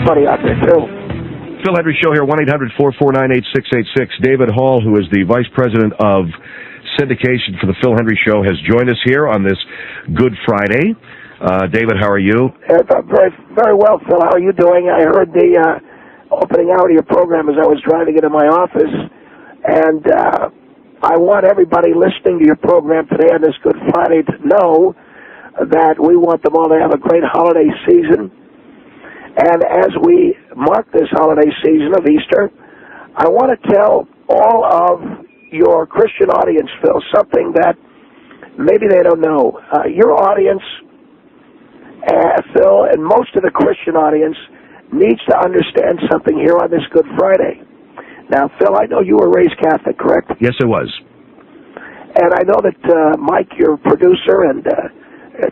everybody out there, too. Phil Hendrie Show here, 1-800-449-8686. David Hall, who is the Vice President of Syndication for the Phil Hendrie Show, has joined us here on this Good Friday. David, how are you? Very, very well, Phil. How are you doing? I heard the opening hour of your program as I was driving into my office, and I want everybody listening to your program today on this Good Friday to know that we want them all to have a great holiday season. And as we mark this holiday season of Easter, I want to tell all of your Christian audience, Phil, something that maybe they don't know. Your audience, Phil, and most of the Christian audience needs to understand something here on this Good Friday. Now, Phil, I know you were raised Catholic, correct? Yes, it was. And I know that Mike, your producer, and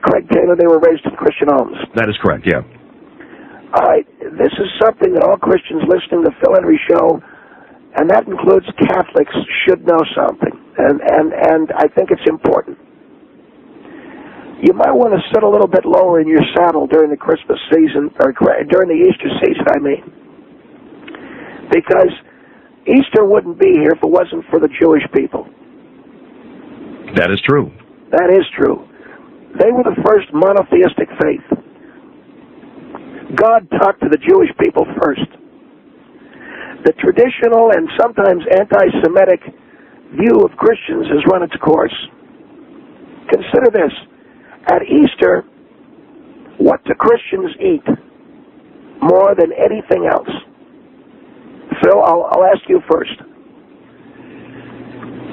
Craig Taylor, they were raised in Christian homes. That is correct, yeah. All right, this is something that all Christians listening to the Phil Hendrie Show, and that includes Catholics, should know something, and I think it's important. You might want to sit a little bit lower in your saddle during the Christmas season, or during the Easter season, I mean, because Easter wouldn't be here if it wasn't for the Jewish people. That is true. That is true. They were the first monotheistic faith. God talked to the Jewish people first. The traditional and sometimes anti-Semitic view of Christians has run its course. Consider this. At Easter, what do Christians eat more than anything else? Phil, I'll ask you first.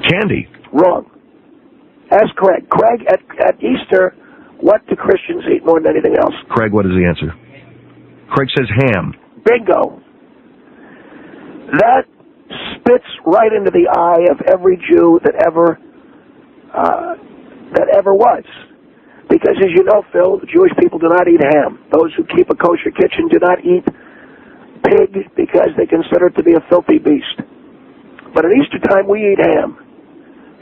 Candy. Wrong. Ask Craig. Craig, at Easter, what do Christians eat more than anything else? Craig, what is the answer? Craig says ham. Bingo. That spits right into the eye of every Jew that ever was. Because as you know, Phil, the Jewish people do not eat ham. Those who keep a kosher kitchen do not eat pig because they consider it to be a filthy beast. But at Easter time, we eat ham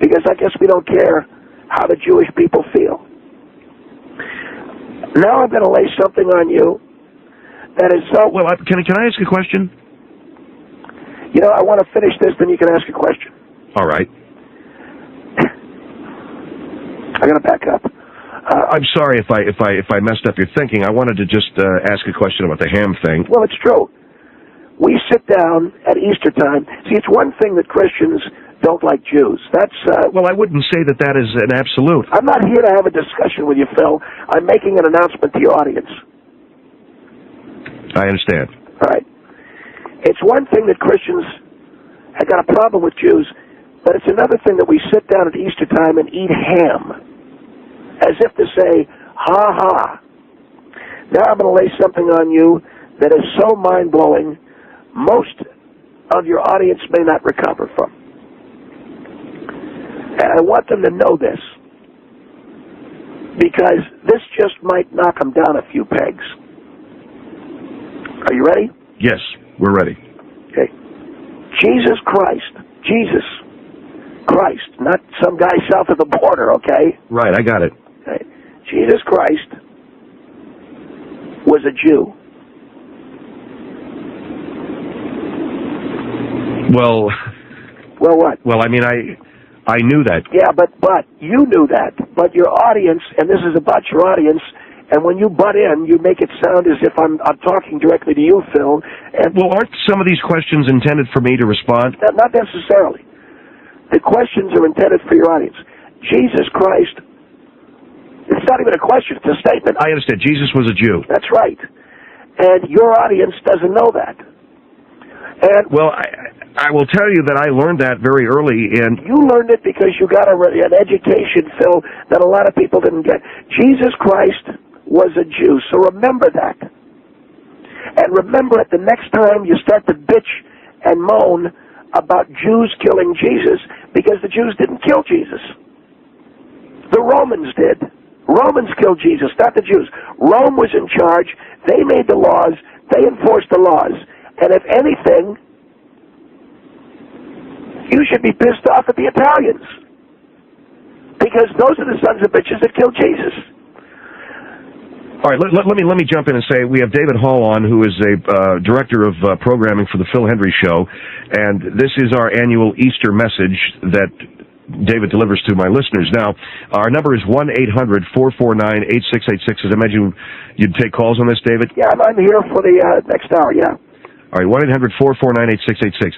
because I guess we don't care how the Jewish people feel. Now I'm going to lay something on you that is so... Well, can I ask a question? You know, I want to finish this, then you can ask a question. All right. I'm going to back up. I'm sorry if I messed up your thinking. I wanted to just ask a question about the ham thing. Well, it's true. We sit down at Easter time. See, it's one thing that Christians don't like Jews. That's... Well, I wouldn't say that is an absolute. I'm not here to have a discussion with you, Phil. I'm making an announcement to your audience. I understand. All right. It's one thing that Christians have got a problem with Jews, but it's another thing that we sit down at Easter time and eat ham, as if to say, ha ha. Now I'm going to lay something on you that is so mind-blowing, most of your audience may not recover from. And I want them to know this, because this just might knock them down a few pegs. Are you ready? Yes, we're ready. Okay. Jesus Christ, not some guy south of the border, okay? Right, I got it. Okay. Jesus Christ was a Jew. Well, what? Well, I mean, I knew that. Yeah, but you knew that. But your audience, and this is about your audience, and when you butt in, you make it sound as if I'm talking directly to you, Phil. And well, aren't some of these questions intended for me to respond? Not necessarily. The questions are intended for your audience. Jesus Christ, it's not even a question, it's a statement. I understand. Jesus was a Jew. That's right. And your audience doesn't know that. And well, I will tell you that I learned that very early. And you learned it because you got an education, Phil, that a lot of people didn't get. Jesus Christ was a Jew, so remember that. And remember it the next time you start to bitch and moan about Jews killing Jesus, because the Jews didn't kill Jesus. The Romans did. Romans killed Jesus, not the Jews. Rome was in charge. They made the laws. They enforced the laws. And if anything, you should be pissed off at the Italians, because those are the sons of bitches that killed Jesus. All right, let me jump in and say we have David Hall on, who is a director of programming for the Phil Hendrie Show, and this is our annual Easter message that David delivers to my listeners. Now, our number is 1-800-449-8686. As I mentioned, you'd take calls on this, David? Yeah, I'm here for the next hour, yeah. All right, 1-800-449-8686.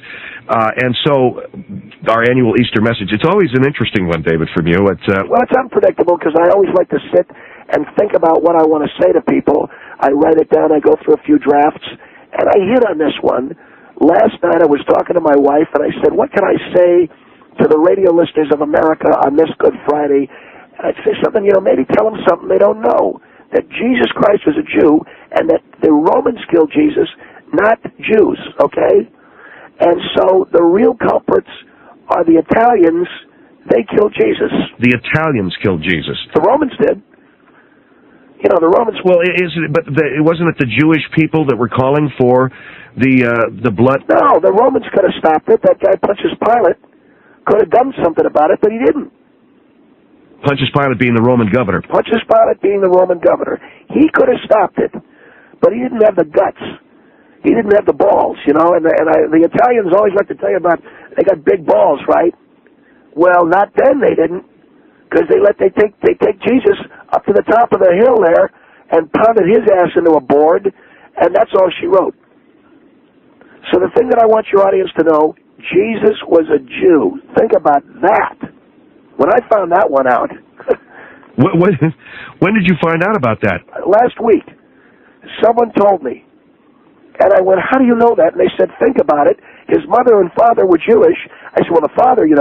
And so, our annual Easter message, it's always an interesting one, David, from you. Well, it's unpredictable because I always like to sit and think about what I want to say to people. I write it down, I go through a few drafts, and I hit on this one. Last night I was talking to my wife, and I said, what can I say to the radio listeners of America on this Good Friday? And I'd say something, maybe tell them something they don't know, that Jesus Christ was a Jew, and that the Romans killed Jesus, not Jews, okay? And so the real culprits are the Italians. They killed Jesus. The Italians killed Jesus. The Romans did. The Romans... Well, wasn't it the Jewish people that were calling for the blood? No, the Romans could have stopped it. That guy Pontius Pilate could have done something about it, but he didn't. Pontius Pilate being the Roman governor. Pontius Pilate being the Roman governor. He could have stopped it, but he didn't have the guts. He didn't have the balls, and the Italians always like to tell you about they got big balls, right? Well, not then they didn't. Because they take Jesus up to the top of the hill there and pounded his ass into a board, and that's all she wrote. So the thing that I want your audience to know, Jesus was a Jew. Think about that. When I found that one out. When did you find out about that? Last week. Someone told me. And I went, how do you know that? And they said, think about it. His mother and father were Jewish. I said, well, the father, it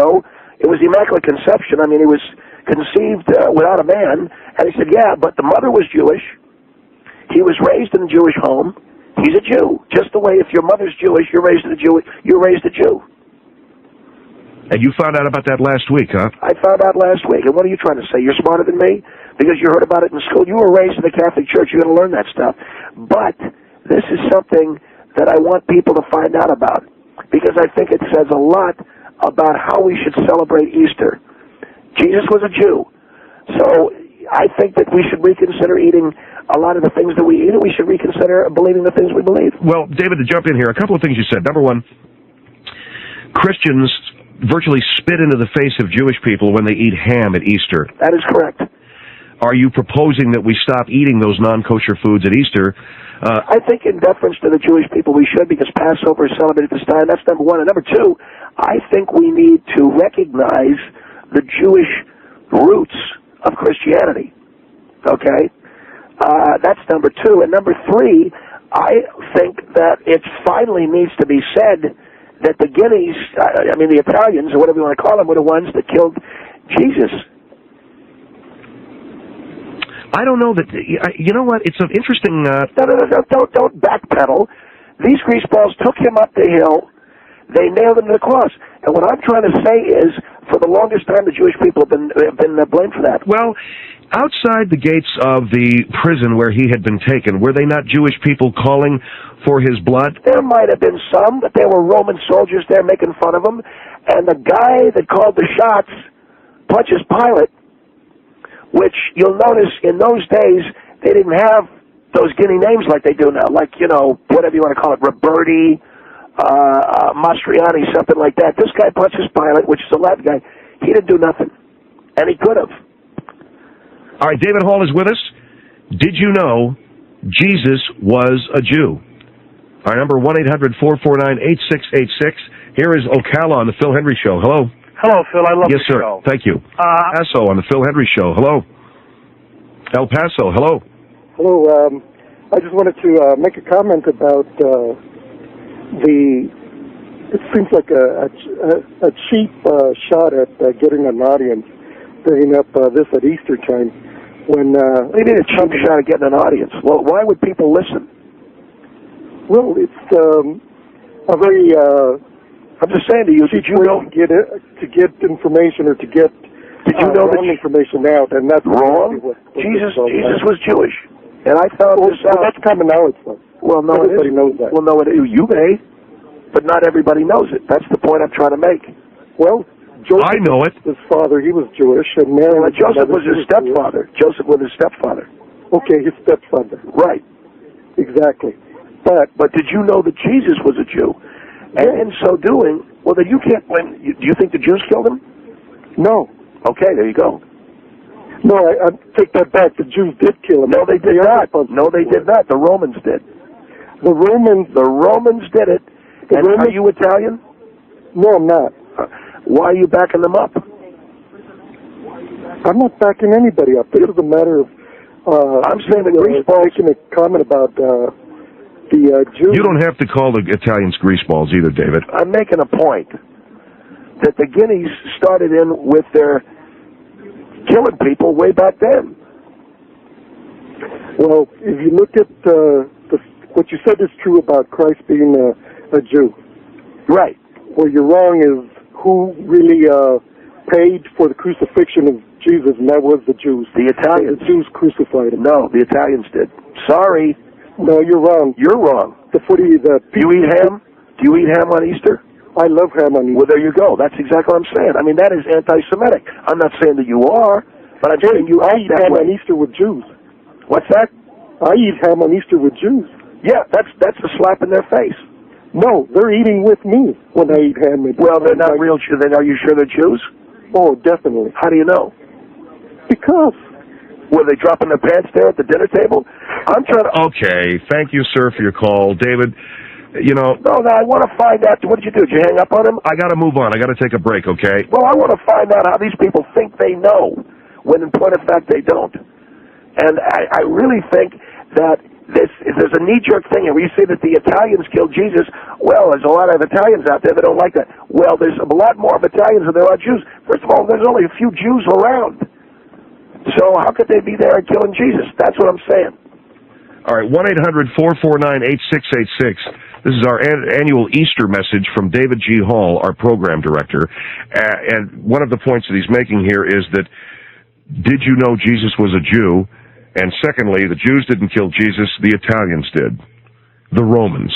was Immaculate Conception. I mean, he was conceived without a man. And he said, yeah, but the mother was Jewish. He was raised in a Jewish home. He's a Jew. Just the way if your mother's Jewish, you're raised a Jew. And you found out about that last week, huh? I found out last week. And what are you trying to say? You're smarter than me? Because you heard about it in school. You were raised in the Catholic Church. You're going to learn that stuff. But this is something that I want people to find out about. Because I think it says a lot about how we should celebrate Easter. Jesus was a Jew. So I think that we should reconsider eating a lot of the things that we eat, and we should reconsider believing the things we believe. Well, David, to jump in here, a couple of things you said. Number one, Christians virtually spit into the face of Jewish people when they eat ham at Easter. That is correct. Are you proposing that we stop eating those non-kosher foods at Easter? I think in deference to the Jewish people we should, because Passover is celebrated this time. That's number one. And number two, I think we need to recognize the Jewish roots of Christianity. Okay? That's number two. And number three, I think that it finally needs to be said that the Guineas, the Italians, or whatever you want to call them, were the ones that killed Jesus. I don't know that... You know what? It's an interesting... No, don't backpedal. These greaseballs took him up the hill. They nailed him to the cross. And what I'm trying to say is, for the longest time, the Jewish people have been blamed for that. Well, outside the gates of the prison where he had been taken, were they not Jewish people calling for his blood? There might have been some, but there were Roman soldiers there making fun of him. And the guy that called the shots, Pontius Pilate, which you'll notice in those days, they didn't have those Guinea names like they do now, like, whatever you want to call it, Roberti, Mastriani, something like that. This guy, Pontius Pilate, which is a Latin guy, he didn't do nothing. And he could have. All right, David Hall is with us. Did you know Jesus was a Jew? Our number, 1-800-449-8686. Here is Ocala on the Phil Hendrie Show. Hello. Hello, Phil. I love the show. Yes, sir. Thank you. El Paso on the Phil Hendrie Show. Hello. El Paso. Hello. Hello. I just wanted to make a comment about it seems like a cheap shot at getting an audience, bringing up this at Easter time. When they need a cheap shot at getting an audience. Well, why would people listen? Well, it's a very... I'm just saying to you, did you know... To get information or to get wrong information out, and that's wrong. Jesus was Jewish, and I found this out. Well, that's common knowledge, though. Well, no, everybody knows that. Well, no, you may, but not everybody knows it. That's the point I'm trying to make. Well, Joseph, I know it. His father, he was Jewish, and Mary. Well, Joseph was his stepfather. Joseph was his stepfather. Okay, his stepfather. Right. Exactly. But did you know that Jesus was a Jew? And in so doing, well, then you can't blame... Do you think the Jews killed him? No. Okay, there you go. No, I take that back. The Jews did kill him. No, they did not. No, they did not. The Romans did. The Romans did it. And are you Italian? No, I'm not. Why are you backing them up? I'm not backing anybody up. This is a matter of... I'm saying the greaseballs... making a comment about the Jews. You don't have to call the Italians greaseballs either, David. I'm making a point that the Guineas started in with their killing people way back then. Well, if you look at what you said is true about Christ being a Jew. Right. Where you're wrong is who really paid for the crucifixion of Jesus, and that was the Jews. The Italians. The Jews crucified him. No, the Italians did. Sorry. No, you're wrong. You're wrong. Do you eat ham? Do you eat ham on Easter? I love ham on Easter. Well, there you go. That's exactly what I'm saying. I mean, that is anti-Semitic. I'm not saying that you are, but I'm saying you I eat eat ham way. on Easter with Jews. What's that? I eat ham on Easter with Jews. Yeah, that's a slap in their face. No, they're eating with me when I eat ham. Well, they're not real Jews. Then are you sure they're Jews? Oh, definitely. How do you know? Because. Were they dropping their pants there at the dinner table? I'm trying to... Okay, thank you, sir, for your call. David, you know... No, I want to find out... What did you do? Did you hang up on him? I got to move on. I got to take a break, okay? Well, I want to find out how these people think they know, when in point of fact they don't. And I really think that there's a knee-jerk thing here where you say that the Italians killed Jesus. Well, there's a lot of Italians out there that don't like that. Well, there's a lot more of Italians than there are Jews. First of all, there's only a few Jews around. So how could they be there and killing Jesus? That's what I'm saying. All right, 1-800-449-8686. This is our annual Easter message from David G. Hall, our program director. And one of the points that he's making here is that, did you know Jesus was a Jew? And secondly, the Jews didn't kill Jesus, the Italians did. The Romans.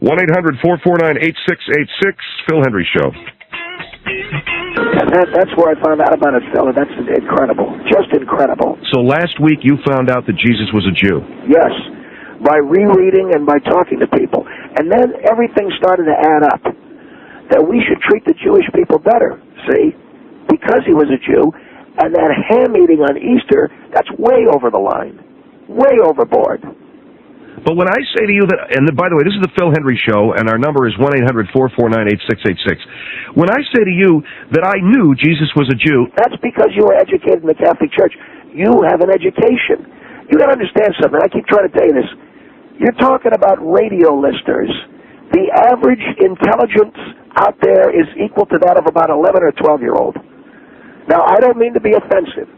1-800-449-8686, Phil Hendrie Show. And that's where I found out about it, fella. That's incredible. Just incredible. So last week you found out that Jesus was a Jew. Yes. By rereading and by talking to people. And then everything started to add up. That we should treat the Jewish people better, see? Because he was a Jew. And that ham eating on Easter, that's way over the line. Way overboard. But when I say to you that, and by the way, this is the Phil Hendrie Show, and our number is 1-800-449-8686. When I say to you that I knew Jesus was a Jew... That's because you were educated in the Catholic Church. You have an education. You got to understand something. I keep trying to tell you this. You're talking about radio listeners. The average intelligence out there is equal to that of about 11 or 12-year-old. Now, I don't mean to be offensive.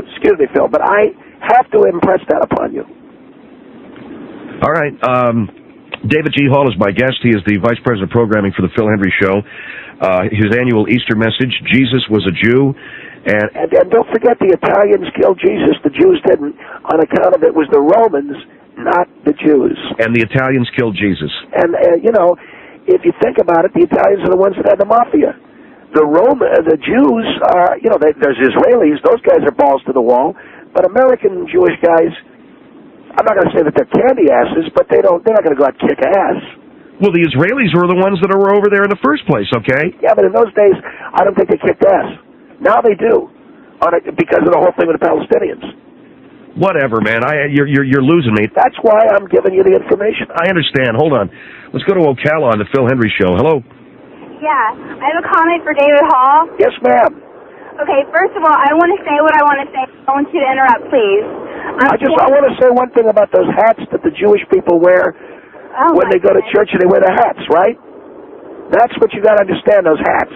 Excuse me, Phil, but I have to impress that upon you. All right. David G. Hall is my guest. He is the Vice President of Programming for the Phil Hendrie Show. His annual Easter message, Jesus was a Jew. And don't forget the Italians killed Jesus. The Jews didn't, on account of it was the Romans, not the Jews. And the Italians killed Jesus. And, if you think about it, the Italians are the ones that had the mafia. The Jews are, there's Israelis. Those guys are balls to the wall. But American Jewish guys, I'm not going to say that they're candy asses, but they're not going to go out and kick ass. Well, the Israelis were the ones that were over there in the first place, okay? Yeah, but in those days, I don't think they kicked ass. Now they do, because of the whole thing with the Palestinians. Whatever, man. You're losing me. That's why I'm giving you the information. I understand. Hold on. Let's go to Ocala on the Phil Hendrie Show. Hello. Yeah, I have a comment for David Hall. Yes, ma'am. Okay, first of all, I want to say what I want to say. I want you to interrupt, please. I want to say one thing about those hats that the Jewish people wear when they go to church and they wear the hats, right? That's what you got to understand, those hats.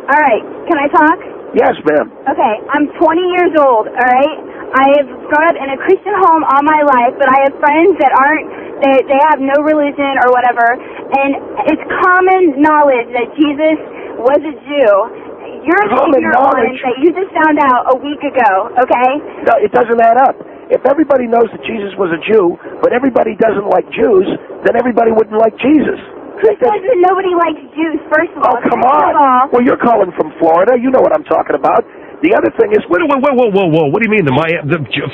All right, can I talk? Yes, ma'am. Okay, I'm 20 years old, all right? I have grown up in a Christian home all my life, but I have friends that they have no religion or whatever, and it's common knowledge that Jesus was a Jew. You're an ignorant one that you just found out a week ago, okay? No, it doesn't add up. If everybody knows that Jesus was a Jew, but everybody doesn't like Jews, then everybody wouldn't like Jesus. Who says that nobody likes Jews, first of all? Oh, come on. Well, you're calling from Florida. You know what I'm talking about. The other thing is... Whoa. What do you mean?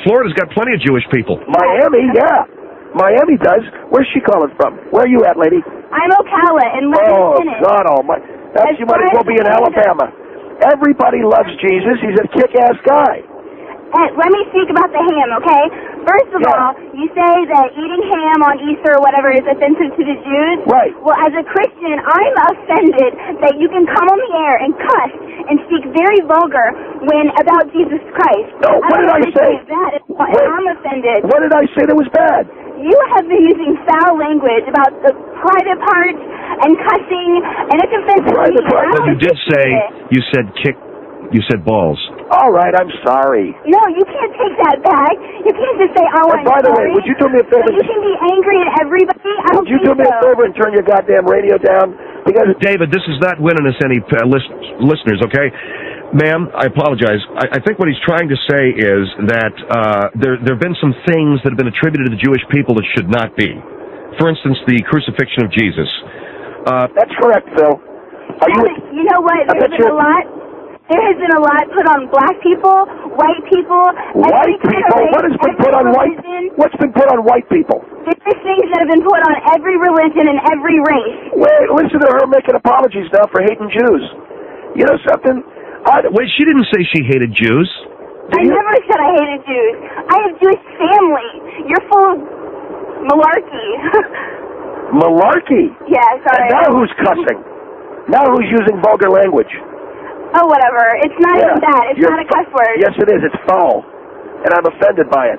Florida's got plenty of Jewish people. Miami, yeah. Miami does. Where's she calling from? Where are you at, lady? I'm Ocala in Lebanon. Oh, God almighty. You might as well be in Alabama. Everybody loves Jesus. He's a kick-ass guy. Let me speak about the ham, okay? First of all, you say that eating ham on Easter or whatever is offensive to the Jews. Right. Well, as a Christian, I'm offended that you can come on the air and cuss and speak very vulgar about Jesus Christ. No, what did I say? I'm offended. What did I say that was bad? You have been using foul language about the private parts and cussing, and it's offensive to me. Well, you did say, you said balls. All right, I'm sorry. No, you can't take that back. You can't just say, oh, I'm sorry. By the way, would you do me a favor? But you can be angry at everybody. Would you do me a favor and turn your goddamn radio down? Because David, this is not winning us any listeners, okay? Ma'am, I apologize. I think what he's trying to say is that there have been some things that have been attributed to the Jewish people that should not be. For instance, the crucifixion of Jesus. That's correct, Phil. You know what? There has been a lot put on black people, white people. White people? What has been put on white? What's been put on white people? There's things that have been put on every religion and every race. Wait, listen to her making apologies now for hating Jews. You know something? Wait, she didn't say she hated Jews. I never said I hated Jews. I have Jewish family. You're full of malarkey. Malarkey? Yeah, sorry. And now who's cussing? Now who's using vulgar language? Oh, whatever. It's not even that. It's not a cuss word. Yes, it is. It's foul. And I'm offended by it.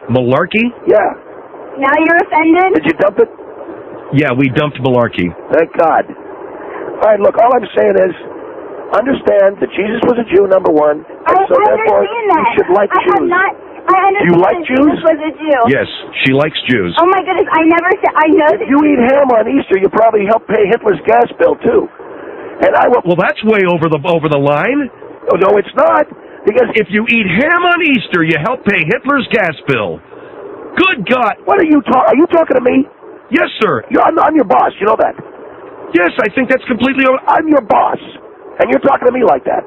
Malarkey? Yeah. Now you're offended? Did you dump it? Yeah, we dumped malarkey. Thank God. All right, look, all I'm saying is, understand that Jesus was a Jew, number one. And so therefore, you should like Jews. I understand. You like Jews? Jesus was a Jew. Yes, she likes Jews. Oh my goodness, I never said, I know that. If you eat ham on Easter, you probably help pay Hitler's gas bill, too. And I will. Well, that's way over the line. Oh, no, it's not. Because if you eat ham on Easter, you help pay Hitler's gas bill. Good God! What are you talking? Are you talking to me? Yes, sir. I'm your boss. You know that. Yes, I think that's completely. I'm your boss, and you're talking to me like that.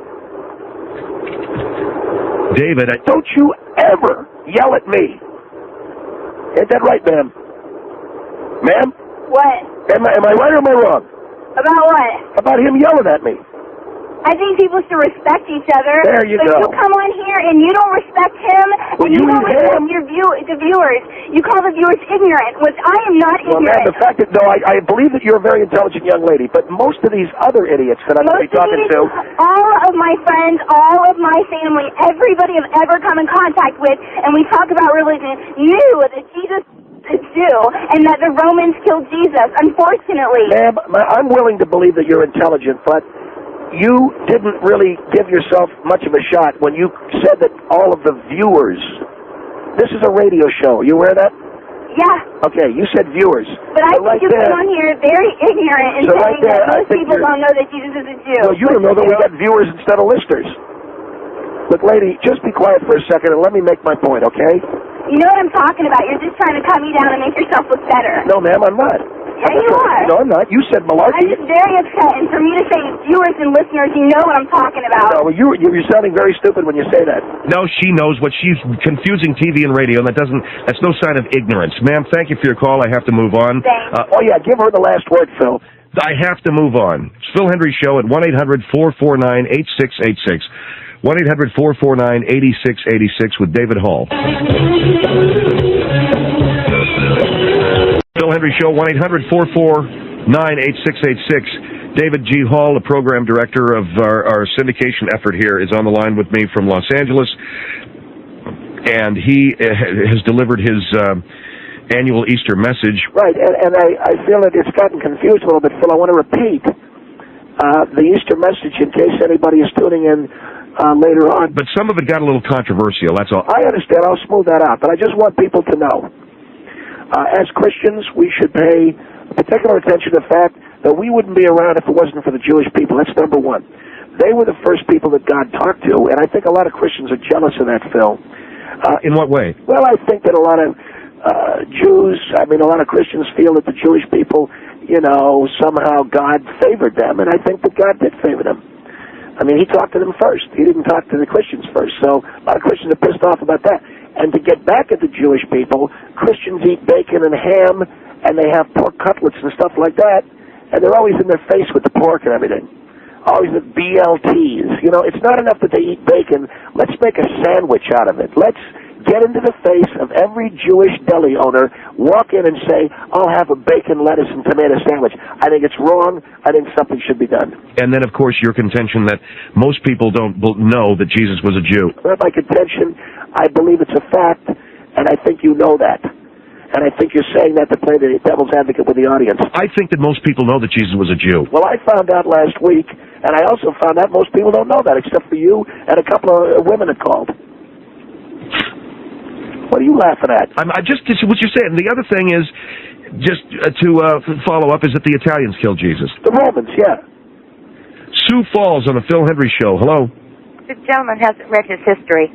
David, don't you ever yell at me. Ain't that right, ma'am? Ma'am? What? Am I right or am I wrong? About what? About him yelling at me. I think people should respect each other. There you go. But you come on here and you don't respect him, and you don't respect the viewers. You call the viewers ignorant, which I am not ignorant. Well, man, the fact that, I believe that you're a very intelligent young lady, but most of these other idiots that I'm going to be talking to... all of my friends, all of my family, everybody I've ever come in contact with, and we talk about religion, knew that Jesus is Jew, and that the Romans killed Jesus, unfortunately. Ma'am, I'm willing to believe that you're intelligent, but you didn't really give yourself much of a shot when you said that all of the viewers... This is a radio show. You aware of that? Yeah. Okay, you said viewers. But I think you come on here very ignorant and saying that most people don't know that Jesus is a Jew. Well, you don't know that we got viewers instead of listeners. Look, lady, just be quiet for a second and let me make my point, okay? You know what I'm talking about. You're just trying to cut me down and make yourself look better. No, ma'am, I'm not. Yeah, you are. No, I'm not. You said malarkey. I'm just very upset, and for me to say viewers and listeners, you know what I'm talking about. No, you're sounding very stupid when you say that. No, she knows what she's confusing TV and radio, and that's no sign of ignorance. Ma'am, thank you for your call. I have to move on. Thanks. Oh, yeah, give her the last word, Phil. I have to move on. It's Phil Hendrie Show at 1-800-449-8686. 1-800-449-8686 with David Hall. Phil Hendrie Show, 1-800-449-8686. David G. Hall, the program director of our syndication effort here, is on the line with me from Los Angeles, and he has delivered his annual Easter message. Right, and I feel that it's gotten confused a little bit, Phil. I want to repeat the Easter message in case anybody is tuning in later on. But some of it got a little controversial, that's all. I understand. I'll smooth that out, but I just want people to know. As Christians, we should pay particular attention to the fact that we wouldn't be around if it wasn't for the Jewish people. That's number one. They were the first people that God talked to, and I think a lot of Christians are jealous of that, Phil. In what way? Well, I think that a lot of a lot of Christians feel that the Jewish people, somehow God favored them, and I think that God did favor them. I mean, he talked to them first. He didn't talk to the Christians first. So a lot of Christians are pissed off about that. And to get back at the Jewish people, Christians eat bacon and ham, and they have pork cutlets and stuff like that, and they're always in their face with the pork and everything. Always the BLTs. You know, it's not enough that they eat bacon. Let's make a sandwich out of it. Let's get into the face of every Jewish deli owner, walk in and say, I'll have a bacon, lettuce, and tomato sandwich. I think it's wrong. I think something should be done. And then, of course, your contention that most people don't know that Jesus was a Jew. Well, my contention, I believe it's a fact, and I think you know that. And I think you're saying that to play the devil's advocate with the audience. I think that most people know that Jesus was a Jew. Well, I found out last week, and I also found out most people don't know that, except for you and a couple of women that called. What are you laughing at? I just what you're saying. The other thing is, just to follow up, is that the Italians killed Jesus. The Romans, yeah. Sioux Falls on the Phil Hendrie Show. Hello. The gentleman hasn't read his history.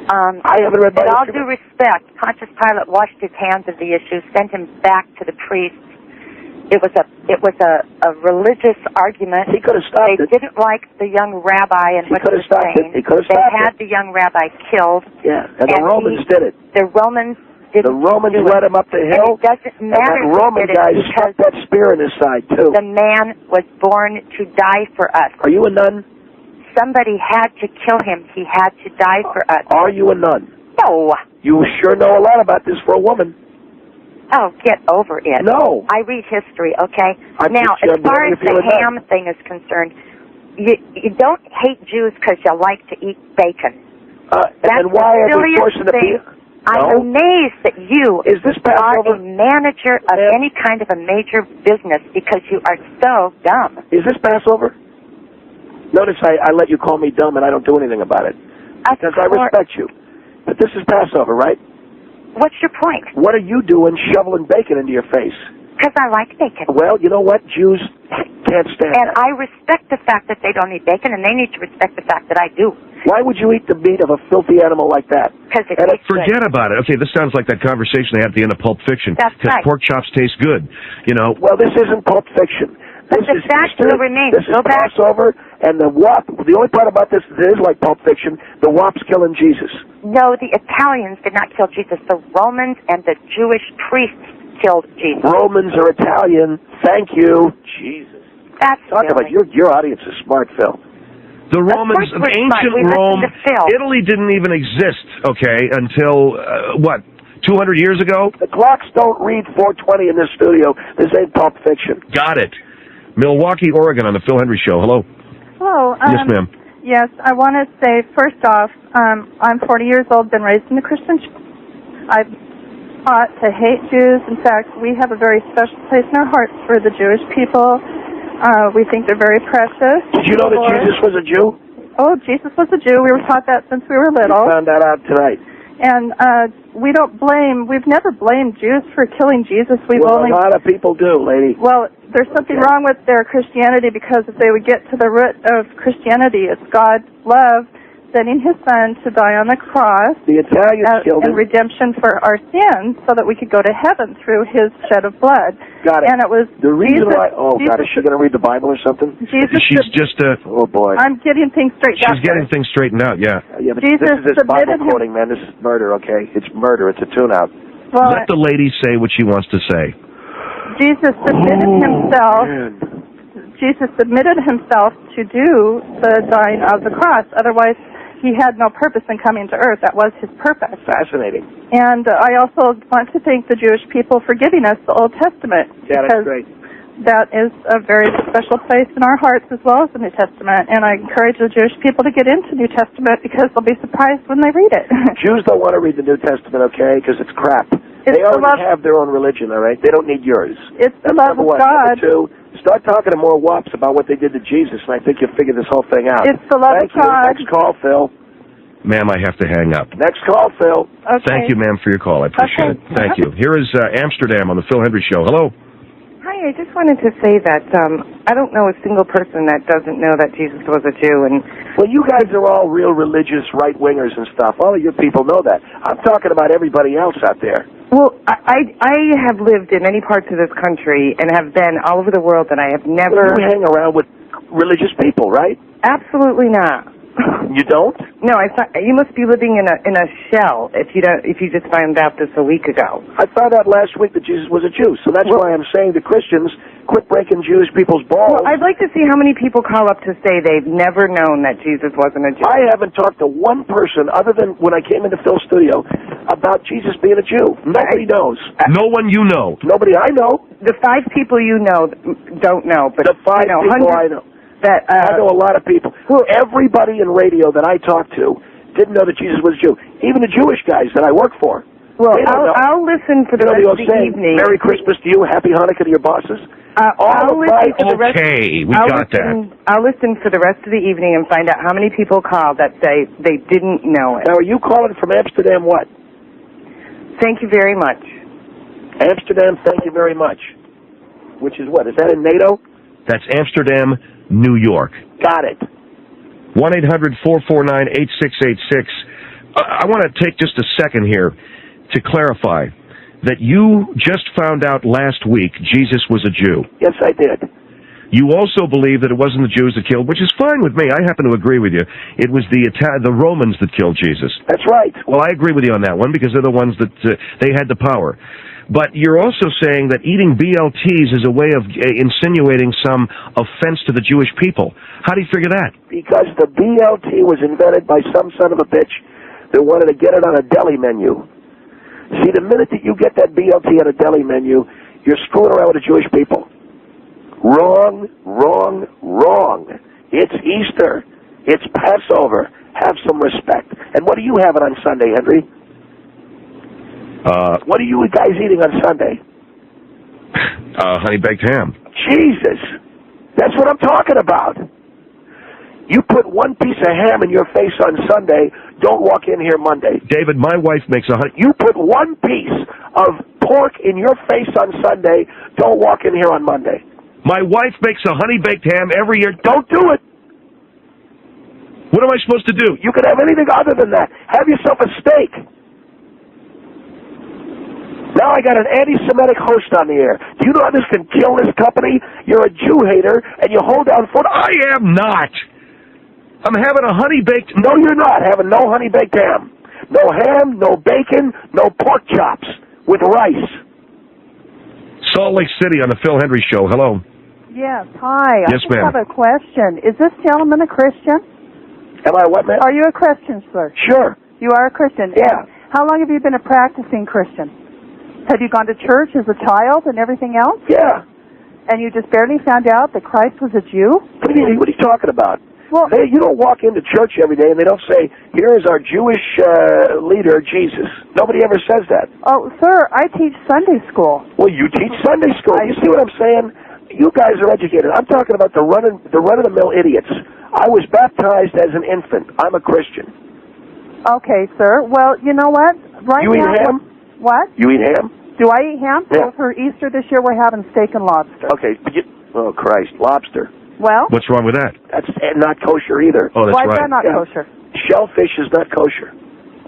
I haven't read my history. With all history. due respect, Pontius Pilate washed his hands of the issue, sent him back to the priests. It was a religious argument. He could have stopped it. They didn't like the young rabbi and what he was saying. He could have They stopped had the young rabbi killed. Yeah, and the Romans did it. The Romans didn't. The Romans do led him up the hill. And it doesn't matter. And that Roman guy stuck that spear in his side too. The man was born to die for us. Are you a nun? Somebody had to kill him. He had to die for us. Are you a nun? No. You sure know a lot about this for a woman. Oh, get over it. No. I read history, okay? Now, as far as the ham thing is concerned, you don't hate Jews because you like to eat bacon. That's and why the are we forcing the thing. people? I'm amazed that you are a manager of any kind of a major business because you are so dumb. Is this Passover? Notice I let you call me dumb and I don't do anything about it. Because I respect you. But this is Passover, right? What's your point? What are you doing shoveling bacon into your face? Because I like bacon. Well, you know what? Jews can't stand And that. I respect the fact that they don't eat bacon, and they need to respect the fact that I do. Why would you eat the meat of a filthy animal like that? Because it tastes good. Forget about it. Okay, this sounds like that conversation they had at the end of Pulp Fiction. That's right. Because pork chops taste good, you know. Well, this isn't Pulp Fiction. But the fact still remains. This is Passover, and the WAP. The only part about this that is like Pulp Fiction, the WAP's killing Jesus. No, the Italians did not kill Jesus. The Romans and the Jewish priests killed Jesus. Romans are Italian. Thank you. Jesus. That's Talk about your audience is smart, Phil. The Romans of ancient Rome, Italy didn't even exist, okay, until, 200 years ago? The clocks don't read 4:20 in this studio. This ain't Pulp Fiction. Got it. Milwaukee, Oregon on the Phil Hendrie Show. Hello. Hello. Yes, ma'am. Yes, I want to say, first off, I'm 40 years old, been raised in the Christian church. I've taught to hate Jews. In fact, we have a very special place in our hearts for the Jewish people. We think they're very precious. Did you know that Jesus was a Jew? Oh, Jesus was a Jew. We were taught that since we were little. We found that out tonight. And we've never blamed Jews for killing Jesus. A lot of people do, lady. Well, there's something wrong with their Christianity, because if they would get to the root of Christianity, it's God's love sending His Son to die on the cross. The Italians killed him. And redemption for our sins so that we could go to heaven through His shed of blood. Got it. And it was the reason Jesus, why... Oh, God, is she going to read the Bible or something? She's just... oh, boy. I'm getting things straightened out. She's getting things straightened out, yeah. Yeah, but this is Bible quoting, man. This is murder, okay? It's murder. It's a tune-out. Well, let the lady say what she wants to say. Jesus submitted himself. Man. Jesus submitted himself to do the dying of the cross. Otherwise, He had no purpose in coming to earth. That was His purpose. Fascinating. And I also want to thank the Jewish people for giving us the Old Testament. Yeah, that's great. That is a very special place in our hearts as well as the New Testament. And I encourage the Jewish people to get into New Testament because they'll be surprised when they read it. Jews don't want to read the New Testament, okay, because it's crap. They already have their own religion, all right? They don't need yours. It's the love of God. Number 2, start talking to more wops about what they did to Jesus, and I think you'll figure this whole thing out. It's the love of God. Next call, Phil. Ma'am, I have to hang up. Next call, Phil. Okay. Thank you, ma'am, for your call. I appreciate it. Thank you. Here is Amsterdam on the Phil Hendrie Show. Hello. Hi, I just wanted to say that I don't know a single person that doesn't know that Jesus was a Jew. And well, you guys are all real religious right-wingers and stuff. All of your people know that. I'm talking about everybody else out there. Well, I have lived in many parts of this country and have been all over the world, and I have never... You hang around with religious people, right? Absolutely not. You don't? No, you must be living in a shell if you just found out this a week ago. I found out last week that Jesus was a Jew, so that's why I'm saying to Christians, quit breaking Jewish people's balls. Well, I'd like to see how many people call up to say they've never known that Jesus wasn't a Jew. I haven't talked to one person other than when I came into Phil's studio about Jesus being a Jew. Nobody knows. No one you know. Nobody I know. The 5 people you know don't know, but the 5 people I know. I know a lot of people. Everybody in radio that I talked to didn't know that Jesus was a Jew. Even the Jewish guys that I work for. Well, I'll listen for the rest of the evening. Merry Christmas to you. Happy Hanukkah to your bosses. I'll listen for the rest. Okay, we got that. I'll listen for the rest of the evening and find out how many people called that say they didn't know it. Now, are you calling from Amsterdam what? Thank you very much. Amsterdam, thank you very much. Which is what? Is that in NATO? That's Amsterdam, New York. Got it. 1-800-449-8686. I want to take just a second here to clarify that you just found out last week Jesus was a Jew. Yes, I did. You also believe that it wasn't the Jews that killed, which is fine with me. I happen to agree with you. It was the Romans that killed Jesus. That's right. Well, I agree with you on that one because they're the ones that they had the power. But you're also saying that eating BLTs is a way of insinuating some offense to the Jewish people. How do you figure that? Because the BLT was invented by some son of a bitch that wanted to get it on a deli menu. See, the minute that you get that BLT on a deli menu, you're screwing around with the Jewish people. Wrong, wrong, wrong. It's Easter. It's Passover. Have some respect. And what are you having on Sunday, Henry? What are you guys eating on Sunday? Honey-baked ham. Jesus. That's what I'm talking about. You put one piece of ham in your face on Sunday, don't walk in here Monday. David, my wife makes You put one piece of pork in your face on Sunday, don't walk in here on Monday. My wife makes a honey-baked ham every year. Don't do it. What am I supposed to do? You can have anything other than that. Have yourself a steak. Now I got an anti-Semitic host on the air. Do you know how this can kill this company? You're a Jew hater, and you hold down foot. I am not. I'm having a honey-baked... No, you're not. Having no honey-baked ham. No ham, no bacon, no pork chops with rice. Salt Lake City on the Phil Hendrie Show. Hello. Yes, hi. Yes, ma'am. I have a question. Is this gentleman a Christian? Am I what, ma'am? Are you a Christian, sir? Sure. You are a Christian? Yeah. How long have you been a practicing Christian? Have you gone to church as a child and everything else? Yeah. And you just barely found out that Christ was a Jew? What are you talking about? Well, you don't walk into church every day and they don't say, here is our Jewish leader, Jesus. Nobody ever says that. Oh, sir, I teach Sunday school. Well, you teach Sunday school. You see what I'm saying? You guys are educated. I'm talking about the run-of-the-mill idiots. I was baptized as an infant. I'm a Christian. Okay, sir. Well, you know what? You eat ham? What? You eat ham? Do I eat ham? Yeah. Well, for Easter this year, we're having steak and lobster. Okay. Oh, Christ. Lobster. Well? What's wrong with that? That's not kosher either. Oh, that's Why right. Why is that not kosher? Shellfish is not kosher.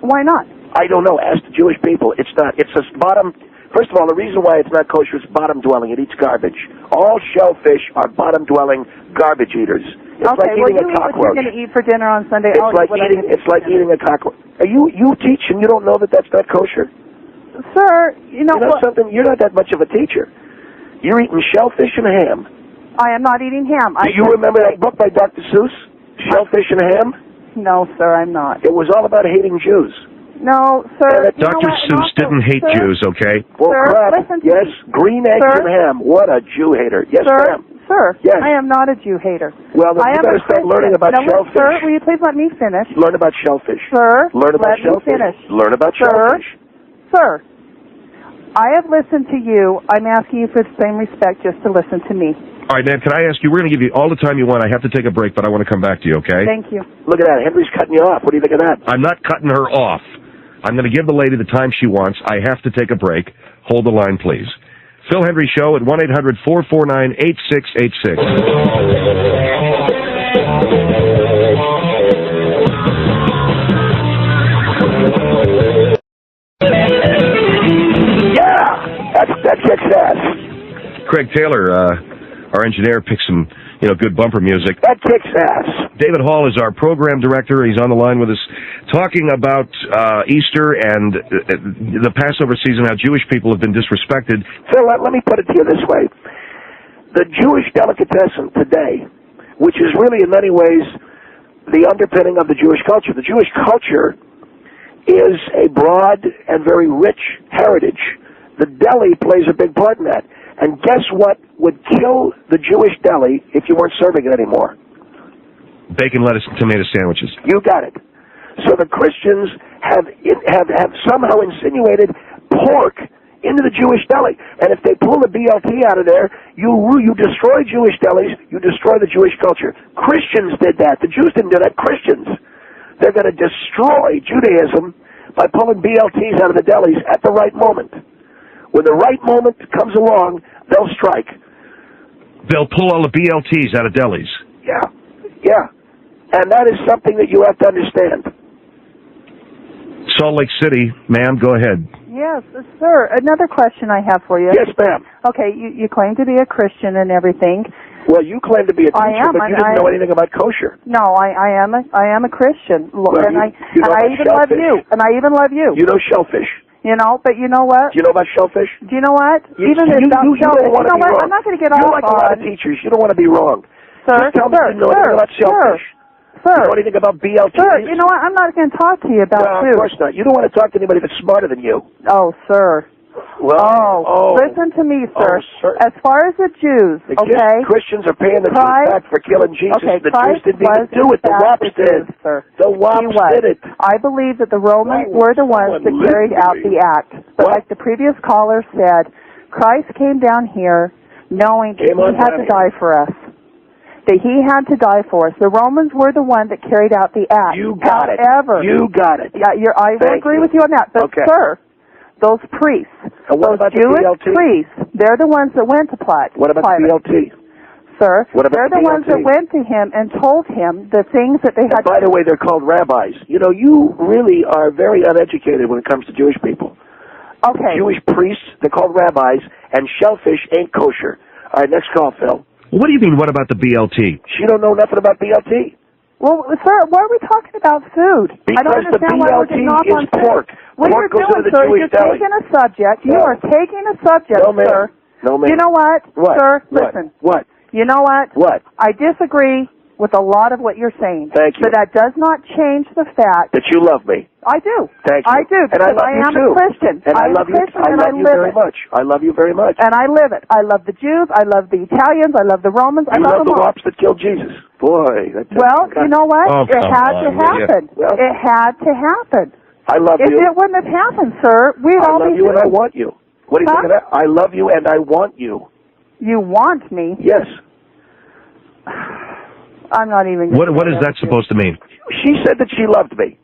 Why not? I don't know. Ask the Jewish people. It's not. It's a bottom... First of all, the reason why it's not kosher is bottom-dwelling. It eats garbage. All shellfish are bottom-dwelling garbage eaters. It's like eating a cockroach. What you're going to eat for dinner on Sunday. It's like eating a cockroach. You teach and you don't know that that's not kosher? Sir, you know what? Something. You're not that much of a teacher. You're eating shellfish and ham. I am not eating ham. Do you remember that book by Dr. Seuss, Shellfish and Ham? No, sir, I'm not. It was all about hating Jews. No, sir. Dr. Seuss didn't hate Jews, okay? Well, sir, crap. Listen to yes, me. green eggs and ham. What a Jew hater. Yes, ma'am. Sir, yes. I am not a Jew hater. Well, then you better start learning about shellfish. Sir, will you please let me finish? Learn about shellfish. Sir, learn about let shellfish. me finish. Learn about shellfish. Sir, I have listened to you. I'm asking you for the same respect just to listen to me. All right, man, can I ask you, we're going to give you all the time you want. I have to take a break, but I want to come back to you, okay? Thank you. Look at that. Henry's cutting you off. What do you think of that? I'm not cutting her off. I'm going to give the lady the time she wants. I have to take a break. Hold the line, please. Phil Hendrie Show at 1-800-449-8686. Yeah, that's success. Craig Taylor, our engineer, picked some good bumper music. That kicks ass. David Hall is our program director. He's on the line with us talking about Easter and the Passover season, how Jewish people have been disrespected. Phil, let me put it to you this way. The Jewish delicatessen today, which is really in many ways the underpinning of the Jewish culture. The Jewish culture is a broad and very rich heritage. The deli plays a big part in that. And guess what would kill the Jewish deli if you weren't serving it anymore? Bacon, lettuce, and tomato sandwiches. You got it. So the Christians have somehow insinuated pork into the Jewish deli. And if they pull the BLT out of there, you destroy Jewish delis, you destroy the Jewish culture. Christians did that. The Jews didn't do that. Christians. They're going to destroy Judaism by pulling BLTs out of the delis at the right moment. When the right moment comes along, they'll strike. They'll pull all the BLTs out of delis. Yeah. And that is something that you have to understand. Salt Lake City, ma'am, go ahead. Yes, sir. Another question I have for you. Yes, ma'am. Okay, you claim to be a Christian and everything. Well, you claim to be a teacher, but you didn't know anything about kosher. No, I am a Christian, well, and I even love you. And I even love you. You know shellfish. But you know what? Do you know about shellfish? Do you know what? You don't want to be wrong. I'm not going to get You're off like a lot of teachers. You don't want to be wrong. Sir, Just tell me you know anything about shellfish. Sir. You know anything about BLT? Sir, you know what? I'm not going to talk to you about food. Of course not. You don't want to talk to anybody that's smarter than you. Oh, sir. Well, listen to me, sir. Sir. As far as the Jews, Christians are paying the Jews back for killing Jesus. Okay, the Jews didn't even do it. The Wops did. Sir. The Wops did it. I believe that the Romans were the ones that carried out the act. But like the previous caller said, Christ came down here knowing that he had to die for us. That he had to die for us. The Romans were the ones that carried out the act. You got it. You got it. Yeah, I will agree with you on that. But, sir, those priests, those Jewish priests, they're the ones that went to Pilate. What about the BLT? Sir, they're the ones that went to him and told him the things that they had. By the way, they're called rabbis. You know, you really are very uneducated when it comes to Jewish people. Okay. Jewish priests, they're called rabbis, and shellfish ain't kosher. All right, next call, Phil. What do you mean, what about the BLT? She don't know nothing about BLT. Well, sir, why are we talking about food? Because I don't understand why we're getting off on pork. What pork you're doing, sir, you're taking a subject. You are taking a subject, sir. No, ma'am. You know what, sir? Listen. What? You know what? What? I disagree with a lot of what you're saying. Thank you. But that does not change the fact that you love me. I do. Thank you. I do. And I love you am too. a Christian. And I love you. I love you very much. I love you very much. And I live it. I love the Jews. I love the Italians. I love the Romans. I love the Wops that killed Jesus. Boy. Well, you know what? It had to happen. Well, it had to happen. I love you. If it wouldn't have happened, sir, we'd all be. I love you and I want you. What do you think of that? I love you and I want you. You want me? Yes. I'm not even. What is that supposed to mean? She said that she loved me.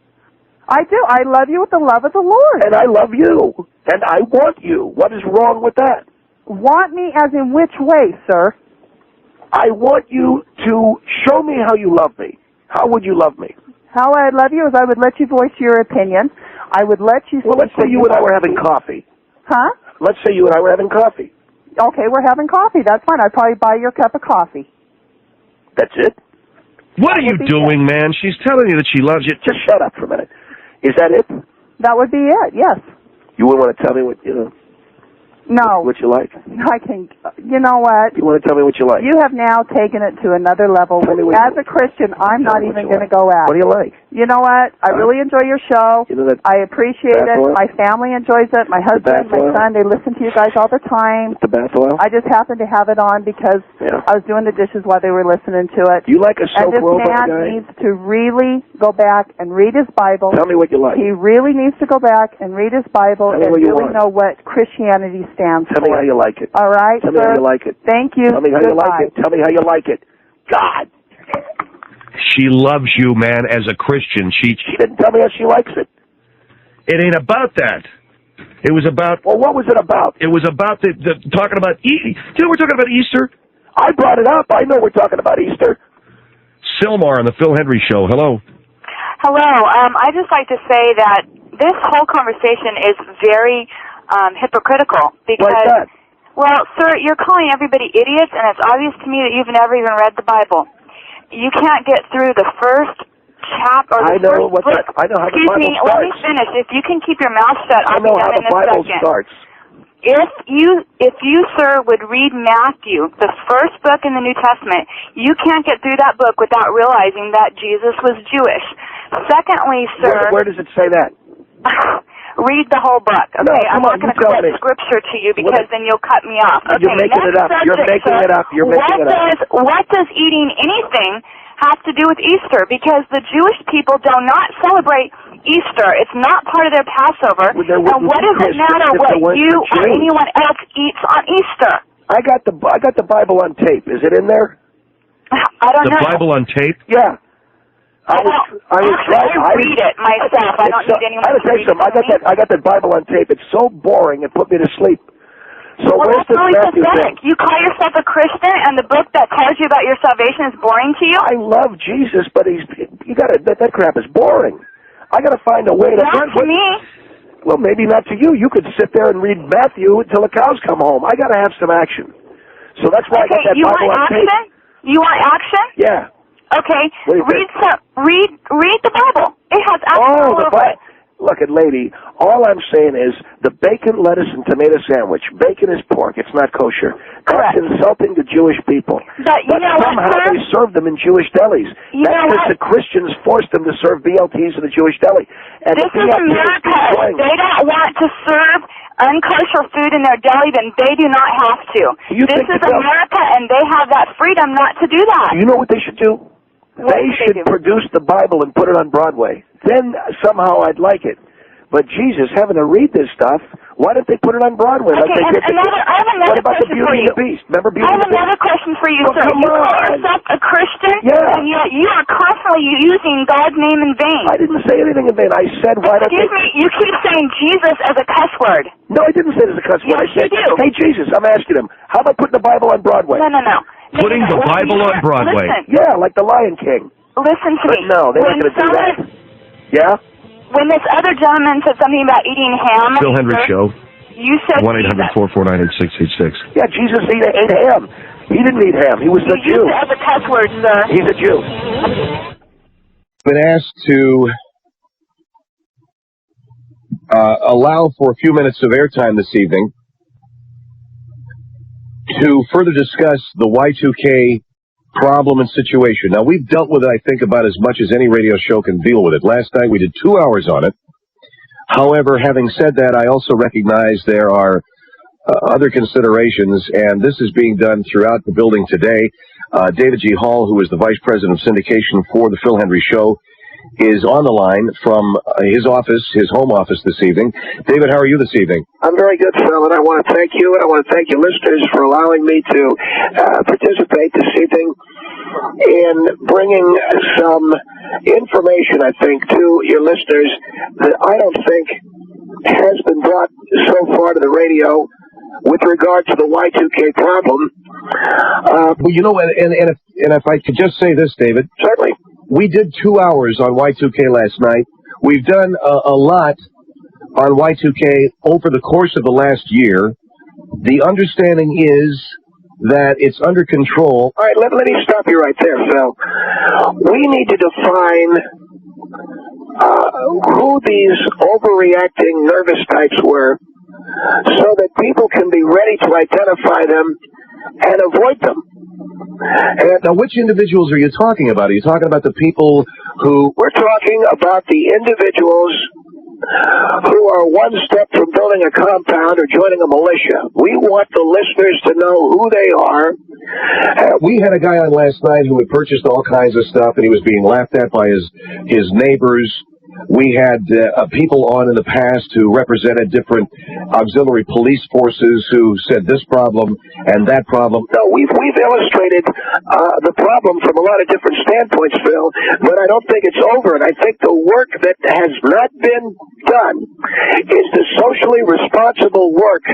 I do. I love you with the love of the Lord. And I love you. And I want you. What is wrong with that? Want me as in which way, sir? I want you to show me how you love me. How would you love me? How I'd love you is I would let you voice your opinion. I would let you... Well, let's say you and I were having coffee. Huh? Let's say you and I were having coffee. Okay, we're having coffee. That's fine. I'd probably buy your cup of coffee. That's it? What are you doing, man? She's telling you that she loves you. Just shut up for a minute. Is that it? That would be it, yes. You wouldn't want to tell me what, No. What you like? I can, you know what? You want to tell me what you like? You have now taken it to another level. As a Christian, I'm not even going to go at. What do you like? You know what? I really enjoy your show. You know that I appreciate it. Oil? My family enjoys it. My husband, my son, they listen to you guys all the time. The bath oil? I just happened to have it on because I was doing the dishes while they were listening to it. Do you like a soap robot guy? And this man needs to really go back and read his Bible. Tell me what you like. He really needs to go back and read his Bible and really know what Christianity stands for. Tell me how you like it. All right, Tell me how you like it. Thank you. Tell me how you like it. Tell me how you like it. God. She loves you, man, as a Christian. She didn't tell me how she likes it. It ain't about that. It was about... Well, what was it about? It was about the talking about... You know we're talking about Easter? I brought it up. I know we're talking about Easter. Silmar on the Phil Hendrie Show. Hello. Hello. I'd just like to say that this whole conversation is very hypocritical because... Like that? Well, sir, you're calling everybody idiots, and it's obvious to me that you've never even read the Bible. You can't get through the first chapter or the first book. I know how the Bible Excuse me, starts. let me finish. If you can keep your mouth shut, I'll be done in a second. I know how the Bible starts. If you, sir, would read Matthew, the first book in the New Testament, you can't get through that book without realizing that Jesus was Jewish. Secondly, sir... Where does it say that? Read the whole book, okay? No, I'm not going to quote scripture to you because then you'll cut me off. Okay, you're making it up. You're making it up. You're making it up. What does eating anything have to do with Easter? Because the Jewish people do not celebrate Easter. It's not part of their Passover. And what does it matter what you or anyone else eats on Easter? I got the Bible on tape. Is it in there? I don't know. The Bible on tape? Yeah. I read it myself. I don't need anyone to read it. I got that Bible on tape. It's so boring. It put me to sleep. So well, where's that's this really Matthew pathetic. thing? You call yourself a Christian, and the book that tells you about your salvation is boring to you? I love Jesus, but that crap is boring. I got to find a way to. Not to me. Well, maybe not to you. You could sit there and read Matthew until the cows come home. I got to have some action. So that's why I got that Bible on tape. You want action? Yeah. Okay, read the Bible. It has action all over it. Look, lady, all I'm saying is the bacon, lettuce, and tomato sandwich. Bacon is pork. It's not kosher. Correct. That's insulting to Jewish people. But you know somehow what, they serve them in Jewish delis. That's because the Christians forced them to serve BLTs in the Jewish deli. And this is America. If they don't want to serve unkosher food in their deli, then they do not have to. This is America, and they have that freedom not to do that. You know what they should do? They should produce the Bible and put it on Broadway. Then somehow I'd like it. But Jesus, having to read this stuff, why don't they put it on Broadway? Okay, I have another question for you. Remember Beauty and the Beast? I have another question for you, sir. Come you call yourself a Christian, and yet you are constantly using God's name in vain. I didn't say anything in vain. I said, why don't they... Excuse me, you keep saying Jesus as a cuss word. No, I didn't say it as a cuss word. Yes, I said, you do. Hey, Jesus, I'm asking him, how about putting the Bible on Broadway? No. Putting the Bible on Broadway. Listen. Yeah, like the Lion King. Listen to me. No, they're not going to do that. Yeah? When this other gentleman said something about eating ham... Phil Hendrie Show. You said 1-800-449-8686. Yeah, Jesus ate ham. He didn't eat ham. He was a Jew. You used it as a cuss word, sir. He's a Jew. Been asked to allow for a few minutes of airtime this evening to further discuss the Y2K problem and situation. Now, we've dealt with it, I think, about as much as any radio show can deal with it. Last night, we did 2 hours on it. However, having said that, I also recognize there are other considerations, and this is being done throughout the building today. David G. Hall, who is the Vice President of Syndication for the Phil Hendrie Show, is on the line from his office, his home office this evening. David, how are you this evening? I'm very good, Phil, and I want to thank you, and I want to thank your listeners for allowing me to participate this evening in bringing some information, I think, to your listeners that I don't think has been brought so far to the radio with regard to the Y2K problem. Well, you know, and if I could just say this, David. Certainly. We did 2 hours on Y2K last night. We've done a lot on Y2K over the course of the last year. The understanding is that it's under control. All right, let me stop you right there, Phil. We need to define who these overreacting nervous types were so that people can be ready to identify them and avoid them. And now, which individuals are you talking about? Are you talking about the people who... We're talking about the individuals who are one step from building a compound or joining a militia. We want the listeners to know who they are. We had a guy on last night who had purchased all kinds of stuff, and he was being laughed at by his neighbors. We had people on in the past who represented different auxiliary police forces who said this problem and that problem. No, we've illustrated the problem from a lot of different standpoints, Phil, but I don't think it's over. And I think the work that has not been done is the socially responsible work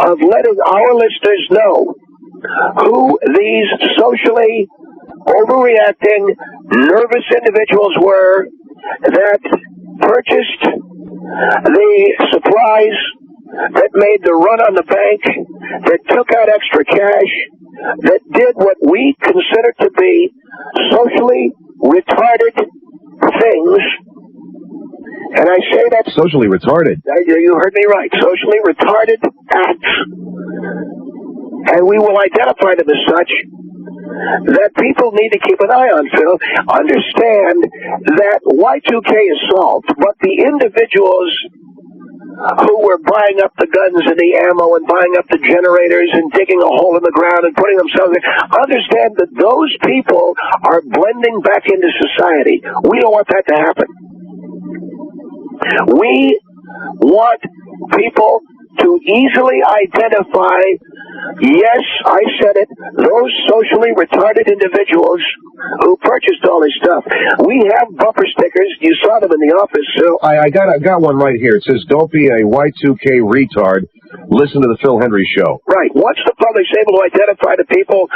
of letting our listeners know who these socially overreacting, nervous individuals were that purchased the supplies that made the run on the bank, that took out extra cash, that did what we consider to be socially retarded things. And I say that's socially retarded. You heard me right. Socially retarded acts. And we will identify them as such that people need to keep an eye on, Phil. Understand that Y2K is solved, but the individuals who were buying up the guns and the ammo and buying up the generators and digging a hole in the ground and putting themselves in, understand that those people are blending back into society. We don't want that to happen. We want people to easily identify, yes, I said it, those socially retarded individuals who purchased all this stuff. We have bumper stickers. You saw them in the office, so I got one right here. It says, "Don't be a Y2K retard. Listen to the Phil Hendrie Show." Right. Once the public's able to identify the people,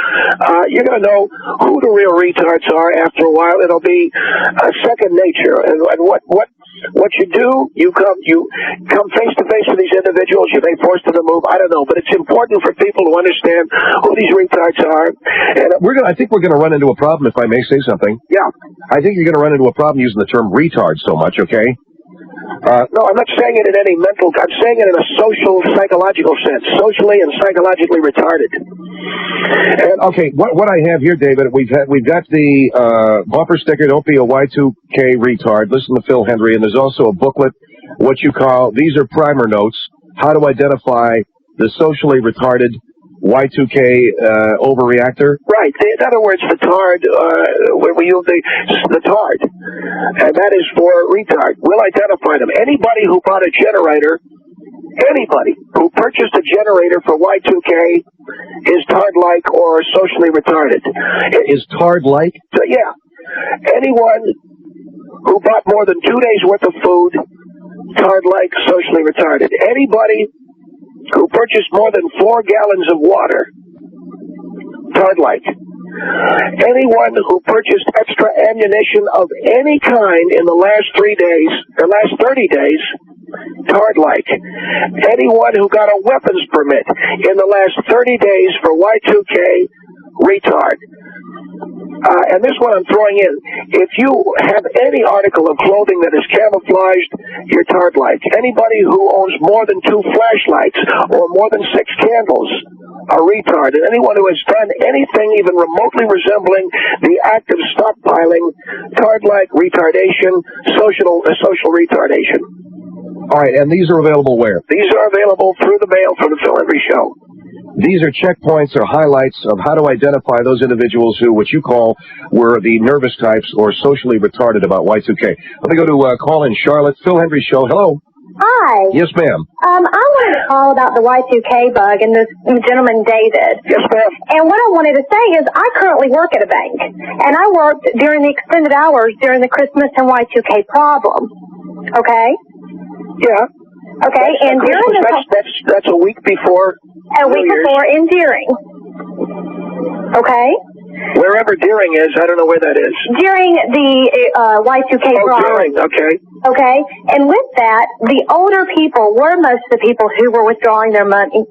you're going to know who the real retards are after a while. It'll be second nature. And what you do, you come face to face with these individuals. You may force them to move. I don't know, but it's important for people to understand who these retards are. And I think we're going to run into a problem, if I may say something. Yeah. I think you're going to run into a problem using the term retard so much. Okay. No, I'm not saying it in any mental. I'm saying it in a social, psychological sense. Socially and psychologically retarded. And okay, what I have here, David, we've got the bumper sticker. Don't be a Y2K retard. Listen to Phil Hendrie, and there's also a booklet. What you call these are primer notes. How to identify the socially retarded Y2K overreactor. Right. In other words, the tard. We use the tard, and that is for retard. We'll identify them. Anybody who bought a generator, anybody who purchased a generator for Y2K is tard-like or socially retarded. Is tard-like? So, yeah. Anyone who bought more than 2 days' worth of food, tard-like, socially retarded. Anybody who purchased more than 4 gallons of water, tard-like. Anyone who purchased extra ammunition of any kind in the last 3 days, or last 30 days, tard-like. Anyone who got a weapons permit in the last 30 days for Y2K, retard. And this one I'm throwing in. If you have any article of clothing that is camouflaged, you're tard-like. Anybody who owns more than 2 flashlights or more than 6 candles, a retard. And anyone who has done anything even remotely resembling the act of stockpiling, tard-like retardation, social retardation. All right, and these are available where? These are available through the mail from the Phil Hendrie Show. These are checkpoints or highlights of how to identify those individuals who, what you call, were the nervous types or socially retarded about Y2K. Let me go to call in Charlotte. Phil Hendrie Show. Hello. Hi. Yes, ma'am. I wanted to call about the Y2K bug and this gentleman, David. Yes, ma'am. And what I wanted to say is I currently work at a bank, and I worked during the extended hours during the Christmas and Y2K problem. Okay? Yeah. Okay, and during that's a week before. A week before and during. Okay? Wherever Deering is, I don't know where that is. During the Y2K problem. Deering, okay. Okay, and with that, the older people were most of the people who were withdrawing their money.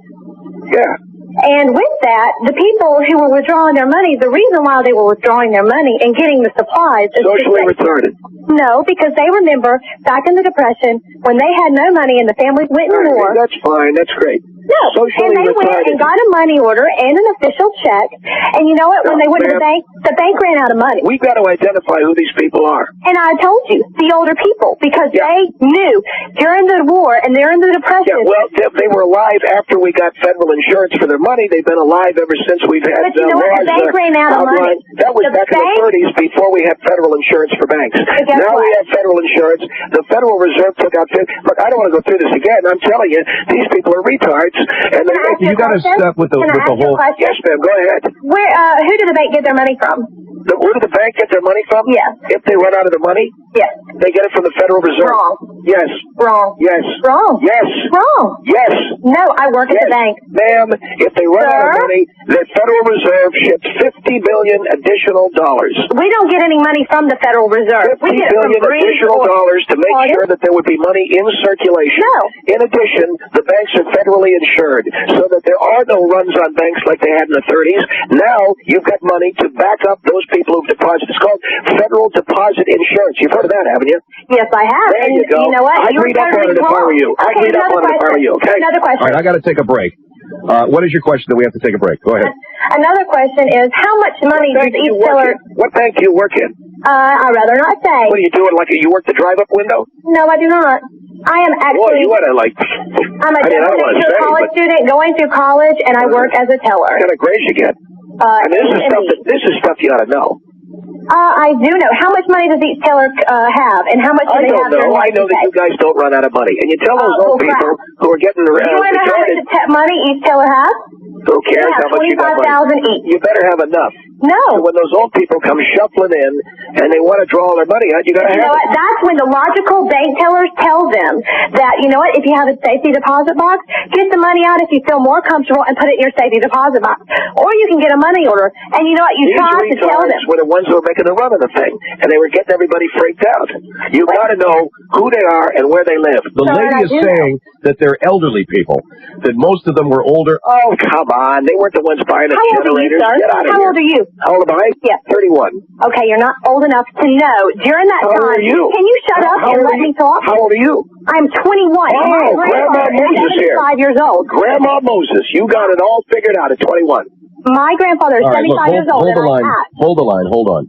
Yeah. And with that, the people who were withdrawing their money, the reason why they were withdrawing their money and getting the supplies is socially retarded. No, because they remember back in the Depression when they had no money and the families went in war. That's fine. That's great. No, socially and they retarded. went and got a money order and an official check. And you know what? When they went to the bank ran out of money. We've got to identify who these people are. And I told you, the older people, because they knew during the war and during the Depression. Yeah, well, they were alive after we got federal insurance for their money. They've been alive ever since we've had but you know what? The bank ran out of money. That was back in the 30s before we had federal insurance for banks. Now we have federal insurance. The Federal Reserve took out... Look, I don't want to go through this again. I'm telling you, these people are retards. And you got to stop with the whole... Yes, ma'am. Go ahead. Who did the bank get their money from? Where did the bank get their money from? Yes. If they run out of the money? Yes. They get it from the Federal Reserve? Wrong. Yes. Wrong. Yes. Wrong. Yes. Wrong. Yes. No, I work at the bank. Ma'am, if they run out of money, the Federal Reserve ships $50 billion additional dollars. We don't get any money from the Federal Reserve. We get it from additional dollars to make sure that there would be money in circulation. No. In addition, the banks are federally insured, so that there are no runs on banks like they had in the 30s. Now, you've got money to back up those people who've deposited. It's called Federal Deposit Insurance. You've heard of that, haven't you? Yes, I have. There you go. You know what? I'd read up on it if I were you. I'd read up on it if I were you, okay? Another question. All right, I got to take a break. What is your question that we have to take a break? Go ahead. Another question is, how much money does each teller... What bank do you work in? I'd rather not say. What are you doing? Like, you work the drive-up window? No, I do not. I am actually... Boy, you want to, like... I'm a college student going through college, and I work as a teller. What kind of grades you get? This is stuff you ought to know. I do know. How much money does each teller have, and how much do they have? I know that you guys don't run out of money. And you tell those old people who are getting retarded... You want to know how much money each teller has? Who cares how much you got? $25,000 each. You better have enough. No. So when those old people come shuffling in and they want to draw all their money out, you got to have it. That's when the logical bank tellers tell them that, you know what, if you have a safety deposit box, get the money out if you feel more comfortable and put it in your safety deposit box. Or you can get a money order. And you know what, you try to tell them. These were the ones who were making the run of the thing, and they were getting everybody freaked out. You got to know who they are and where they live. The lady is saying that they're elderly people, that most of them were older. Oh, come on. They weren't the ones buying the generators. Get out of here. How old are you? How old am I? Yes. 31. Okay, you're not old enough to know. During that time, How old are you? Can you shut up and let me talk? How old are you? I'm 21. Oh, Grandma Moses here. 5 years old. Grandma Moses, you got it all figured out at 21. My grandfather is 75 years old. Hold the line. Hold the line. Hold on.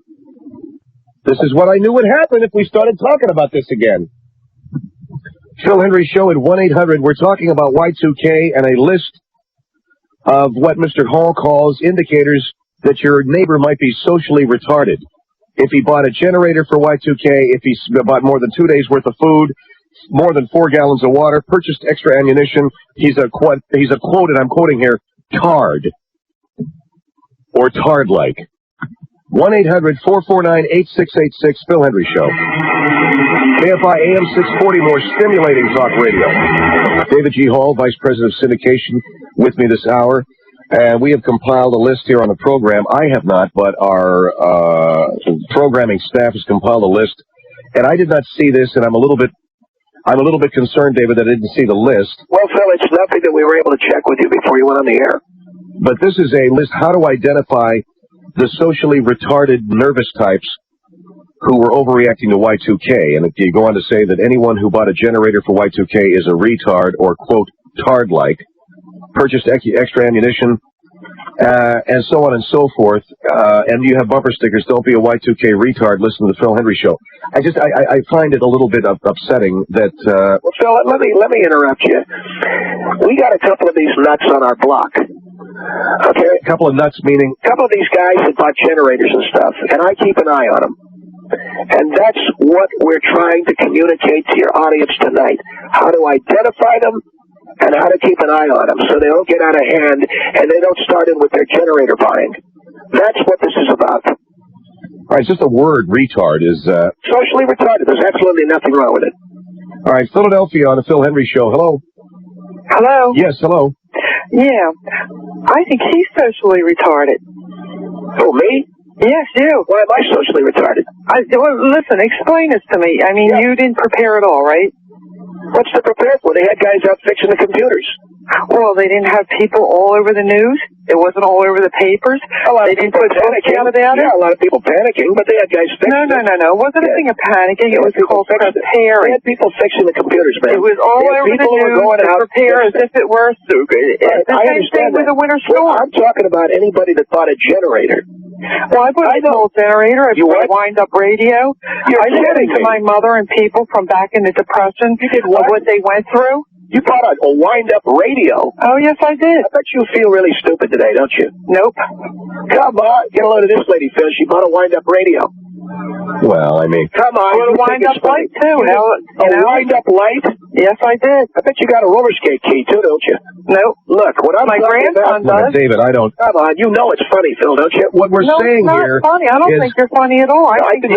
This is what I knew would happen if we started talking about this again. Phil Hendrie Show at 1-800. We're talking about Y2K and a list of what Mr. Hall calls indicators that your neighbor might be socially retarded. If he bought a generator for Y2K, if he bought more than 2 days' worth of food, more than 4 gallons of water, purchased extra ammunition, he's a quoted, I'm quoting here, tard. Or tard-like. 1-800-449-8686, Phil Hendrie Show. KFI AM 640, more stimulating talk radio. David G. Hall, Vice President of Syndication, with me this hour. And we have compiled a list here on the program. I have not, but our programming staff has compiled a list. And I did not see this, and I'm a little bit concerned, David, that I didn't see the list. Well, Phil, it's nothing that we were able to check with you before you went on the air. But this is a list, how to identify the socially retarded nervous types who were overreacting to Y2K. And if you go on to say that anyone who bought a generator for Y2K is a retard or, quote, tard-like, purchased extra ammunition, and so on and so forth. And you have bumper stickers, don't be a Y2K retard, listen to the Phil Hendrie Show. I find it a little bit upsetting that... Well, Phil, let me interrupt you. We got a couple of these nuts on our block. Okay? A couple of nuts meaning? A couple of these guys that bought generators and stuff, and I keep an eye on them. And that's what we're trying to communicate to your audience tonight. How to identify them and how to keep an eye on them so they don't get out of hand and they don't start in with their generator buying. That's what this is about. All right, just the word retard is... Socially retarded. There's absolutely nothing wrong with it. All right, Philadelphia on the Phil Hendrie Show. Hello? Hello? Yes, hello. Yeah. I think he's socially retarded. Who, me? Yes, you. Why am I socially retarded? Well, listen, explain this to me. I mean, you didn't prepare at all, right? What's to prepare for? They had guys out fixing the computers. Well, they didn't have people all over the news. It wasn't all over the papers. They didn't put books out about it. Yeah, a lot of people panicking, but they had guys fixing it. No. It wasn't a thing of panicking. It was called preparing. They had people fixing the computers, man. It was all over the news to prepare as if it were the same thing with a winter storm. I'm talking about anybody that bought a generator. Well, I bought a whole generator. I bought a wind-up radio. I listened to my mother and people from back in the Depression what they went through. You bought a wind-up radio. Oh, yes, I did. I bet you feel really stupid today, don't you? Nope. Come on. Get a load of this lady, Phil. She bought a wind-up radio. Well, I mean... Come on. With a wind-up light, too. A wind-up light? Yes, I did. I bet you got a roller skate key, too, don't you? No. Look, what I'm My grandson does. David, I don't... Come on, you know it's funny, Phil, don't you? What we're saying it's not here funny. I don't think you're funny at all. I think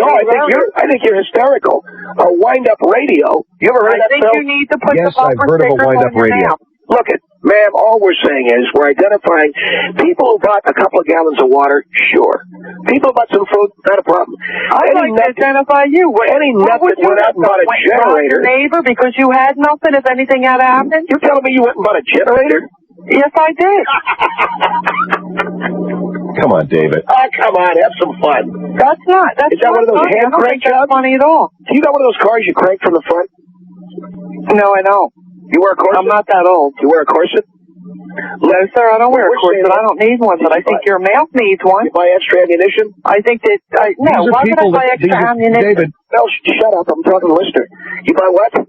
you're hysterical. A wind-up radio. You ever heard that, Phil? I think you need to put the I've heard of a wind-up radio. Look it, ma'am, all we're saying is we're identifying people who bought a couple of gallons of water, sure. People who bought some food, not a problem. I'd like to identify you. Any nut that went out and bought a generator. Your neighbor because you had nothing if anything had happened? You're telling me you went and bought a generator? Yes, I did. Come on, David. Oh, come on, have some fun. That's not. Is that one of those hand crank jobs? Funny at all. You got one of those cars you crank from the front? No, I don't. You wear a corset? I'm not that old. You wear a corset? No, sir, I don't wear a corset. I don't need one, but I think your mouth needs one. You buy extra ammunition? I think that... no, why would I buy extra ammunition? David. No, shut up. I'm talking to Lister. You buy what?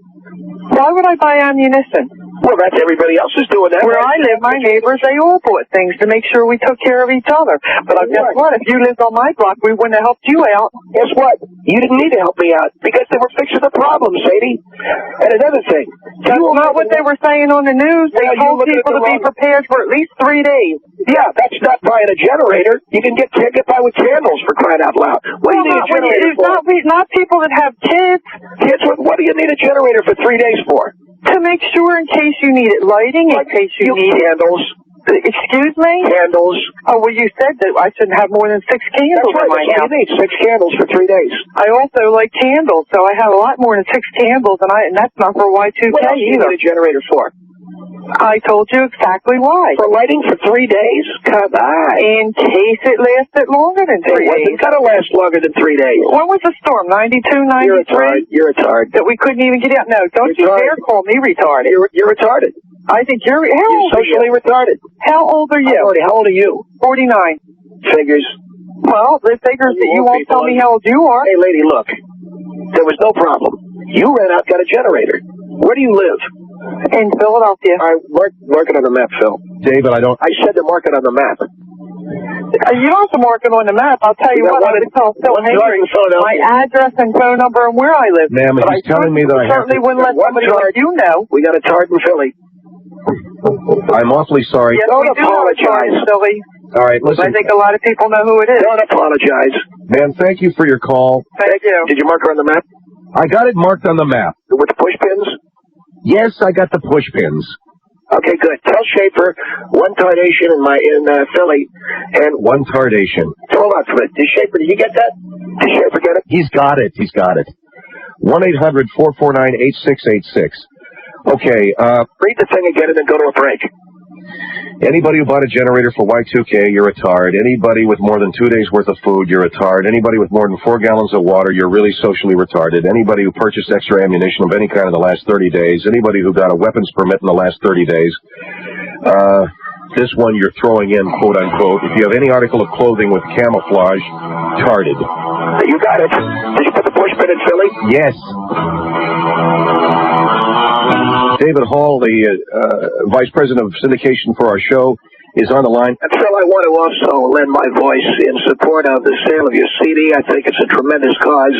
Why would I buy ammunition? Well, that's everybody else is doing that. Where I live, my neighbors, they all bought things to make sure we took care of each other. But guess what? If you lived on my block, we wouldn't have helped you out. Guess what? You didn't need to help me out because they were fixing the problem, Sadie. And another thing. That's not what they were saying on the news. They told people to be prepared for at least 3 days. Yeah, that's not buying a generator. You can get by with candles for crying out loud. What do you need a generator for? Not people that have kids. Kids, what do you need a generator for 3 days for? To make sure in case you need it lighting, in case you need candles. Excuse me? Candles. Oh, well, you said that I shouldn't have more than 6 candles in my house. You need 6 candles for 3 days. I also like candles, so I have a lot more than 6 candles, and that's not for Y2K what else do you need a generator for? I told you exactly why. For lighting for 3 days? Come on. In case it lasted longer than 3 days. It wasn't going to last longer than 3 days. When was the storm? 92, 93? You're a retard. That we couldn't even get out? No, don't you dare call me retarded. You're retarded. I think you're socially retarded. How old are you? How old are you? 49. Figures. Well, it figures that you won't tell me how old you are. Hey, lady, look. There was no problem. You ran out, got a generator. Where do you live? In Philadelphia. All right, mark it on the map, Phil. David, I said to mark it on the map. You don't have to mark it on the map. I'll tell you what, I would tell Phil Hendrie my address and phone number and where I live. Ma'am, he's telling me that I certainly wouldn't let somebody like you know. We got a tard in Philly. I'm awfully sorry. Yes, don't apologize, Philly. All right, listen. I think a lot of people know who it is. Don't apologize. Ma'am, thank you for your call. Thank you. Did you mark her on the map? I got it marked on the map. With the push pins? Yes, I got the push pins. Okay, good. Tell Schaefer 1 tardation in Philly and 1 tardation. Hold on for a minute. Did you get that? Did Schaefer get it? He's got it. 1-800-449-8686. Okay, read the thing again and then go to a break. Anybody who bought a generator for Y2K, you're a tard. Anybody with more than 2 days worth of food, you're a tard. Anybody with more than 4 gallons of water, you're really socially retarded. Anybody who purchased extra ammunition of any kind in the last 30 days. Anybody who got a weapons permit in the last 30 days. This one you're throwing in, quote unquote. If you have any article of clothing with camouflage, tarded. You got it. Did you put the push pin in Philly? Yes. David Hall, the Vice President of Syndication for our show, is on the line. And Phil, I want to also lend my voice in support of the sale of your CD. I think it's a tremendous cause.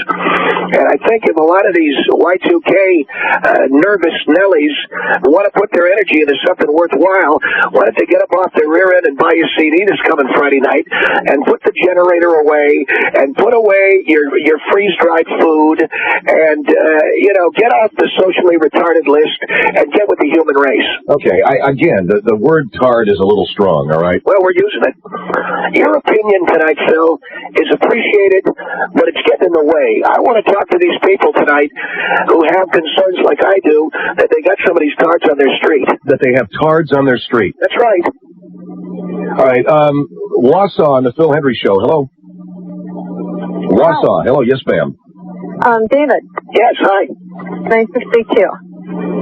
And I think if a lot of these Y2K nervous Nellies want to put their energy into something worthwhile, why don't they get up off their rear end and buy your CD this coming Friday night and put the generator away and put away your freeze-dried food and, get off the socially retarded list and get with the human race. Okay, again, the word tard is a little strong, all right? Well, we're using it. Your opinion tonight, Phil, is appreciated, but it's getting in the way. I want to talk to these people tonight who have concerns like I do that they got some of these tards on their street. That they have tards on their street. That's right. All right, Wausau on the Phil Hendrie Show. Hello? Wausau. Hello, yes, ma'am. David. Yes, hi. Nice to speak to you.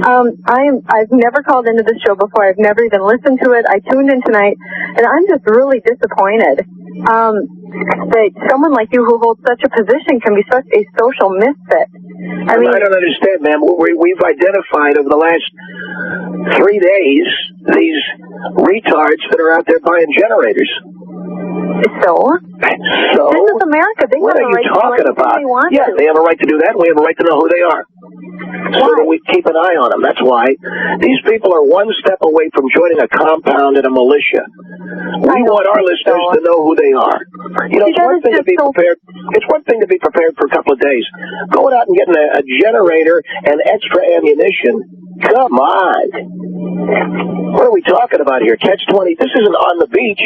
I've never called into this show before. I've never even listened to it. I tuned in tonight, and I'm just really disappointed that someone like you who holds such a position can be such a social misfit. I mean, I don't understand, ma'am. We've identified over the last 3 days these retards that are out there buying generators. So? This is America. They what have are a right you talking to do about? they want Yeah, to. they have a right to do that, and we have a right to know who they are. So that we keep an eye on them. That's why these people are one step away from joining a compound and a militia. We want our listeners to know who they are. You know, it's one thing to be prepared. It's one thing to be prepared for a couple of days. Going out and getting a generator and extra ammunition. Come on. What are we talking about here? Catch-20. This isn't on the beach.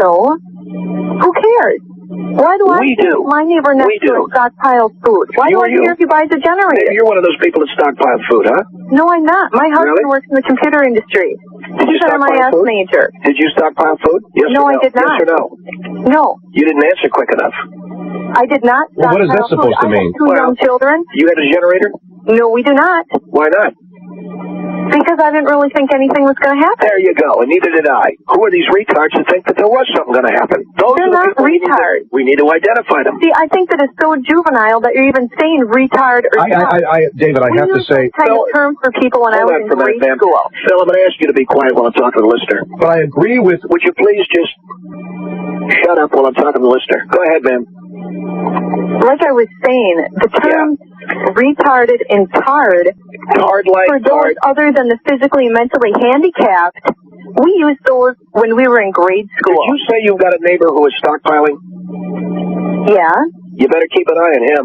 So? Who cares? Why do I think my neighbor next door stockpiles food? Why do I care if he buys a generator? Maybe you're one of those people that stockpile food, huh? No, I'm not. My husband works in the computer industry. He's an MIS major. Did you stockpile food? Yes no, or no? I did not. Yes or no? No. You didn't answer quick enough. I did not stockpile what is that supposed to mean? I have 2 young children. You had a generator? No, we do not. Why not? Because I didn't really think anything was going to happen. There you go, and neither did I. Who are these retards that think that there was something going to happen? They're not retards. We need to identify them. See, I think that it's so juvenile that you're even saying retard or David, I have to say... kind of term for people when I was in grade school. Phil, I'm going to ask you to be quiet while I'm talking to the listener. But I agree with... Would you please just shut up while I'm talking to the listener? Go ahead, ma'am. Like I was saying, the term retarded and tard for those other than the physically and mentally handicapped, we used those when we were in grade school. Did you say you've got a neighbor who is stockpiling? Yeah. You better keep an eye on him.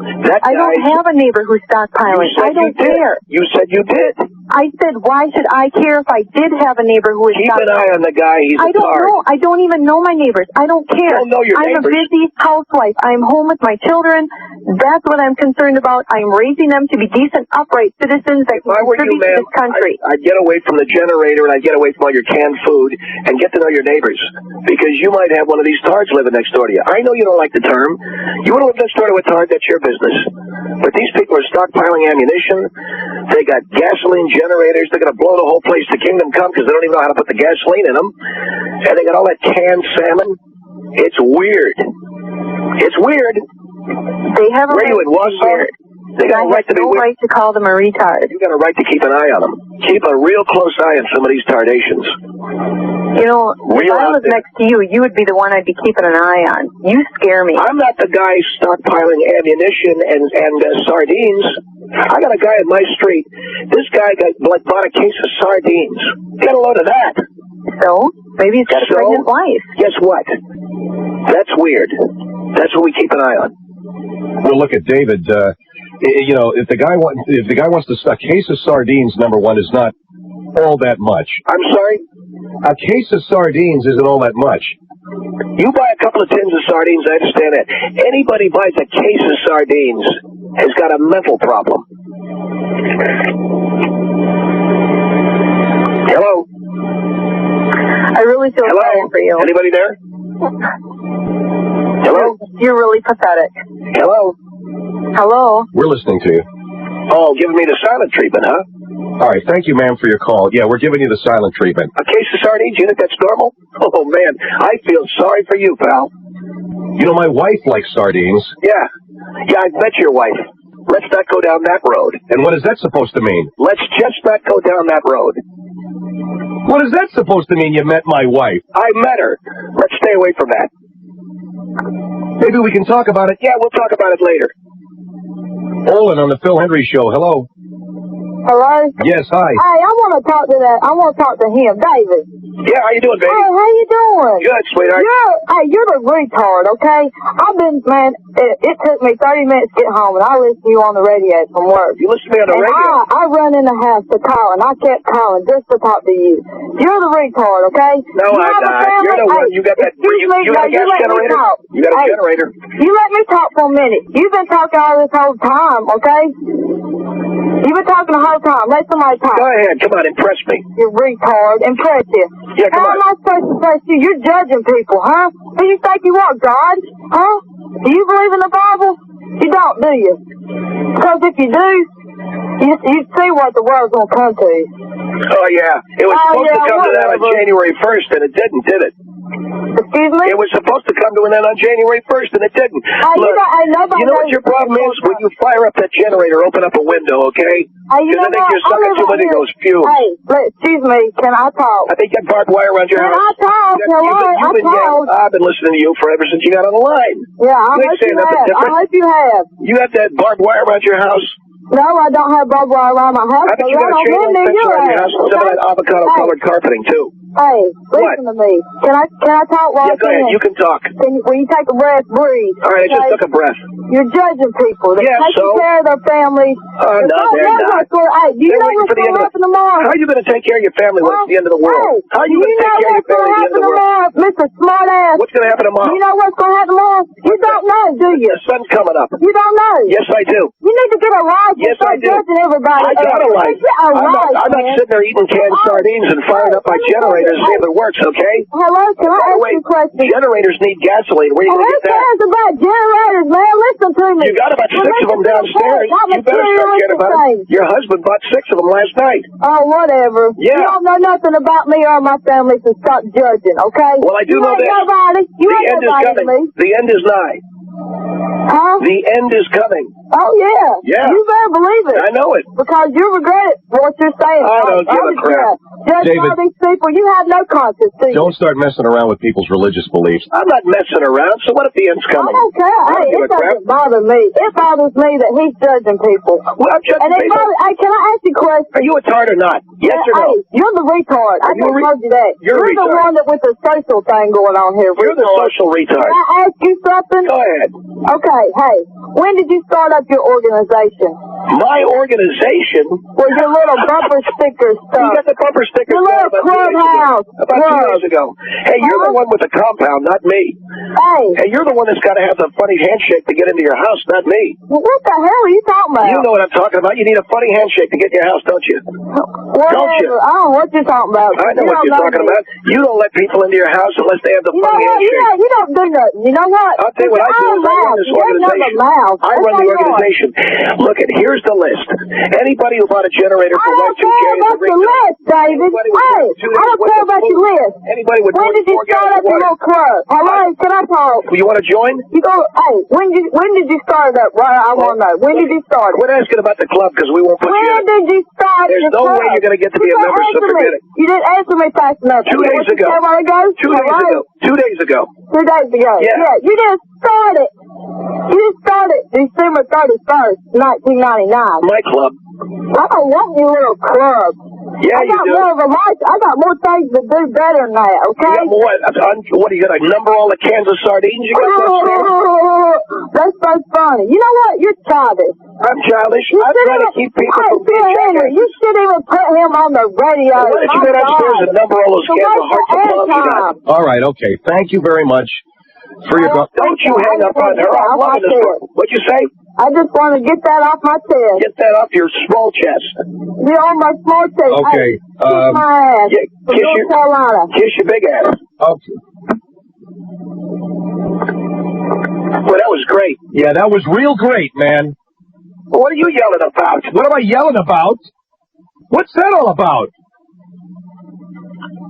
I don't have a neighbor who's stockpiling. I don't care. You said you did. I said, why should I care if I did have a neighbor who is stockpiling? Keep an eye on the guy. He's I don't know. I don't even know my neighbors. I don't care. You don't know your I'm neighbors. a busy housewife. I'm home with my children. That's what I'm concerned about. I'm raising them to be decent, upright citizens that can contribute to this country. I'd get away from the generator and I'd get away from all your canned food and get to know your neighbors, because you might have one of these tards living next door to you. I know you don't like the term. You want to live next door to a tard, that's your business. But these people are stockpiling ammunition. They got gasoline generators. They're going to blow the whole place to kingdom come because they don't even know how to put the gasoline in them. And they got all that canned salmon. It's weird. It's weird. They have a right weird. They got a right to be no right to call them a retard. You got a right to keep an eye on them. Keep a real close eye on some of these tardations. You know, if I was next to you, you would be the one I'd be keeping an eye on. You scare me. I'm not the guy stockpiling ammunition and sardines. I got a guy in my street. This guy bought a case of sardines. Get a load of that. So? Maybe he's got a pregnant wife. Guess what? That's weird. That's what we keep an eye on. Well, look at David. You know, if the guy wants to a case of sardines, number one, is not all that much. I'm sorry? A case of sardines isn't all that much. You buy a couple of tins of sardines, I understand that. Anybody buys a case of sardines has got a mental problem. Hello? I really feel sorry for you. Anybody there? Hello? You're really pathetic. Hello? Hello? We're listening to you. Oh, giving me the silent treatment, huh? All right, thank you, ma'am, for your call. Yeah, we're giving you the silent treatment. A case of sardines, you think that's normal? Oh, man, I feel sorry for you, pal. You know, my wife likes sardines. Yeah, I've met your wife. Let's not go down that road. And what is that supposed to mean? Let's just not go down that road. What is that supposed to mean, you met my wife? I met her. Let's stay away from that. Maybe we can talk about it. Yeah, we'll talk about it later. Olin on the Phil Hendrie Show. Hello. Hello? Yes, hi. Hey, I want to talk to him, David. Yeah, how you doing, baby? Hey, how you doing? Good, sweetheart. You're the retard, okay? It took me 30 minutes to get home, and I listened to you on the radio from work. You listen to me on the radio? I run in the house to call, and I kept calling just to talk to you. You're the retard, okay? No, I'm not. You're the one. You got that. You got a gas generator? You got a generator? You let me talk for a minute. You've been talking all this whole time, okay? You've been talking the whole time. Let somebody talk. Go ahead. Come on, impress me. You retard. Impress you. Yeah, come on. How am I supposed to impress you? You're judging people, huh? Who you think you are, God? Huh? Do you believe in the Bible? You don't, do you? Because if you do, You see what the world's gonna come to. Oh, yeah. It was supposed to come to that on January 1st, and it didn't, did it? Excuse me? It was supposed to come to an end on January 1st, and it didn't. Look, you know what your problem is? When you fire up that generator, open up a window, okay? Because I think you're sucking too many of those fumes. Hey, excuse me, can I talk? I think you got barbed wire around your house. Can I talk? I've been listening to you forever since you got on the line. Yeah, I hope you have. You have that barbed wire around your house? No, I don't have barbed wire around my house. I bet you got a chain link fence around your house with some of that avocado-colored carpeting, too. Hey, listen to me. Can I talk while go ahead. You can talk. When you take a breath, breathe. All right, I just took a breath. You're judging people. They're taking care of their families. Oh, no, they're not. Hey, do you know what's going to happen tomorrow? How are you going to take care of your family when it's the end of the world? How are you going to take care of your family at the end of the world? Mr. Smartass. What's going to happen tomorrow? You know what's going to happen tomorrow? You don't know, do you? The sun's coming up. You don't know. Yes, I do. You need to get a life. Yes, I do. Everybody. I got a life. I'm not sitting there eating canned sardines and firing up my generators to see if it works, okay? Hello, can I ask you a question? Generators need gasoline. Where are you going to get that? Who cares about generators, man? Listen to me. You got about 6 of them downstairs. You better start getting about them. Your husband bought 6 of them last night. Oh, whatever. Yeah. You don't know nothing about me or my family, so stop judging, okay? Well, I do know this. You ain't nobody to me. The end is nigh. Huh? The end is coming. Oh, yeah. Yeah. You better believe it. I know it. Because you regret what you're saying. I don't give a crap. Judge all these people, you have no conscience, do you? Don't start messing around with people's religious beliefs. I'm not messing around, so what if the end's coming? I don't care. Hey, it doesn't bother me. It bothers me that he's judging people. Well, I'm judging people. Hey, can I ask you a question? Are you a tard or not? Yes or no? Hey, you're the retard. I just told you that. You're the one that with the social thing going on here. You're the social retard. Can I ask you something? Go ahead. Okay, hey, when did you start up your organization? My organization? Well, your little bumper sticker stuff. You got the bumper sticker your stuff little clubhouse. About 2 years ago. Hey, you're the one with the compound, not me. Hey, you're the one that's got to have the funny handshake to get into your house, not me. Well, what the hell are you talking about? You know what I'm talking about. You need a funny handshake to get in your house, don't you? Whatever. Don't you? I don't know what you're talking about. I know what you're talking about. You don't let people into your house unless they have the funny handshake. You don't do nothing. You know what? I'll tell you what I do is I run this organization. I run the organization. Look, here's the list. Anybody who bought a generator for Y2K... I don't care about your list, David. Hey, I don't care about your list. Anybody would... When did you start up your little club? Hello, can I talk? You want to join? You go... Hey, when did you start up? Right, I want to know. When did you start? Quit asking about the club because we won't put you in. When did you start? There's no way you're going to get to be a member, so forget it. You didn't answer me fast enough. 2 days ago. 2 days ago. 2 days ago. 2 days ago. Yeah. You didn't start it. You started December 31st, 1999. My club. I don't want your little club. Yeah, you do. I got more things to do better than that, okay? You got more, what are you going to number all the cans of sardines you got? That's so funny. You know what? You're childish. I'm childish. I'm trying to keep people from being jackasses. You shouldn't even put him on the radio. Why don't you get upstairs and number all those cans of hearts and palms you got? All right, okay. Thank you very much for your... Don't you hang up on her. I'm loving this one. What'd you say? I just want to get that off my chest. Get that off your small chest. You're on my small chest. Okay. Kiss my ass. Kiss North Carolina. Kiss your big ass. Okay. Well, that was great. Yeah, that was real great, man. Well, what are you yelling about? What am I yelling about? What's that all about?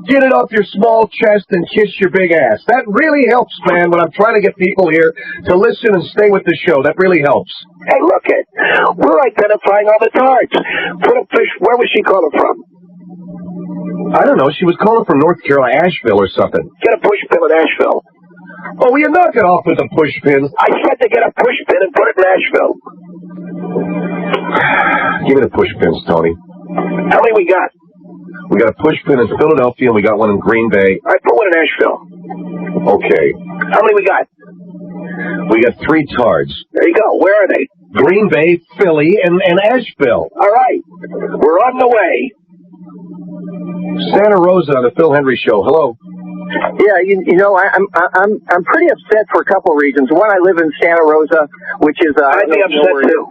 Get it off your small chest and kiss your big ass. That really helps, man, when I'm trying to get people here to listen and stay with the show. That really helps. Hey, look it. We're identifying all the tards. Where was she calling from? I don't know. She was calling from North Carolina, Asheville or something. Get a push pin in Asheville. Oh, will you knock it off with the push pin? I said to get a push pin and put it in Asheville. Give me the push pins, Tony. How many we got? We got a push pin in Philadelphia, and we got one in Green Bay. All right, put one in Asheville. Okay. How many we got? We got 3 tards. There you go. Where are they? Green Bay, Philly, and Asheville. All right. We're on the way. Santa Rosa on the Phil Hendrie Show. Hello. Yeah, you know, I'm pretty upset for a couple of reasons. One, I live in Santa Rosa, which is I'd be upset too.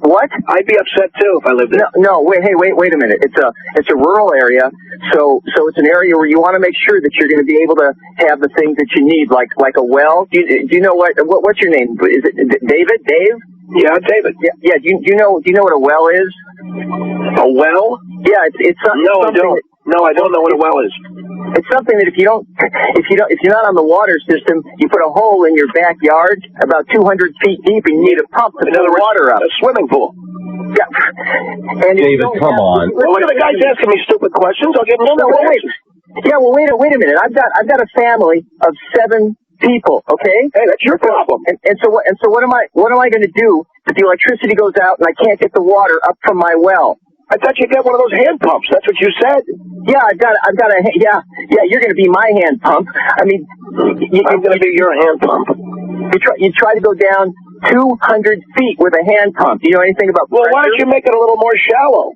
What? I'd be upset too if I lived there. No, wait a minute. It's a rural area, so it's an area where you want to make sure that you're going to be able to have the things that you need, like a well. Do you know what's your name? Is it David? Dave? Yeah, David. Yeah. Do you know what a well is? A well? Yeah, it's something. No, I don't. No, I don't know what a well is. It's something that if you're not on the water system, you put a hole in your backyard about 200 feet deep, and you need a pump to fill water up. A swimming pool. Yeah. And David, come on. Well, look at the guys asking me stupid questions. I'll give them wait. Yeah, well, wait a minute. I've got a family of 7 people. Okay. Hey, that's your problem. And so what am I going to do if the electricity goes out and I can't get the water up from my well? I thought you'd get one of those hand pumps. That's what you said. Yeah, I've got a you're going to be my hand pump. I mean, I'm going to be your hand pump. You try to go down 200 feet with a hand pump. Do you know anything about pressure? Well, why don't you make it a little more shallow?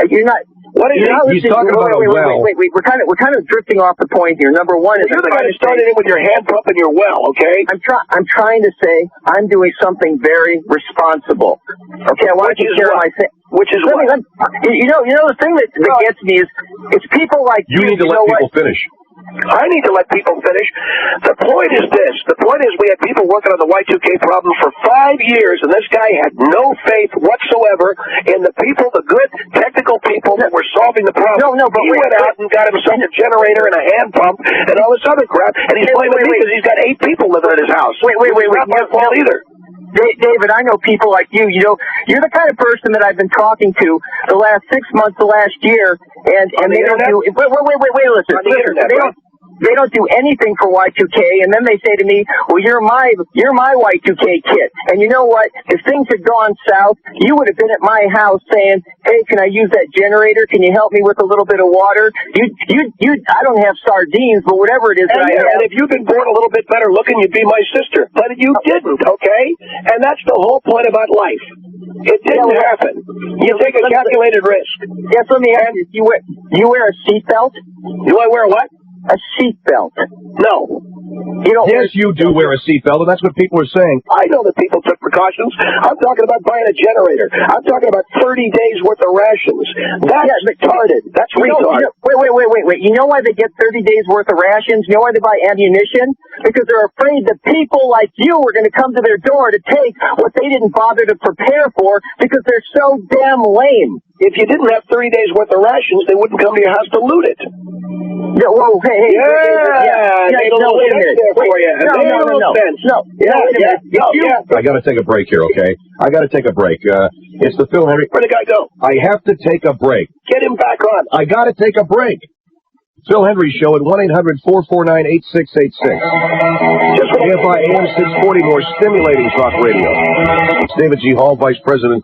You're not. What is he's talking about a well. Wait. We're kind of drifting off the point here. Number one is you're the guy that started in with your hand pump and your well. Okay. I'm trying to say I'm doing something very responsible. Okay. I want to take care of my thing. Which is what? You know the thing that gets me is it's people like you. You need to let people finish. I need to let people finish. The point is this. The point is we had people working on the Y2K problem for 5 years, and this guy had no faith whatsoever in the people, the good technical people that were solving the problem. No, but he went out and got himself a generator and a hand pump and all this other crap, and he's blaming me because he's got 8 people living in his house. Wait. It's not my fault either. David, I know people like you. You know, you're the kind of person that I've been talking to the last 6 months, the last year, and they don't do. Wait, listen. They don't do anything for Y2K, and then they say to me, "Well, you're my Y2K kid." And you know what? If things had gone south, you would have been at my house saying, "Hey, can I use that generator? Can you help me with a little bit of water?" I don't have sardines, but whatever it is that I have. And if you'd been born a little bit better looking, you'd be my sister. But you didn't, okay? And that's the whole point about life. It didn't happen. You take a calculated risk. Yes, let me ask you. You wear a seatbelt? Do I wear what? A seatbelt. No. You don't. Yes, you do wear a seatbelt, and that's what people are saying. I know that people took precautions. I'm talking about buying a generator. I'm talking about 30 days worth of rations. That's retarded. That's retarded. Wait. You know why they get 30 days worth of rations? You know why they buy ammunition? Because they're afraid that people like you are going to come to their door to take what they didn't bother to prepare for because they're so damn lame. If you didn't have 30 days worth of rations, they wouldn't come to your house to loot it. Yeah, whoa, hey. No, wait a minute. I got to take a break here, okay? I got to take a break. It's the Phil Hendrie. Where'd the guy go? I have to take a break. Get him back on. I got to take a break. Phil Hendrie Show at 1-800-449-8686. AFI AM 640, more stimulating talk radio. It's David G. Hall, Vice President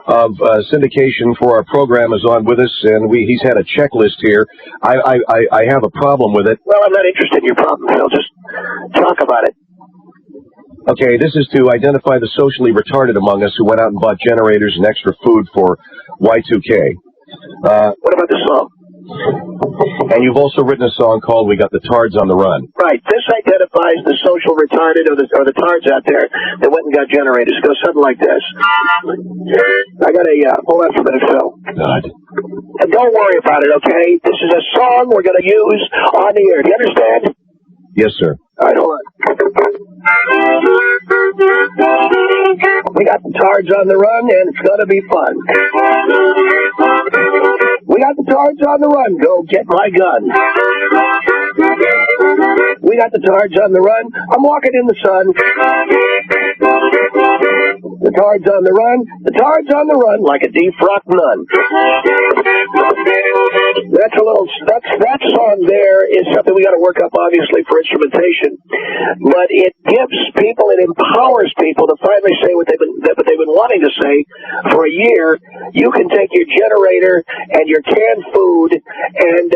of syndication for our program, is on with us, and he's had a checklist here. I have a problem with it. Well, I'm not interested in your problem, Phil. Just talk about it. Okay, this is to identify the socially retarded among us who went out and bought generators and extra food for Y2K. What about the song? And you've also written a song called "We Got the Tards on the Run." Right. This identifies the social retarded or the tards out there that went and got generators. It goes something like this. I got a hold on for a minute, Phil. God. And don't worry about it, okay? This is a song we're going to use on the air. Do you understand? Yes, sir. All right, hold on. We got the tards on the run, and it's going to be fun. We got the tards on the run. Go get my gun. We got the tards on the run. I'm walking in the sun. The tards on the run. The tards on the run like a defrocked nun. That song there is something we got to work up, obviously, for instrumentation. But it gives people, it empowers people to finally say what they've been wanting to say for a year. You can take your generator and your canned food and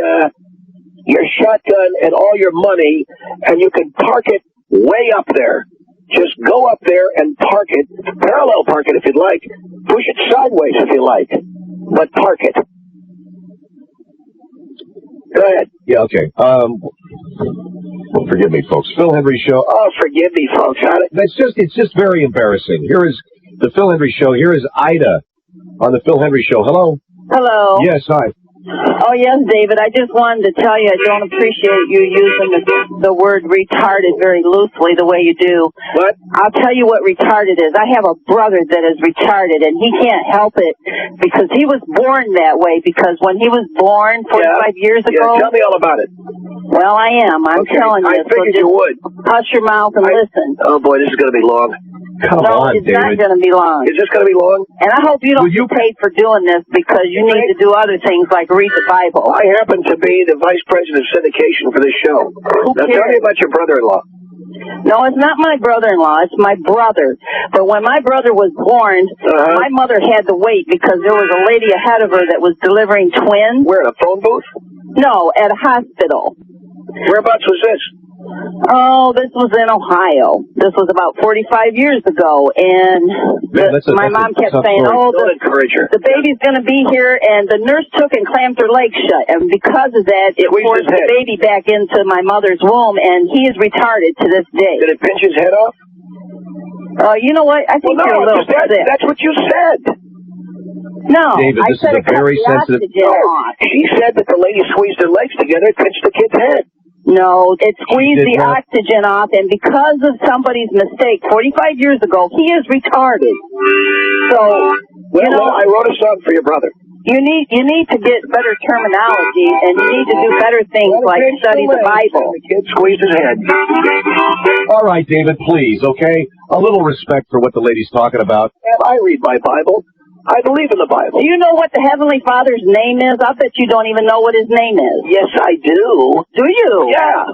your shotgun and all your money, and you can park it way up there. Just go up there and park it, parallel park it if you'd like, push it sideways if you like, but park it. Go ahead. Yeah, okay. Forgive me, folks. Phil Hendrie Show. Oh, forgive me, folks. It's just very embarrassing. Here is the Phil Hendrie Show. Here is Ida on the Phil Hendrie Show. Hello. Hello. Yes, hi. Oh, yes, David. I just wanted to tell you I don't appreciate you using the word retarded very loosely the way you do. What? I'll tell you what retarded is. I have a brother that is retarded, and he can't help it because he was born that way, because when he was born 45 years ago... Yeah, tell me all about it. Well, I am. I'm telling you. I figured you would. Hush your mouth and listen. Oh, boy, this is going to be long. Come on, it's not David. going to be long. Is this going to be long? And I hope you don't get paid for doing this, because you need to do other things like read the Bible. I happen to be the vice president of syndication for this show. Now tell me about your brother-in-law. No, it's not my brother-in-law. It's my brother. But when my brother was born, my mother had to wait because there was a lady ahead of her that was delivering twins. Where, in a phone booth? No, at a hospital. Whereabouts was this? Oh, this was in Ohio. This was about 45 years ago, and my mom kept saying, the baby's going to be here, and the nurse took and clamped her legs shut, and because of that, it forced the baby back into my mother's womb, and he is retarded to this day. Did it pinch his head off? You know what? I think you're a little sick. That's what you said. No, David, I said it cut the oxygen off. She said that the lady squeezed her legs together and pinched the kid's head. No, it squeezed the oxygen off, and because of somebody's mistake 45 years ago, he is retarded. So, I wrote a song for your brother. You need to get better terminology, and you need to do better things like study the Bible. The kid squeezed his head. All right, David, please, okay? A little respect for what the lady's talking about. I read my Bible. I believe in the Bible. Do you know what the Heavenly Father's name is? I bet you don't even know what his name is. Yes, I do. Do you? Yeah.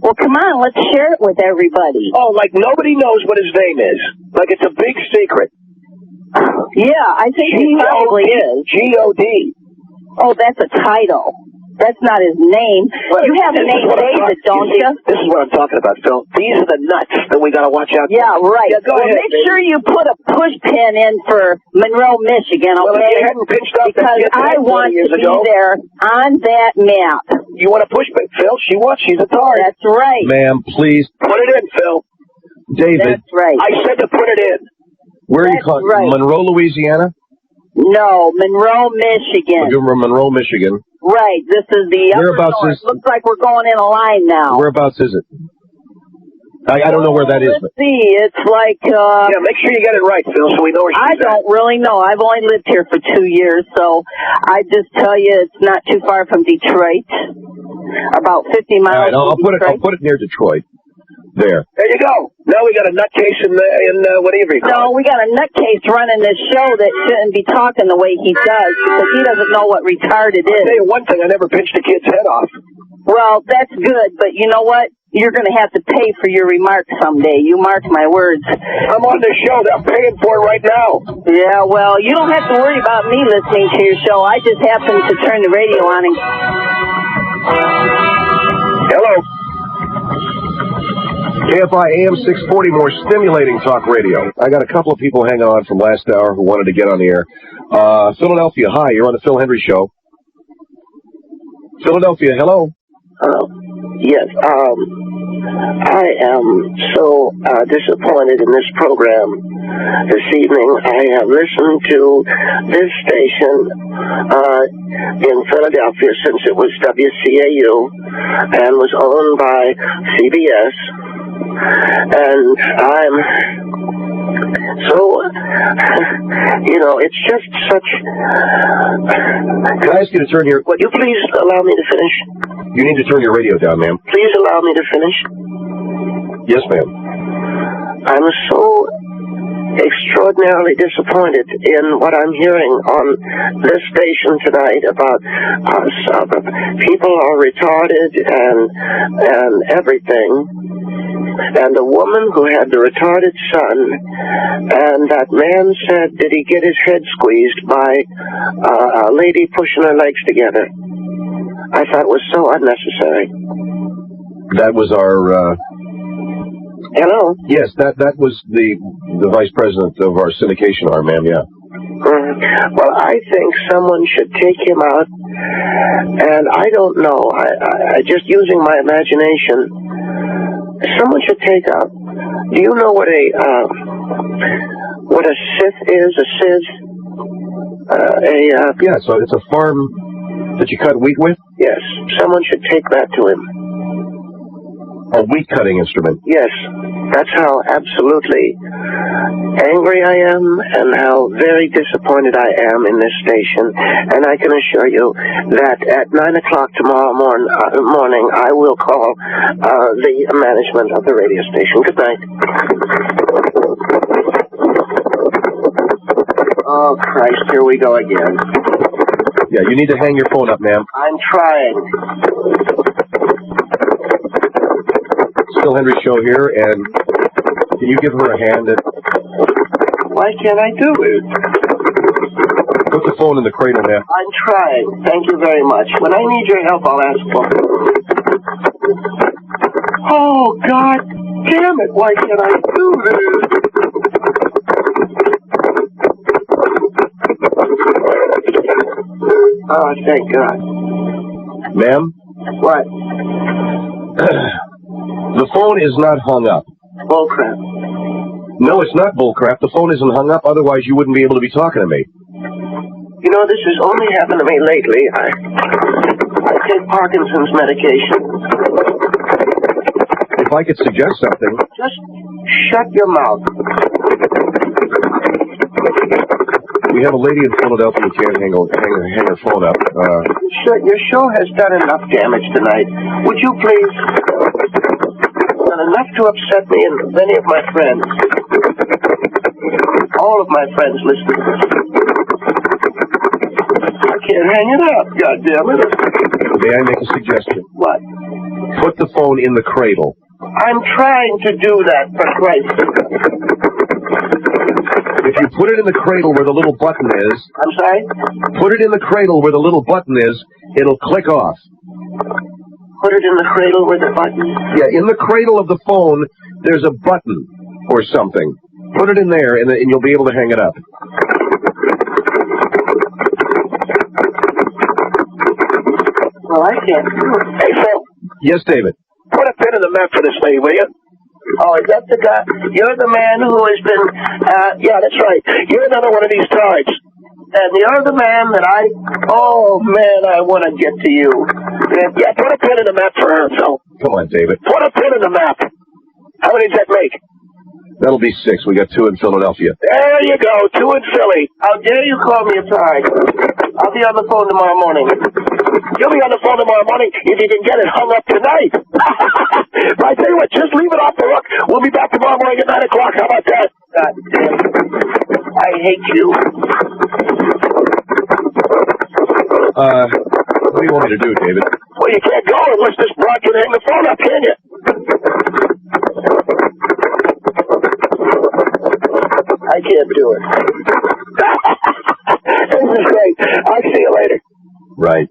Well, come on, let's share it with everybody. Oh, like nobody knows what his name is. Like it's a big secret. Yeah, I think he probably is. G-O-D. Oh, that's a title. That's not his name. You have a name David, don't you? This is what I'm talking about, Phil. These are the nuts that we got to watch out for. Yeah, right. Yeah, go ahead, make sure you put a push pin in for Monroe, Michigan, okay? Well, if you hadn't pitched up because I want to be there on that map. You want a push pin, Phil? She's a tar. That's right. Ma'am, please. Put it in, Phil. David. That's right. I said to put it in. Where are you calling? Right. Monroe, Louisiana? No, Monroe, Michigan. Monroe, Michigan. Right. This is the upper Whereabouts north. Looks like we're going in a line now. Whereabouts is it? I don't know where that is. Let's see. It's like... yeah, make sure you get it right, Phil, so we know where she's I don't really know. I've only lived here for 2 years, so I just tell you it's not too far from Detroit. About 50 miles I'll put it near Detroit. There you go. Now we got a nutcase in whatever you call it. No, we got a nutcase running this show that shouldn't be talking the way he does because he doesn't know what retarded is. I'll tell you one thing, I never pinched a kid's head off. Well, that's good, but you know what? You're going to have to pay for your remarks someday. You mark my words. I'm on this show. I'm paying for it right now. Yeah, well, you don't have to worry about me listening to your show. I just happen to turn the radio on and... Hello. KFI AM 640, more stimulating talk radio. I got a couple of people hanging on from last hour who wanted to get on the air. Philadelphia, hi, you're on the Phil Hendrie Show. Philadelphia, hello. Yes, I am so disappointed in this program this evening. I have listened to this station in Philadelphia since it was WCAU and was owned by CBS, and I'm so, it's just such... Can I ask you to turn your... Would you please allow me to finish? You need to turn your radio down, ma'am. Please allow me to finish. Yes, ma'am. I'm so extraordinarily disappointed in what I'm hearing on this station tonight about people are retarded and everything. And the woman who had the retarded son, and that man said, did he get his head squeezed by a lady pushing her legs together? I thought it was so unnecessary. That was our... Hello? Yes, that was the vice president of our syndication arm, ma'am, yeah. Well, I think someone should take him out, and I don't know, I just using my imagination, someone should take out, do you know what a Sith is, a Sith? Yeah, so it's a farm That you cut wheat with? Yes. Someone should take that to him. A wheat cutting instrument? Yes. That's how absolutely angry I am and how very disappointed I am in this station. And I can assure you that at 9 o'clock tomorrow morning, I will call the management of the radio station. Good night. Oh, Christ, here we go again. Yeah, you need to hang your phone up, ma'am. I'm trying. Phil Hendrie Show here, and can you give her a hand? Why can't I do it? Put the phone in the cradle, ma'am. I'm trying. Thank you very much. When I need your help, I'll ask for it. Oh, God damn it. Why can't I do this? Oh, thank God. Ma'am? What? The phone is not hung up. Bullcrap. No, it's not bullcrap. The phone isn't hung up. Otherwise, you wouldn't be able to be talking to me. You know, this has only happened to me lately. I take Parkinson's medication. If I could suggest something... Just shut your mouth. We have a lady in Philadelphia who can't hang her phone up. Your show has done enough damage tonight. Would you please... Done enough to upset me and many of my friends. All of my friends listen to this. I can't hang it up, goddammit. May I make a suggestion? What? Put the phone in the cradle. I'm trying to do that, for Christ's sake. If you put it in the cradle where the little button is... I'm sorry? Put it in the cradle where the little button is, it'll click off. Put it in the cradle where the button... Yeah, in the cradle of the phone, there's a button or something. Put it in there, and you'll be able to hang it up. Well, I can't do it. Hey, Phil. Yes, David. Put a pin in the map for this lady, will you? Oh, is that the guy? You're the man who has been... yeah, that's right. You're another one of these types. And you're the man that oh, man, I want to get to you. Yeah, put a pin in the map for her, Phil. Come on, David. Put a pin in the map. How many does that make? That'll be 6. We got 2 in Philadelphia. There you go, 2 in Philly. How dare you call me a pride? I'll be on the phone tomorrow morning. You'll be on the phone tomorrow morning if you can get it hung up tonight. But I tell you what, just leave it off the hook. We'll be back tomorrow morning at 9 o'clock. How about that? God damn. I hate you. What do you want me to do, David? Well, you can't go unless this broad can hang the phone up, can you? I can't do it. This is great. I'll see you later. Right.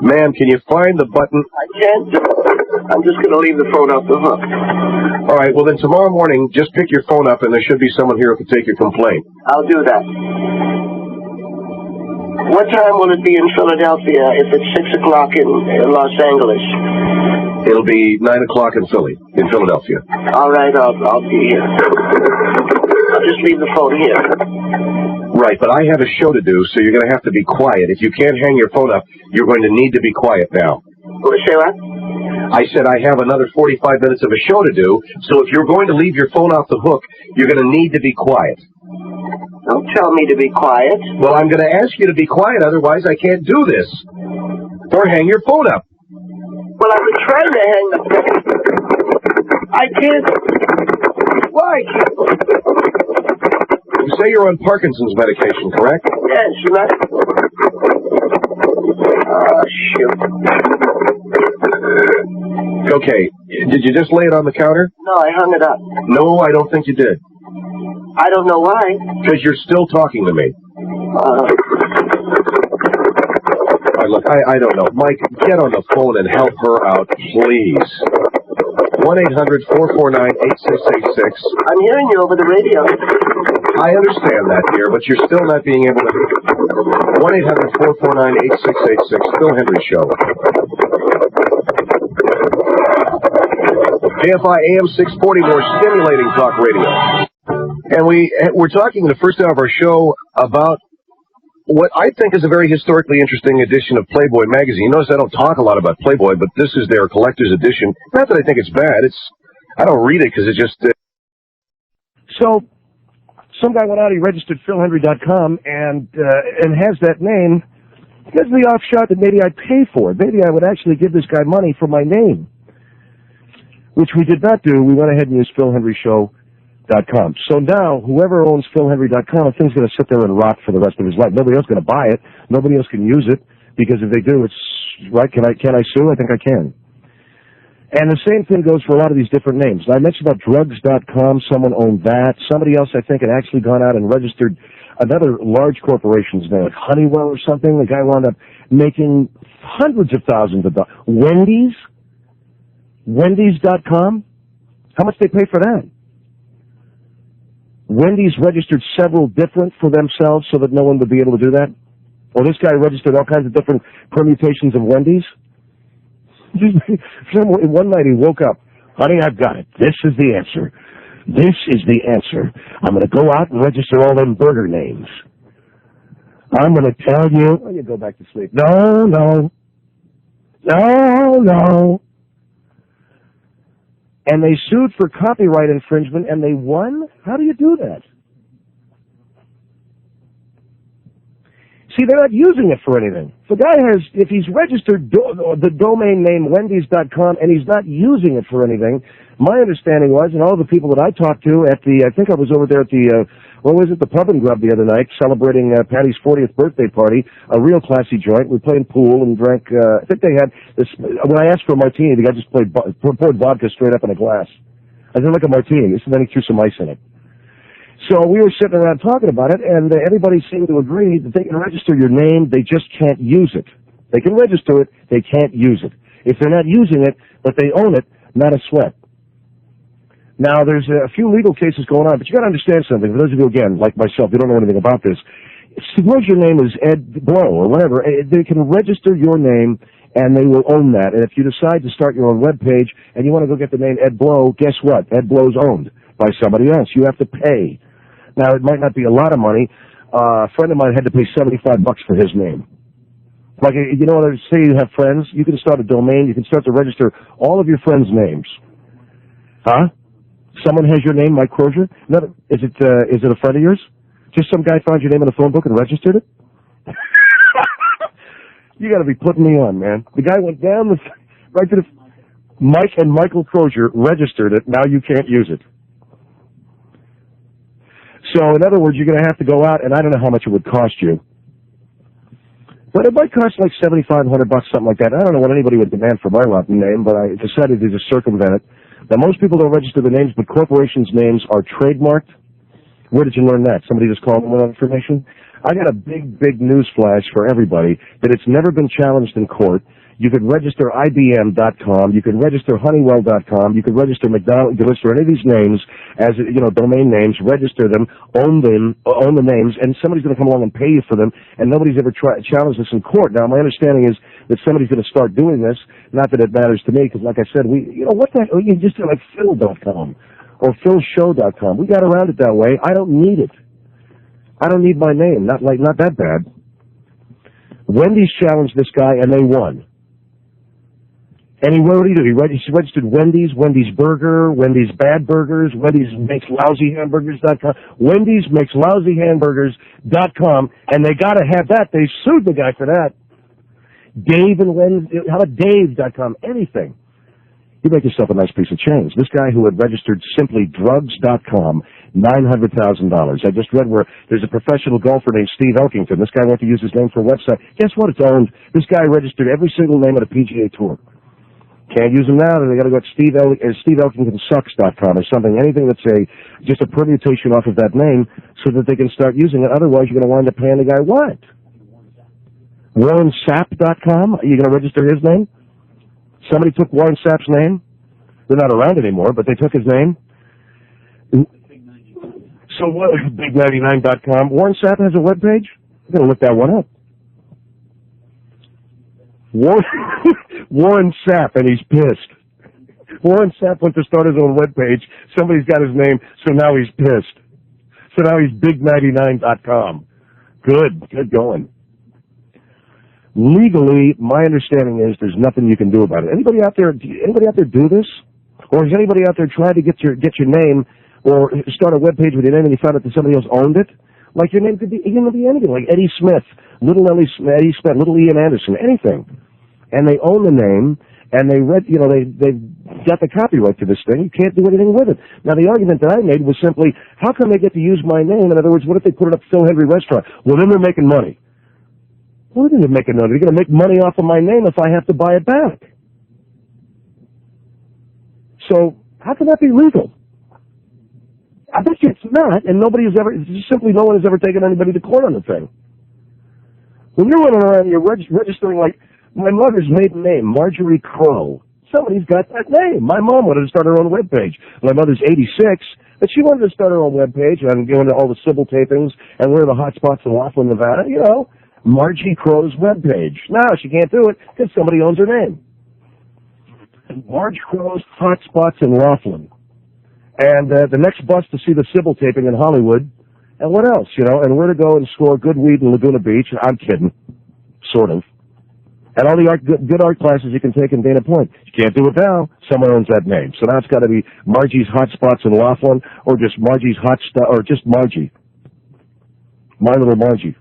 Ma'am, can you find the button? I can't do it. I'm just going to leave the phone off the hook. All right, well, then tomorrow morning, just pick your phone up, and there should be someone here who can take your complaint. I'll do that. What time will it be in Philadelphia if it's 6 o'clock in Los Angeles? It'll be 9 o'clock in Philadelphia. All right, I'll be here. I'll just leave the phone here. Right, but I have a show to do, so you're going to have to be quiet. If you can't hang your phone up, you're going to need to be quiet now. Say what? I said I have another 45 minutes of a show to do, so if you're going to leave your phone off the hook, you're going to need to be quiet. Don't tell me to be quiet. Well, I'm going to ask you to be quiet, otherwise I can't do this. Or hang your phone up. Well, I've been trying to hang the phone. I can't. Why can't? You say you're on Parkinson's medication, correct? Yes, right. Oh, shoot. Okay, did you just lay it on the counter? No, I hung it up. No, I don't think you did. I don't know why. Because you're still talking to me. All right, look, I don't know. Mike, get on the phone and help her out, please. 1-800-449-8686. I'm hearing you over the radio. I understand that, dear, but you're still not being able to... 1-800-449-8686, Phil Hendrie Show. KFI AM 640, more stimulating talk radio. And we're talking in the first hour of our show about what I think is a very historically interesting edition of Playboy magazine. Notice I don't talk a lot about Playboy, but this is their collector's edition. Not that I think it's bad. I don't read it because it just... So, some guy went out, he registered philhendrie.com and has that name. Gives the offshot that maybe I'd pay for it. Maybe I would actually give this guy money for my name, which we did not do. We went ahead and used philhendrieshow.com. So now, whoever owns philhendrie.com, the thing's going to sit there and rot for the rest of his life. Nobody else is going to buy it. Nobody else can use it, because if they do, it's right. Can I sue? I think I can. And the same thing goes for a lot of these different names. I mentioned about drugs.com. Someone owned that. Somebody else, I think, had actually gone out and registered another large corporation's name, like Honeywell or something. The guy wound up making hundreds of thousands of dollars. Wendy's.com. How much they pay for that? Wendy's registered several different for themselves so that no one would be able to do that. Or this guy registered all kinds of different permutations of Wendy's. One night he woke up, honey, I've got it. This is the answer. This is the answer. I'm going to go out and register all them burger names. I'm going to tell you. Oh, you go back to sleep. No. And they sued for copyright infringement, and they won? How do you do that? See, they're not using it for anything. The guy if he's registered the domain name Wendy's.com and he's not using it for anything, my understanding was, and all the people that I talked to at I think I was over there at the Pub and Grub the other night, celebrating Patty's 40th birthday party, a real classy joint. We played pool and drank, I think they had this, when I asked for a martini, the guy just poured vodka straight up in a glass. I didn't like a martini, and then he threw some ice in it. So we were sitting around talking about it, and everybody seemed to agree that they can register your name, they just can't use it. They can register it, they can't use it. If they're not using it, but they own it, not a sweat. Now, there's a few legal cases going on, but you got to understand something. For those of you, again, like myself, who don't know anything about this, suppose your name is Ed Blow or whatever, they can register your name, and they will own that. And if you decide to start your own web page and you want to go get the name Ed Blow, guess what? Ed Blow's owned by somebody else. You have to pay. Now, it might not be a lot of money. A friend of mine had to pay $75 for his name. Like, you know, say you have friends, you can start a domain, you can start to register all of your friends' names. Huh? Someone has your name, Mike Crozier? No, is it a friend of yours? Just some guy found your name in a phone book and registered it? You got to be putting me on, man. The guy went down right to the Mike and Michael Crozier registered it. Now you can't use it. So, in other words, you're going to have to go out, and I don't know how much it would cost you. But it might cost like $7,500, something like that. I don't know what anybody would demand for my rotten name, but I decided to just circumvent it. Now, most people don't register the names, but corporations' names are trademarked. Where did you learn that? Somebody just called me with that information? I got a big news flash for everybody that it's never been challenged in court. You could register IBM.com, you could register Honeywell.com, you could register McDonald's, you could register any of these names as, domain names, register them, own the names, and somebody's going to come along and pay you for them, and nobody's ever challenged this in court. Now, my understanding is that somebody's going to start doing this, not that it matters to me, because like I said, what the hell, you just do like Phil.com or PhilShow.com. We got around it that way. I don't need it. I don't need my name, not that bad. Wendy's challenged this guy, and they won. And what did he do? He registered Wendy's, Wendy's Burger, Wendy's Bad Burgers, Wendy's Makes Lousy Hamburgers.com, Wendy's Makes Lousy Hamburgers.com, and they got to have that. They sued the guy for that. Dave and Wendy's, how about Dave.com? Anything. You make yourself a nice piece of change. This guy who had registered simply drugs.com, $900,000. I just read where there's a professional golfer named Steve Elkington. This guy went to use his name for a website. Guess what? It's owned. This guy registered every single name at a PGA Tour. Can't use them now. They got to go to SteveElkingtonSucks.com or something. Anything that's just a permutation off of that name, so that they can start using it. Otherwise, you're going to wind up paying the guy what? WarrenSapp.com. Are you going to register his name? Somebody took Warren Sapp's name. They're not around anymore, but they took his name. So what? Big99.com. Warren Sapp has a webpage. I'm going to look that one up. Warren Sapp, and he's pissed. Warren Sapp went to start his own webpage. Somebody's got his name, so now he's pissed. So now he's Big99.com. Good going. Legally, my understanding is there's nothing you can do about it. Anybody out there do this? Or has anybody out there tried to get your name or start a web page with your name and you found out that somebody else owned it? Like your name could be anything, like Eddie Smith, Little Eddie Smith, Little Ian Anderson, anything. And they own the name, and they've got the copyright to this thing. You can't do anything with it. Now, the argument that I made was simply, how come they get to use my name? In other words, what if they put it up Phil Hendrie Restaurant? Well, then they're making money. What are they making money? They're going to make money off of my name if I have to buy it back. So, how can that be legal? I bet you it's not, and no one has ever taken anybody to court on the thing. When you're running around, you're registering like my mother's maiden name, Marjorie Crow. Somebody's got that name. My mom wanted to start her own webpage. My mother's 86, but she wanted to start her own webpage and go into all the Sybil tapings and where are the hot spots in Laughlin, Nevada, Margie Crow's webpage. No, she can't do it because somebody owns her name. Marge Crow's hot spots in Laughlin. And the next bus to see the Sybil taping in Hollywood. And what else, and where to go and score good weed in Laguna Beach. I'm kidding. Sort of. And all the good art classes you can take in Dana Point. You can't do it now. Someone owns that name. So now it's got to be Margie's Hot Spots in Laughlin or just Margie's Hot Stuff or just Margie. My Little Margie.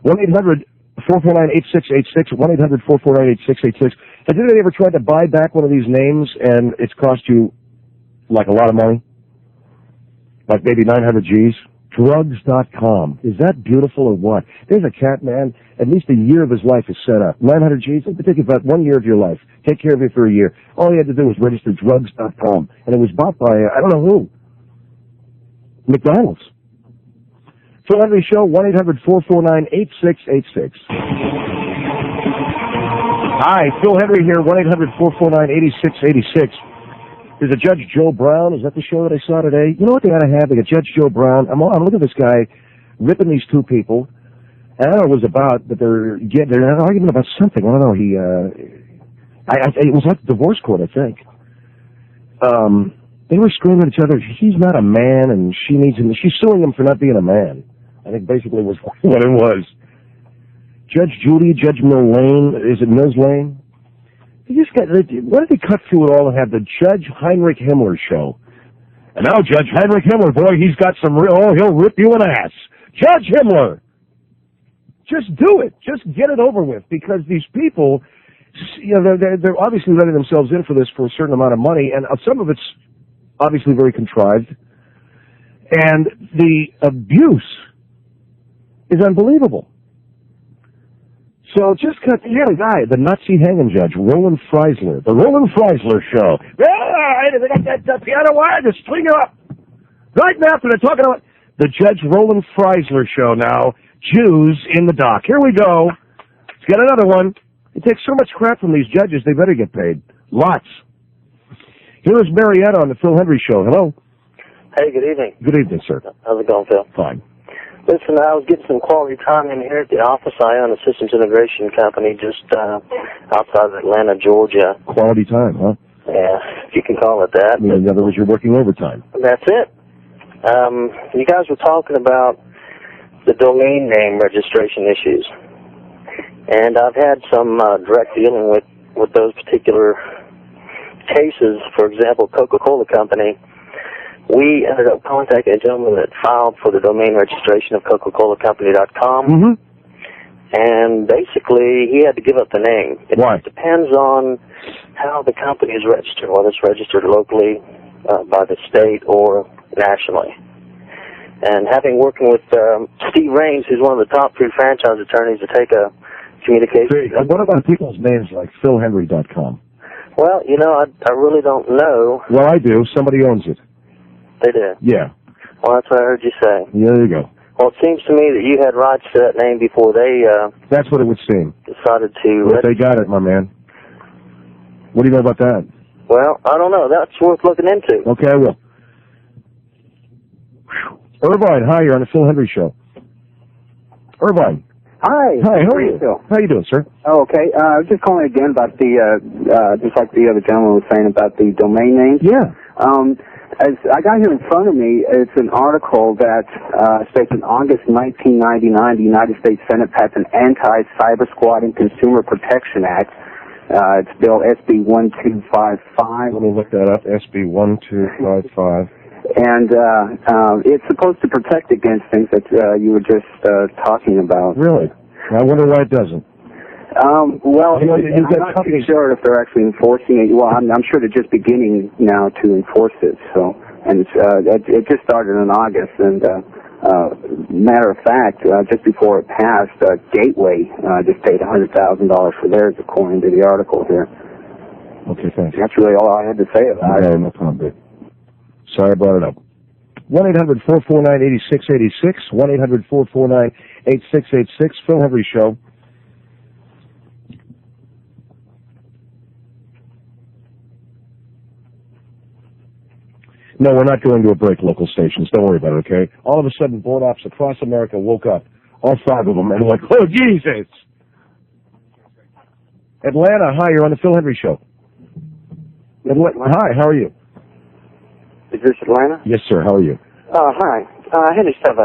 1-800-449-8686. 1-800-449-8686. Has anybody ever tried to buy back one of these names and it's cost you like a lot of money? Like maybe 900 G's? Drugs.com. Is that beautiful or what? There's a cat, man. At least a year of his life is set up. 900 G's? It would take about 1 year of your life. Take care of it for a year. All he had to do was register drugs.com. And it was bought by, I don't know who. McDonald's. Phil Hendrie Show, 1-800-449-8686. Hi, Phil Hendrie here, 1-800-449-8686. There's a Judge Joe Brown. Is that the show that I saw today? You know what they ought to have? They got Judge Joe Brown. I'm looking at this guy ripping these two people. And I don't know what it was about, but they're in an argument about something. I don't know. It was like the divorce court, I think. They were screaming at each other. He's not a man, and she needs him. She's suing him for not being a man. I think basically was what it was. Judge Judy, Judge Millane, is it Mills Lane? Why did they cut through it all and have the Judge Heinrich Himmler show? And now Judge Heinrich Himmler, boy, he's got some he'll rip you an ass. Judge Himmler! Just do it. Just get it over with, because these people, they're obviously letting themselves in for this for a certain amount of money, and some of it's obviously very contrived. And the abuse is unbelievable. So just cut the guy, the Nazi hanging judge, Roland Freisler, the Roland Freisler show. They got that piano wire, just string it up. Right now, after they're talking about the Judge Roland Freisler show now, Jews in the dock. Here we go. Let's get another one. It takes so much crap from these judges, they better get paid. Lots. Here is Marietta on the Phil Hendrie Show. Hello. Hey, good evening. Good evening, sir. How's it going, Phil? Fine. Listen, I was getting some quality time in here at the office. I own a systems integration company just outside of Atlanta, Georgia. Quality time, huh? Yeah, if you can call it that. In other words, you're working overtime. That's it. You guys were talking about the domain name registration issues. And I've had some direct dealing with those particular cases. For example, Coca-Cola Company. We ended up contacting a gentleman that filed for the domain registration of Coca-ColaCompany.com. Mm-hmm. And basically, he had to give up the name. Why? It depends on how the company is registered, whether it's registered locally by the state or nationally. And having working with Steve Raines, who's one of the top 3 franchise attorneys to take a communication. What about people's names like PhilHendrie.com? Well, I really don't know. Well, I do. Somebody owns it. They do? Yeah. Well, that's what I heard you say. Yeah, there you go. Well, it seems to me that you had rights to that name before they... That's what it would seem. ...decided to... But they got it, my man. What do you know about that? Well, I don't know. That's worth looking into. Okay, I will. Irvine, hi, you're on the Phil Hendrie Show. Irvine. Hi. Hi, how are you? How you doing, sir? Oh, okay. I was just calling again about the, just like the other gentleman was saying about the domain names. Yeah. As I got here in front of me, it's an article that states in August 1999, the United States Senate passed an Anti-Cyber Squatting Consumer Protection Act. It's Bill SB 1255. Let me look that up, SB 1255. And it's supposed to protect against things that you were just talking about. Really? I wonder why it doesn't. Well, I'm not too sure if they're actually enforcing it. Well, I'm sure they're just beginning now to enforce it. So, and it just started in August. And matter of fact, just before it passed, Gateway just paid $100,000 for theirs, according to the article here. Okay, thanks. That's really all I had to say about it. No problem. Sorry I brought it up. 1-800-449-8686. 1-800-449-8686. Phil Hendrie Show. No, we're not going to a break, local stations. Don't worry about it, okay? All of a sudden, board ops across America woke up, all 5 of them, and went, oh, Jesus! Atlanta, hi, you're on the Phil Hendrie Show. Hi, how are you? Is this Atlanta? Yes, sir. How are you? Hi. I had just have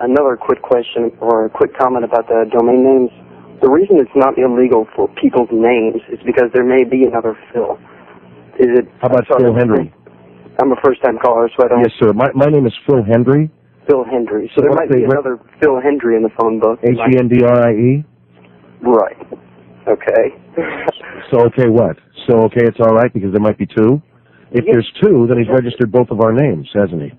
another quick question or a quick comment about the domain names. The reason it's not illegal for people's names is because there may be another Phil. Is it? How about Phil Hendrie? I'm a first-time caller, so I don't... Yes, sir. My name is Phil Hendrie. Phil Hendrie. So there might be another Phil Hendrie in the phone book. Hendrie? Right. Okay. So, okay, what? So, okay, it's all right because there might be 2? If there's 2, then he's registered both of our names, hasn't he?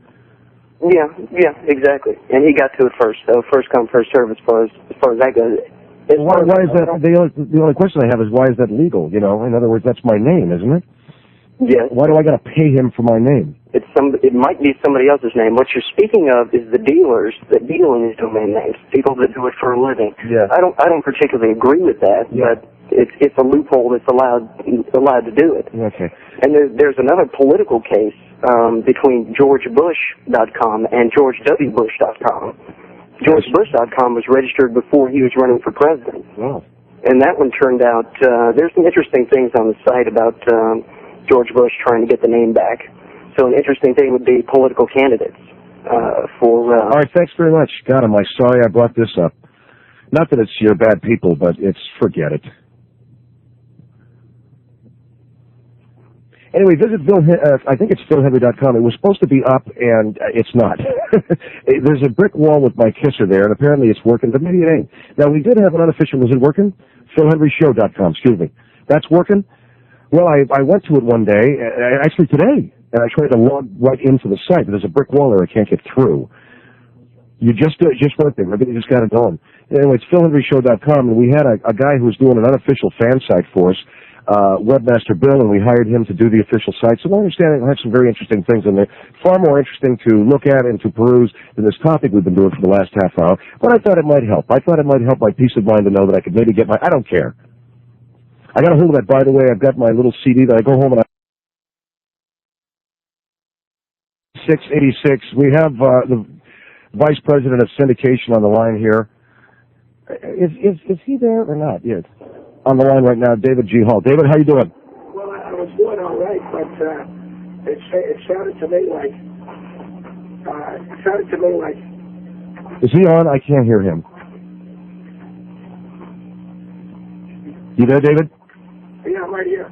Yeah, exactly. And he got to it first, so first come, first serve as far as that goes. Why is that? The only question I have is why is that legal? You know, in other words, that's my name, isn't it? Yes. Why do I got to pay him for my name? It might be somebody else's name. What you're speaking of is the dealers that deal in these domain names, people that do it for a living. Yeah. I don't particularly agree with that, but it's a loophole that's allowed to do it. Okay. And there's another political case between GeorgeBush.com and GeorgeWBush.com. GeorgeBush.com was registered before he was running for president. Wow. And that one turned out, there's some interesting things on the site about George Bush trying to get the name back. So an interesting thing would be political candidates for... All right, thanks very much. God, am I sorry I brought this up. Not that it's you're bad people, but forget it. Anyway, visit I think it's philhendrie.com. It was supposed to be up, and it's not. There's a brick wall with my kisser there, and apparently it's working, but maybe it ain't. Now, we did have an unofficial. Was it working? philhendrieshow.com, excuse me. That's working? Well, I went to it one day, actually today, and I tried to log right into the site, but there's a brick wall there I can't get through. You just went there. Maybe you just got it going. Anyway, it's philhendrieshow.com, and we had a guy who was doing an unofficial fan site for us, Webmaster Bill, and we hired him to do the official site. So I understand it has some very interesting things in there, far more interesting to look at and to peruse than this topic we've been doing for the last half hour. But I thought it might help. I thought it might help my peace of mind to know that I could maybe get I don't care. I got a hold of that, by the way. I've got my little CD that I go home and 686. We have the Vice President of Syndication on the line here. Is he there or not? Yes. On the line right now, David G. Hall. David, how you doing? Well, I was doing all right, but it sounded to me like Is he on? I can't hear him. You there, David? Yeah, I'm right here.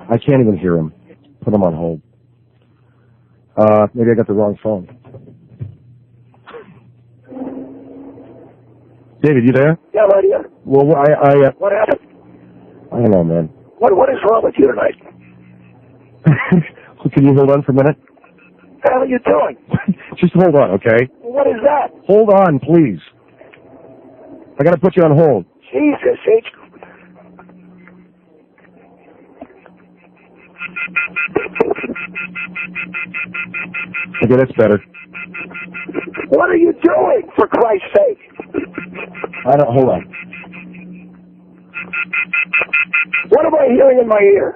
I can't even hear him. Put him on hold. Maybe I got the wrong phone. David, you there? Yeah, I'm right here. Well, what happened? I don't know, man. What is wrong with you tonight? Can you hold on for a minute? What the hell are you doing? Just hold on, okay? What is that? Hold on, please. I got to put you on hold. Jesus, Okay, that's better. What are you doing, for Christ's sake? Hold on. What am I hearing in my ear?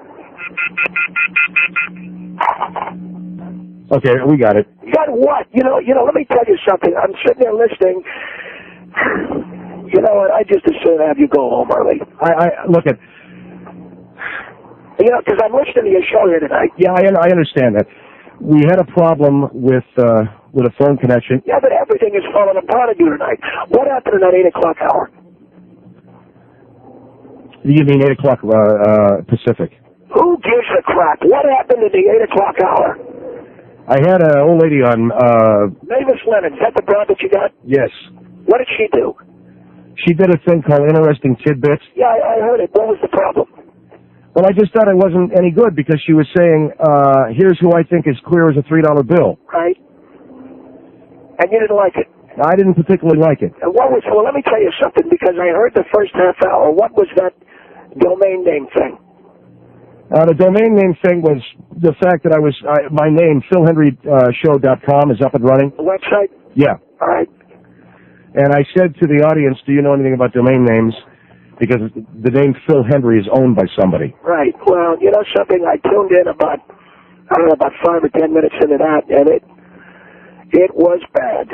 Okay, we got it. You got what? You know, let me tell you something. I'm sitting there listening. You know what? I just as soon have you go home early. Look at... You know, because I'm listening to your show here tonight. Yeah, I understand that. We had a problem with a phone connection. Yeah, but everything is falling apart on you tonight. What happened in that 8 o'clock hour? You mean 8 o'clock Pacific? Who gives a crap? What happened in the 8 o'clock hour? I had an old lady on... Mavis Lennon, is that the broad that you got? Yes. What did she do? She did a thing called Interesting Tidbits. Yeah, I heard it. What was the problem? Well, I just thought it wasn't any good because she was saying, here's who I think is clear as a $3 bill. Right. And you didn't like it? I didn't particularly like it. And what was... Well, let me tell you something, because I heard the first half hour. What was that domain name thing? The domain name thing was the fact that my name, PhilHendrieShow.com, is up and running. The website? Yeah. All right. And I said to the audience, do you know anything about domain names? Because the name Phil Hendrie is owned by somebody. Right. Well, you know something? I tuned in about 5 or 10 minutes into that, and it was bad.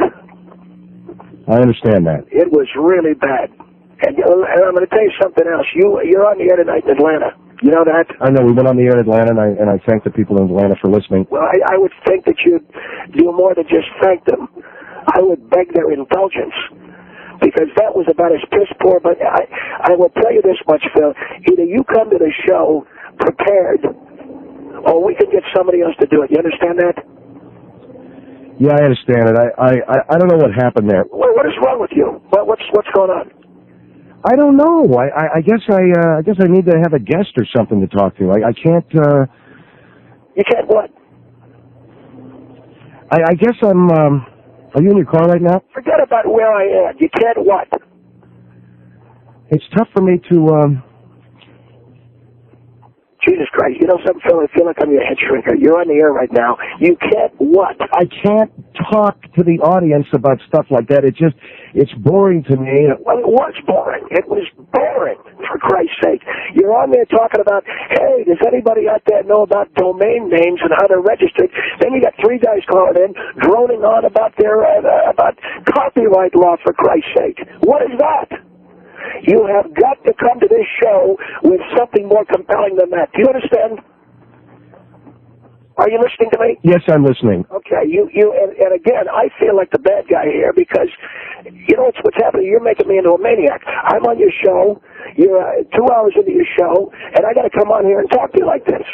I understand that. It was really bad. And I'm going to tell you something else. You're on the air tonight in Atlanta. You know that? I know. We went on the air in Atlanta, and I thank the people in Atlanta for listening. Well, I would think that you'd do more than just thank them. I would beg their indulgence, because that was about as piss poor. But I will tell you this much, Phil. Either you come to the show prepared, or we can get somebody else to do it. You understand that? Yeah, I understand it. I don't know what happened there. What is wrong with you? What's going on? I don't know. I guess I need to have a guest or something to talk to. I can't. You can't what? I guess I'm. Are you in your car right now? Forget about where I am. You can't what? It's tough for me to. Jesus Christ, you know something, Phil? I feel like I'm your head shrinker. You're on the air right now. You can't what? I can't talk to the audience about stuff like that. It's boring to me. Well, it was boring. It was boring, for Christ's sake. You're on there talking about, hey, does anybody out there know about domain names and how they're registered? Then you got 3 guys calling in, droning on about their about copyright law, for Christ's sake. What is that? You have got to come to this show with something more compelling than that. Do you understand? Are you listening to me? Yes, I'm listening. Okay, and again, I feel like the bad guy here because, you know, what's happening. You're making me into a maniac. I'm on your show. You're 2 hours into your show, and I got to come on here and talk to you like this.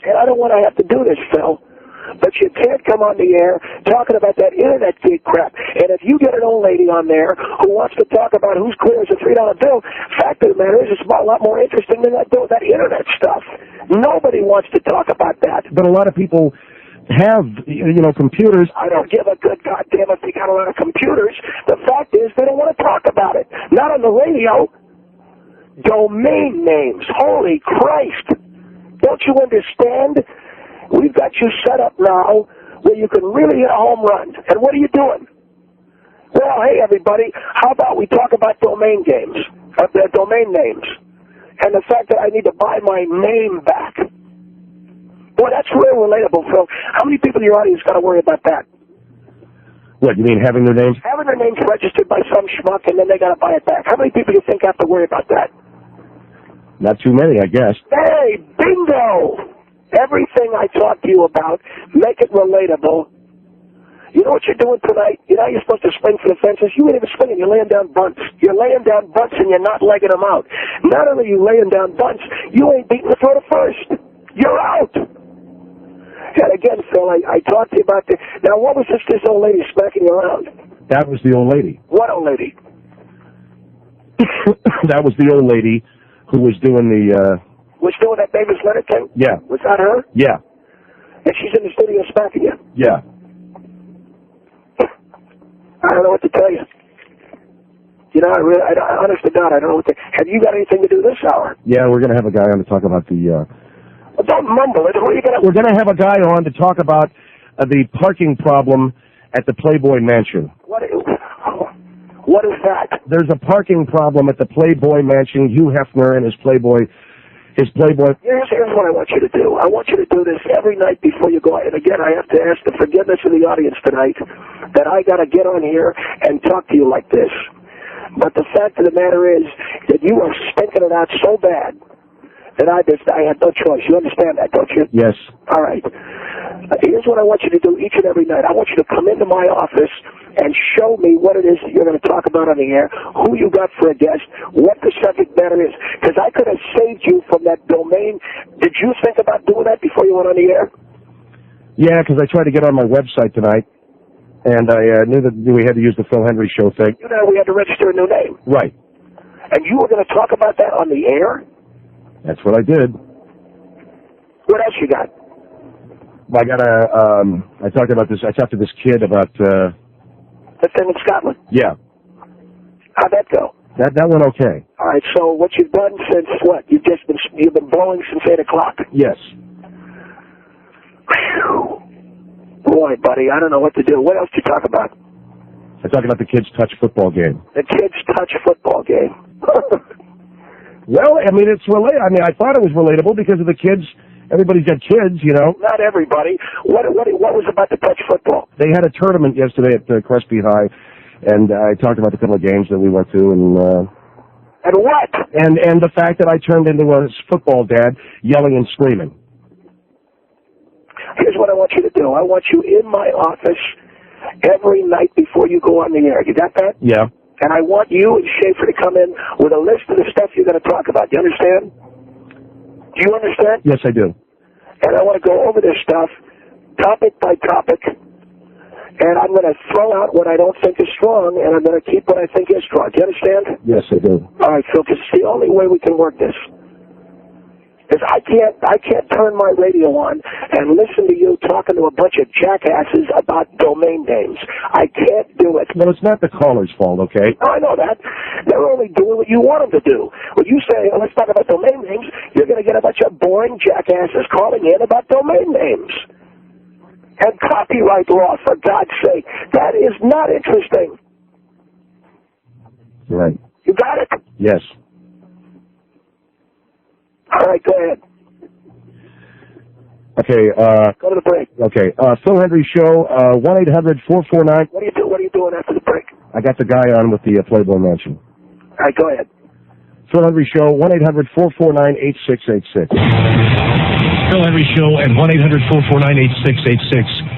And I don't want to have to do this, Phil. But you can't come on the air talking about that internet gig crap. And if you get an old lady on there who wants to talk about who's clear as a $3 bill, fact of the matter is it's a lot more interesting than that internet stuff. Nobody wants to talk about that. But a lot of people have, computers. I don't give a good goddamn if they got a lot of computers. The fact is they don't want to talk about it. Not on the radio. Domain names. Holy Christ. Don't you understand? We've got you set up now where you can really hit a home run. And what are you doing? Well, hey, everybody, how about we talk about domain names, and the fact that I need to buy my name back. Boy, that's real relatable, Phil. How many people in your audience got to worry about that? What, you mean having their names? Having their names registered by some schmuck, and then they got to buy it back. How many people do you think have to worry about that? Not too many, I guess. Hey, bingo! Everything I talk to you about, make it relatable. You know what you're doing tonight? You know you're supposed to swing for the fences? You ain't even swinging. You're laying down bunts. You're laying down bunts and you're not legging them out. Not only are you laying down bunts, you ain't beating the throw to first. You're out. And again, Phil, I talked to you about this. Now, what was this old lady smacking you around? That was the old lady. What old lady? That was the old lady who was doing the... Was doing that Mavis Leonard thing? Yeah. Was that her? Yeah. And she's in the studio smacking you? Yeah. I don't know what to tell you. You know, honest to God, I don't know what to... Have you got anything to do this hour? Yeah, we're going to have a guy on to talk about the... Don't mumble it. We're going to have a guy on to talk about the parking problem at the Playboy Mansion. What is that? There's a parking problem at the Playboy Mansion. Hugh Hefner and his Playboy... Here's what I want you to do. I want you to do this every night before you go out. And again, I have to ask the forgiveness of the audience tonight that I got to get on here and talk to you like this. But the fact of the matter is that you are stinking it out so bad that I had no choice. You understand that, don't you? Yes. All right. Here's what I want you to do each and every night. I want you to come into my office and show me what it is that you're going to talk about on the air, who you got for a guest, what the subject matter is. Because I could have saved you from that domain. Did you think about doing that before you went on the air? Yeah, because I tried to get on my website tonight, and I knew that we had to use the Phil Hendrie Show thing. You know, we had to register a new name. Right. And you were going to talk about that on the air? That's what I did. What else you got? I got I talked about this. I talked to this kid about. The thing in Scotland? Yeah. How'd that go? That went okay. All right. So what you've done since what? You've been blowing since 8 o'clock. Yes. Whew. Boy, buddy, I don't know what to do. What else did you talk about? I talked about the kids' touch football game. The kids' touch football game. Well, I mean, it's I thought it was relatable because of the kids. Everybody's got kids, you know. Not everybody. What was about the touch football? They had a tournament yesterday at Crespi High, and I talked about the couple of games that we went to, and what? And the fact that I turned into a football dad, yelling and screaming. Here's what I want you to do. I want you in my office every night before you go on the air. You got that? Yeah. And I want you and Schaefer to come in with a list of the stuff you're going to talk about. You understand? Do you understand? Yes, I do. And I want to go over this stuff, topic by topic, and I'm going to throw out what I don't think is strong, and I'm going to keep what I think is strong. Do you understand? Yes, I do. All right, Phil, because it's the only way we can work this. Because I can't turn my radio on and listen to you talking to a bunch of jackasses about domain names. I can't do it. Well, it's not the caller's fault, okay? Oh, I know that. They're only doing what you want them to do. When you say, let's talk about domain names, you're going to get a bunch of boring jackasses calling in about domain names. And copyright law, for God's sake. That is not interesting. Right. You got it? Yes. All right, go ahead. Okay, go to the break. Okay, Phil Hendrie Show, 1-800-449. What are you doing after the break? I got the guy on with the Playboy Mansion. All right, go ahead. Phil Hendrie Show, 1-800-449-8686. Phil Hendrie Show and 1-800-449-8686.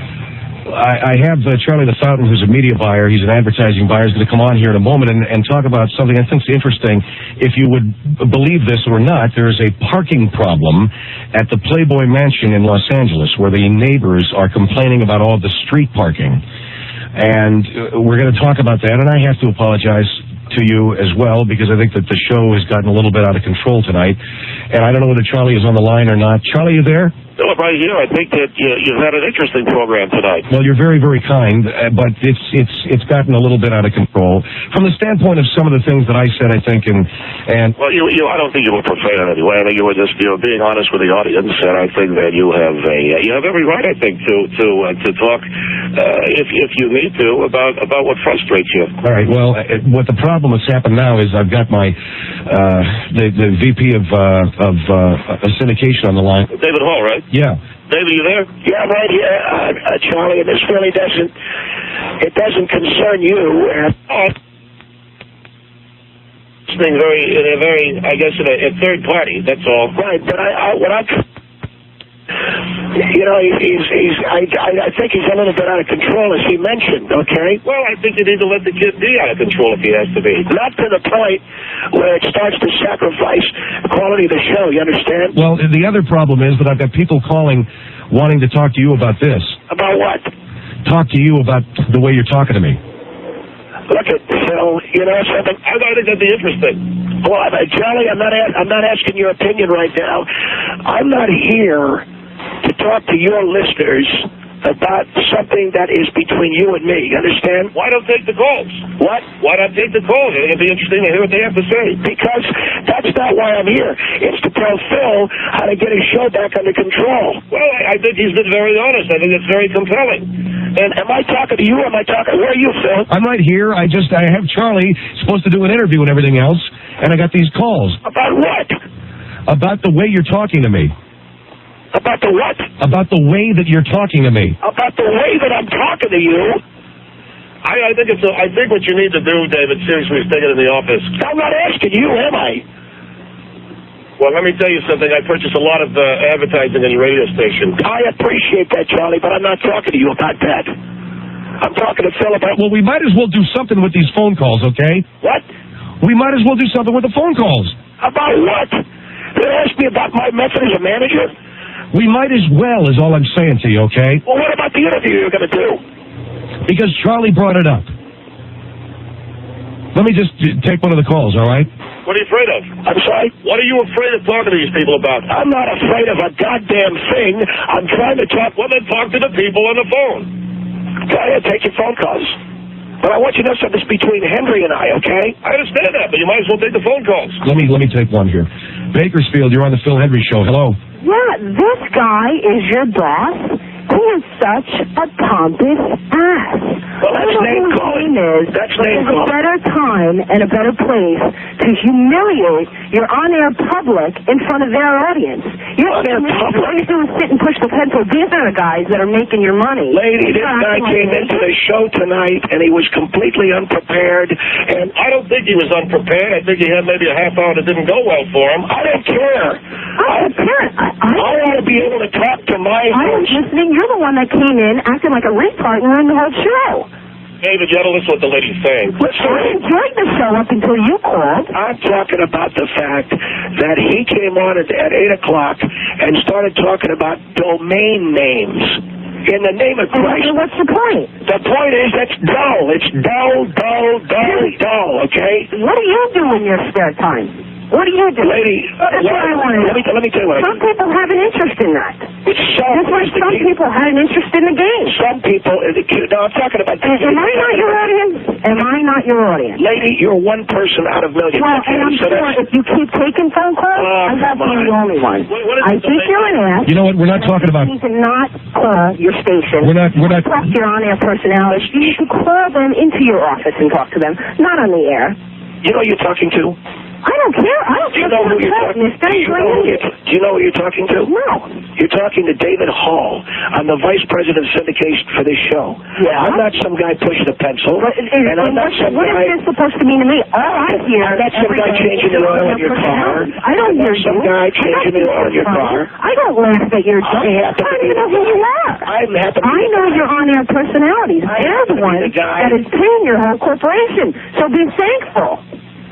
I have Charlie the Fountain, who's a media buyer. He's an advertising buyer. He's going to come on here in a moment and talk about something I think is interesting. If you would believe this or not, there is a parking problem at the Playboy Mansion in Los Angeles where the neighbors are complaining about all the street parking. And we're going to talk about that, and I have to apologize to you as well because I think that the show has gotten a little bit out of control tonight. And I don't know whether Charlie is on the line or not. Charlie, you there? Philip, right here. I think that you've had an interesting program tonight. Well, you're very, very kind, but it's gotten a little bit out of control. From the standpoint of some of the things that I said, I think, and well, I don't think you were profane in any way. I think you were just being honest with the audience, and I think that you have every right, I think, to talk if you need to about what frustrates you. All right. Well, what the problem that's happened now is I've got my the VP of syndication on the line, David Hall, right? Yeah. David, you there? Yeah, I'm right here, Charlie, and this really doesn't concern you at all. Listening very, I guess, a third party, that's all. Right, but I think he's a little bit out of control, as he mentioned, okay? Well, I think you need to let the kid be out of control if he has to be. Not to the point where it starts to sacrifice the quality of the show, you understand? Well, the other problem is that I've got people calling wanting to talk to you about this. About what? Talk to you about the way you're talking to me. Look at Phil, you know something? I think that'd be interesting. Well, Charlie, I'm not asking your opinion right now. I'm not here to talk to your listeners about something that is between you and me. You understand? Why don't take the calls? What? Why not take the calls? It'd be interesting to hear what they have to say. Because that's not why I'm here. It's to tell Phil how to get his show back under control. Well, I think he's been very honest. I think it's very compelling. And am I talking to you or am I talking... Where are you, Phil? I'm right here. I have Charlie supposed to do an interview and everything else, and I got these calls. About what? About the way you're talking to me. About the what? About the way that you're talking to me. About the way that I'm talking to you? I think what you need to do, David, seriously, is take it in the office. I'm not asking you, am I? Well, let me tell you something. I purchased a lot of advertising on your radio station. I appreciate that, Charlie, but I'm not talking to you about that. I'm talking to Phil about... Well, we might as well do something with these phone calls, okay? What? We might as well do something with the phone calls. About what? They asked me about my method as a manager? We might as well, is all I'm saying to you, okay? Well, what about the interview you're going to do? Because Charlie brought it up. Let me just take one of the calls, all right? What are you afraid of? I'm sorry? What are you afraid of talking to these people about? I'm not afraid of a goddamn thing. I'm trying to talk... Well, then talk to the people on the phone. Go ahead, take your phone calls. But I want you to know something's between Hendrie and I, okay? I understand that, but you might as well take the phone calls. Let me take one here. Bakersfield, you're on the Phil Hendrie Show. Hello. Yeah, this guy is your boss. He is such a pompous ass. Well, that's name calling. That's name calling. There's a better time and a better place to humiliate your on-air public in front of their audience. All you do is sit and push the pencil. These are the guys that are making your money. Lady, this guy came into the show tonight, and he was completely unprepared. And I don't think he was unprepared. I think he had maybe a half hour that didn't go well for him. I don't care. I don't care. I want to be able to talk to my host. I'm listening. You're the one that came in acting like a retard and ruined the whole show. David, you ought to listen to what the lady's saying. Listen, I enjoyed the show up until you called. I'm talking about the fact that he came on at 8 o'clock and started talking about domain names. In the name of Christ. And what's the point? The point is that's dull. It's dull, okay? What do you do in your spare time? What do you do? Lady, that's what I want to know. Let me tell you what some people have an interest in that. It's just like some people had an interest in the game. Some people, no, I'm talking about... Am I not your audience? Am I not your audience? Lady, you're one person out of millions. Well, and I'm sure if you keep taking phone calls, I'm not being the only one. I think you're an ass. You know what? We're not talking about... You need to not call your station. We're not talk to your on-air personality. You need to call them into your office and talk to them, not on the air. You know who you're talking to? I don't care. I don't care. Do you know who you're talking to? Do you know who you're talking to? No. You're talking to David Hall. I'm the vice president of syndication for this show. Yeah. I'm not some guy pushing a pencil. What is this supposed to mean to me? All I hear I'm not some guy changing the oil in your car. I don't hear you. Some guy changing the oil in your car. I don't laugh at your joke. I don't even know who you are. I know your on-air personalities. They're the ones that is paying your whole corporation. So be thankful.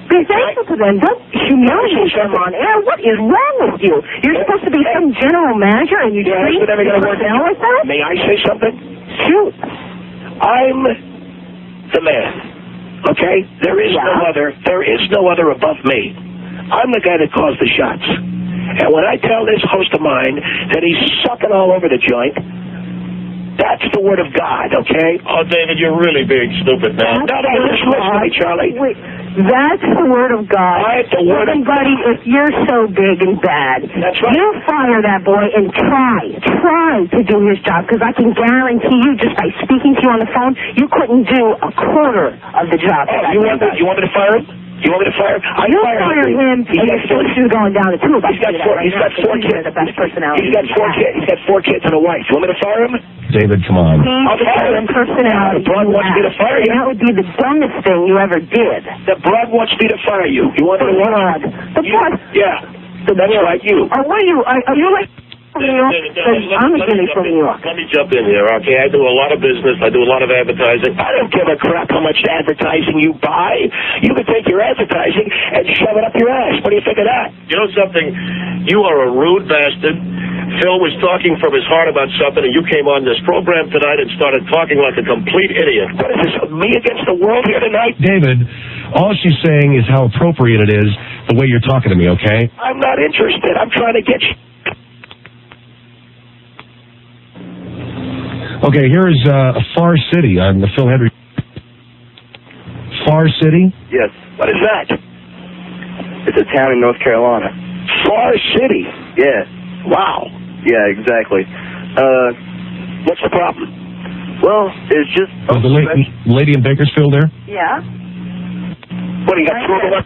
Be thankful to them. Don't humiliate them on air. What is wrong with you? You're supposed to be some general manager and you treat personnel like that? May I say something? Shoot. I'm the man. Okay? There is no other above me. I'm the guy that calls the shots. And when I tell this host of mine that he's sucking all over the joint, that's the word of God, okay? Oh, David, you're really being stupid now. No, listen to me, Charlie. Wait, that's the word of God. Buddy, if you're so big and bad, that's right. You fire that boy and try to do his job, because I can guarantee you, just by speaking to you on the phone, you couldn't do a quarter of the job. Oh, you want me to fire him? You want me to fire him? You fire him, and your station's going down to 2. He's got 4 kids. The best personality. He's got 4 kids. He's got 4 kids and a wife. You want me to fire him? David, come on. I'll fire him. Personality. The blood wants me to fire you. And that would be the dumbest thing you ever did. The blood wants me to fire you. You want me to what? The blood? Yeah. That's right, you. Or what are you? Are you like... New York? I'm a guinea from New York. Let me jump in here, okay? I do a lot of business. I do a lot of advertising. I don't give a crap how much advertising you buy. You can take your advertising and shove it up your ass. What do you think of that? You know something? You are a rude bastard. Phil was talking from his heart about something, and you came on this program tonight and started talking like a complete idiot. What is this, me against the world here tonight? David, all she's saying is how appropriate it is the way you're talking to me, okay? I'm not interested. I'm trying to get you. Okay, here is Far City on the Phil Hendrie. Far City? Yes. What is that? It's a town in North Carolina. Far City? Yeah. Wow. Yeah, exactly. What's the problem? Well, it's just... the lady in Bakersfield there? Yeah. What, you got thrown up?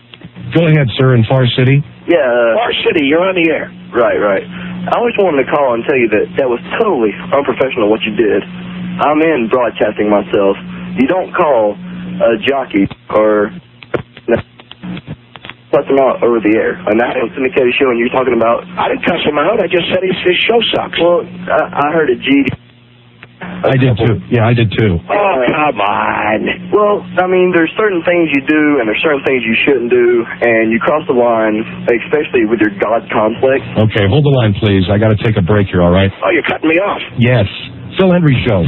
Go ahead, sir, in Far City. Yeah. Far City, you're on the air. Right. I always wanted to call and tell you that was totally unprofessional what you did. I'm in broadcasting myself. You don't call a jockey or... cuss him out over the air. A national syndicated show, and you're talking about... I didn't cuss him out. I just said his show sucks. Well, I heard it, G. I did too. Yeah, I did too. Oh, come on. Well, I mean, there's certain things you do and there's certain things you shouldn't do, and you cross the line, especially with your God complex. Okay, hold the line, please. I got to take a break here, all right? Oh, you're cutting me off. Yes. Phil Hendrie Show.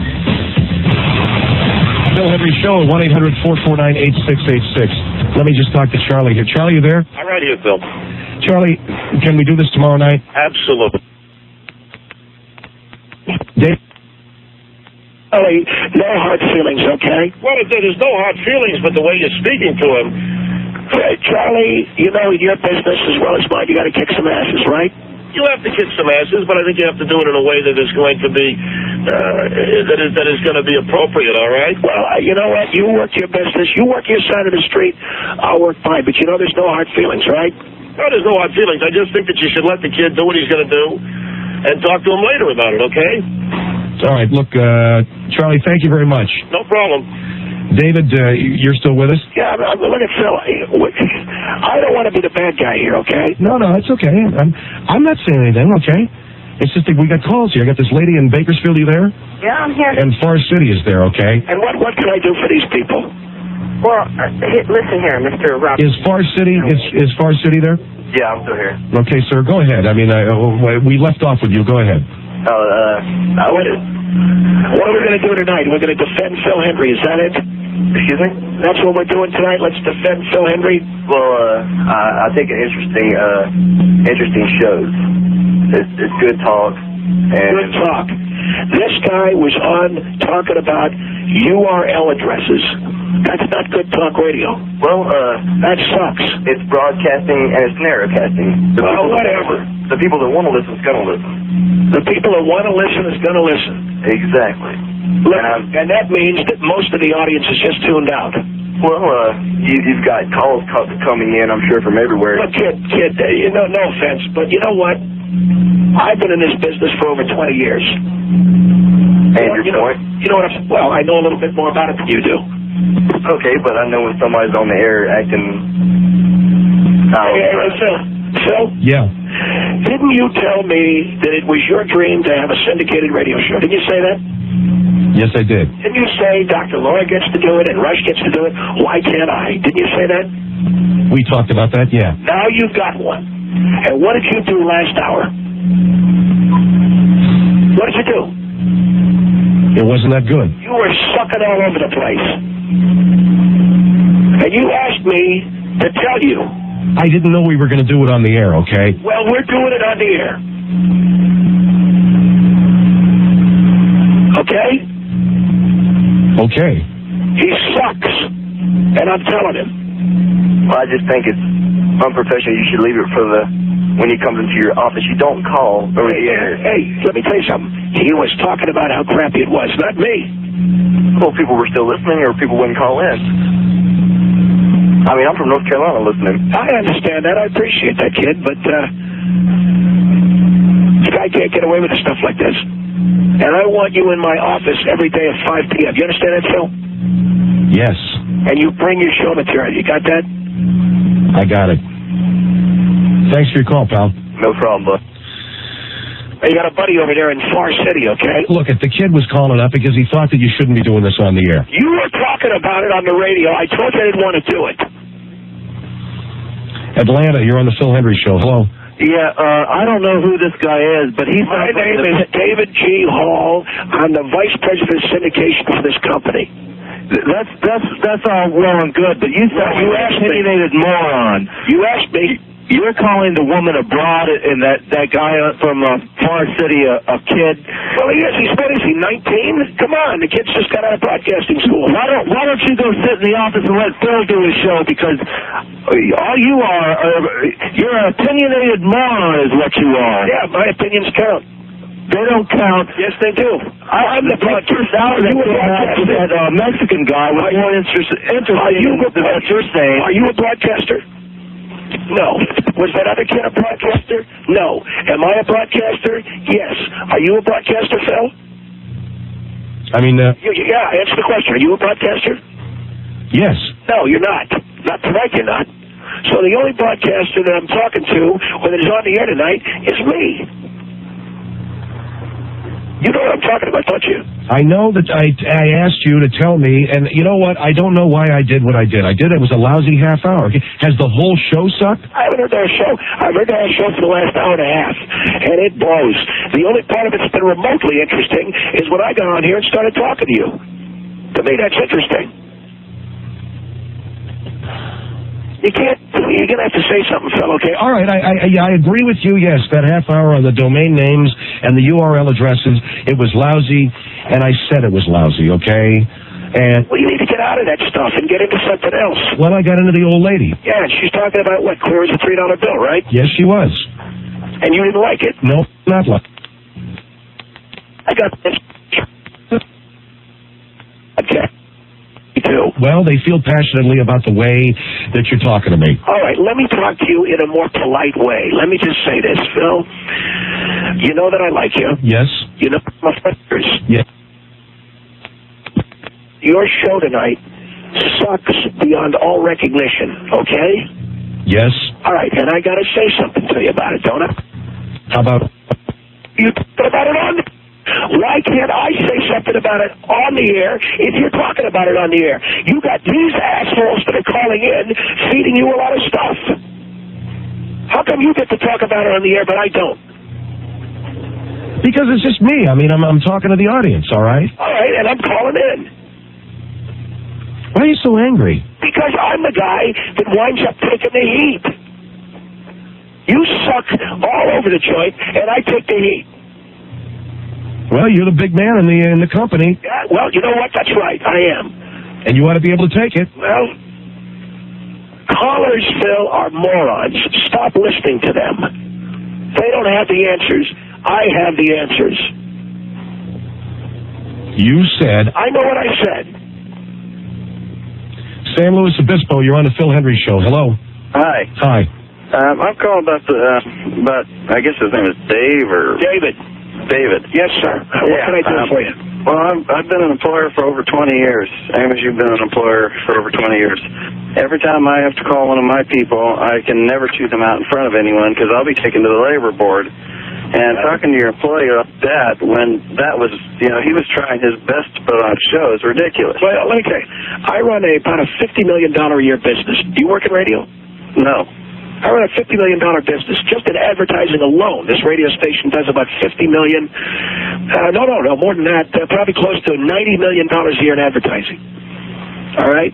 Phil Hendrie Show at 1-800-449-8686. Let me just talk to Charlie here. Charlie, you there? I'm right here, Phil. Charlie, can we do this tomorrow night? Absolutely. Dave? Charlie, no hard feelings, okay? Well, there's no hard feelings, but the way you're speaking to him. Charlie, you know, in your business as well as mine, you got to kick some asses, right? You have to kick some asses, but I think you have to do it in a way that is going to be that is going to be appropriate. All right. Well, you know what? You work your business. You work your side of the street. I'll work mine. But you know, there's no hard feelings, right? No, there's no hard feelings. I just think that you should let the kid do what he's going to do, and talk to him later about it. Okay. All right. Look, Charlie, thank you very much. No problem. David, you're still with us? Yeah, look at Phil. I don't want to be the bad guy here, okay? No, it's okay. I'm not saying anything, okay? It's just that we got calls here. I got this lady in Bakersfield. You there? Yeah, I'm here. And Forest City is there, okay? And what can I do for these people? Well, listen here, Mr. Rob. Is Forest City there? Yeah, I'm still here. Okay, sir, go ahead. I mean, we left off with you. Go ahead. What are we going to do tonight? We're going to defend Phil Hendrie. Is that it? Excuse me? That's what we're doing tonight? Let's defend Phil Hendrie? Well, I think an interesting shows. It's good talk. Good talk. This guy was on talking about URL addresses. That's not good talk radio. Well, that sucks. It's broadcasting and it's narrowcasting. Well, whatever. The people that want to listen is going to listen. The people that want to listen is going to listen. Exactly. Look, and that means that most of the audience is just tuned out. Well, you've got calls coming in, I'm sure, from everywhere. Look, kid, you know, no offense, but you know what? I've been in this business for over 20 years. And your point? You know what? Well, I know a little bit more about it than you do. Okay, but I know when somebody's on the air acting... Phil? Yeah. Didn't you tell me that it was your dream to have a syndicated radio show? Didn't you say that? Yes, I did. Didn't you say Dr. Laura gets to do it and Rush gets to do it? Why can't I? Didn't you say that? We talked about that, yeah. Now you've got one. And what did you do last hour? What did you do? It wasn't that good. You were sucking all over the place. And you asked me to tell you. I didn't know we were going to do it on the air, okay? Well, we're doing it on the air. Okay? Okay. He sucks. And I'm telling him. Well, I just think it's unprofessional. You should leave it for when he comes into your office. You don't call over the air. Hey, let me tell you something. He was talking about how crappy it was, not me. Well, people were still listening, or people wouldn't call in. I mean, I'm from North Carolina listening. I understand that. I appreciate that, kid, but this guy can't get away with stuff like this. And I want you in my office every day at 5 p.m. You understand that, Phil? Yes. And you bring your show material. You got that? I got it. Thanks for your call, pal. No problem, bud. You got a buddy over there in Far City, okay? Look, the kid was calling up because he thought that you shouldn't be doing this on the air. You were talking about it on the radio. I told you I didn't want to do it. Atlanta, you're on the Phil Hendrie Show. Hello. Yeah, I don't know who this guy is, but he's... My name is David G. Hall. I'm the Vice President of Syndication for this company. That's all well and good, but you said you opinionated moron. You asked me... You're calling the woman abroad and that guy from Far City a kid. Well, he is. He's what is he, 19? Come on, the kid's just got out of broadcasting school. Why don't you go sit in the office and let Phil do his show? Because all you are, you're an opinionated moron is what you are. Yeah, my opinions count. They don't count. Yes, they do. I'm the broadcaster. That Mexican guy was more interested in what you're saying. Are you a broadcaster? No. Was that other kid a broadcaster? No. Am I a broadcaster? Yes. Are you a broadcaster, Phil? I mean, yeah, answer the question. Are you a broadcaster? Yes. No, you're not. Not tonight, you're not. So the only broadcaster that I'm talking to, or that is on the air tonight, is me. You know what I'm talking about, don't you? I know that I asked you to tell me, and you know what? I don't know why I did what I did. It was a lousy half hour. Has the whole show sucked? I haven't heard that show. I've heard that show for the last hour and a half, and it blows. The only part of it that's been remotely interesting is when I got on here and started talking to you. To me, that's interesting. You're going to have to say something, Phil, okay? All right, I agree with you, yes. That half hour on the domain names and the URL addresses, it was lousy, and I said it was lousy, okay? And well, you need to get out of that stuff and get into something else. Well, I got into the old lady. Yeah, she's talking about, what, clear as a $3 bill, right? Yes, she was. And you didn't like it? No, not like it. I got this. Okay. Too. Well, they feel passionately about the way that you're talking to me. All right, let me talk to you in a more polite way. Let me just say this, Phil. You know that I like you. Yes. You know my friends. Yes. Your show tonight sucks beyond all recognition, okay? Yes. All right, and I got to say something to you about it, don't I? How about... You talk about it on... Why can't I say something about it on the air if you're talking about it on the air? You got these assholes that are calling in, feeding you a lot of stuff. How come you get to talk about it on the air, but I don't? Because it's just me. I mean, I'm talking to the audience, all right? All right, and I'm calling in. Why are you so angry? Because I'm the guy that winds up taking the heat. You suck all over the joint, and I take the heat. Well, you're the big man in the company. Yeah, well, you know what? That's right. I am. And you ought to be able to take it. Well, callers, Phil, are morons. Stop listening to them. They don't have the answers. I have the answers. You said... I know what I said. San Luis Obispo, you're on the Phil Hendrie Show. Hello. Hi. Hi. I'm calling about I guess his name is Dave or... David. Yes, sir. What can I do for you? Well, I've been an employer for over 20 years. Same as you've been an employer for over 20 years. Every time I have to call one of my people, I can never chew them out in front of anyone because I'll be taken to the labor board. And talking to your employee about that, when that was, he was trying his best to put on a show, is ridiculous. Well, let me tell you, I run about a $50 million a year business. Do you work in radio? No. I run a $50 million business just in advertising alone. This radio station does about $50 million. No, more than that. Probably close to $90 million a year in advertising. All right?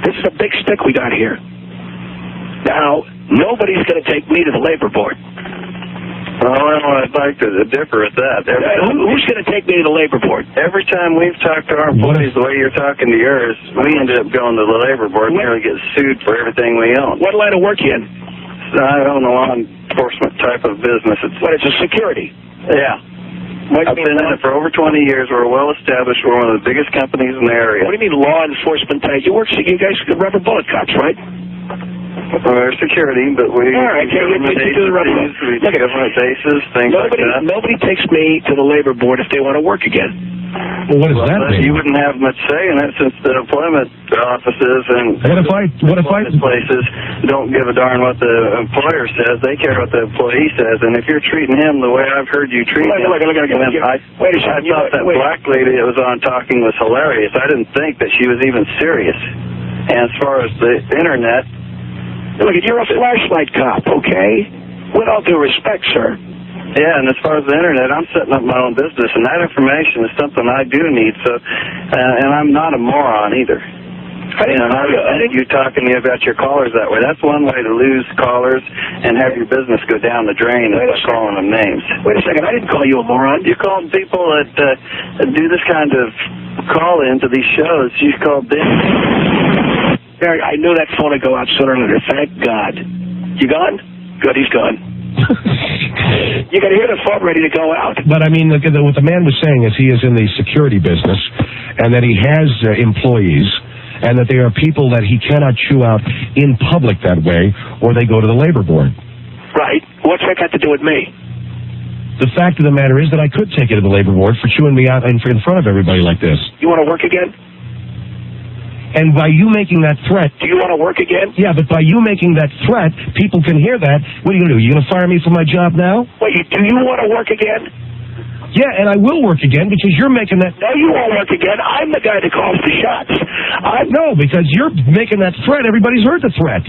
This is a big stick we got here. Now, nobody's going to take me to the labor board. Well, I'd like to differ with that. Who's going to take me to the labor board? Every time we've talked to our employees the way you're talking to yours, we ended up going to the labor board and nearly get sued for everything we own. What line of work you in? I own a law enforcement type of business. It's a security? Yeah. I've been in it for over 20 years. We're well established. We're one of the biggest companies in the area. What do you mean law enforcement type? You guys are rubber bullet cops, right? We're security, but we government bases, things like that. Nobody takes me to the labor board if they want to work again. Well, what does that mean? You wouldn't have much say in it since the employment offices and places don't give a darn what the employer says. They care what the employee says. And if you're treating him the way I've heard you treat him, I thought that black lady that was on talking was hilarious. I didn't think that she was even serious. And as far as the internet, look, you're a flashlight cop, okay? With all due respect, sir. Yeah, and as far as the internet, I'm setting up my own business, and that information is something I do need. So, and I'm not a moron either. I think you talking to me about your callers that way. That's one way to lose callers and have your business go down the drain is by calling them names. Wait a second, I didn't call you a moron. You called people that do this kind of call in to these shows. You called them. I knew that phone would go out sooner or later. Thank God. You gone? Good, he's gone. You got to hear the phone ready to go out. But I mean, what the man was saying is he is in the security business, and that he has employees, and that they are people that he cannot chew out in public that way, or they go to the labor board. Right. What's that got to do with me? The fact of the matter is that I could take you to the labor board for chewing me out in front of everybody like this. You want to work again? And by you making that threat... Do you want to work again? Yeah, but by you making that threat, people can hear that. What are you going to do? You going to fire me from my job now? Wait, do you want to work again? Yeah, and I will work again because you're making that... No, you won't work again. I'm the guy that calls the shots. No, because you're making that threat. Everybody's heard the threat.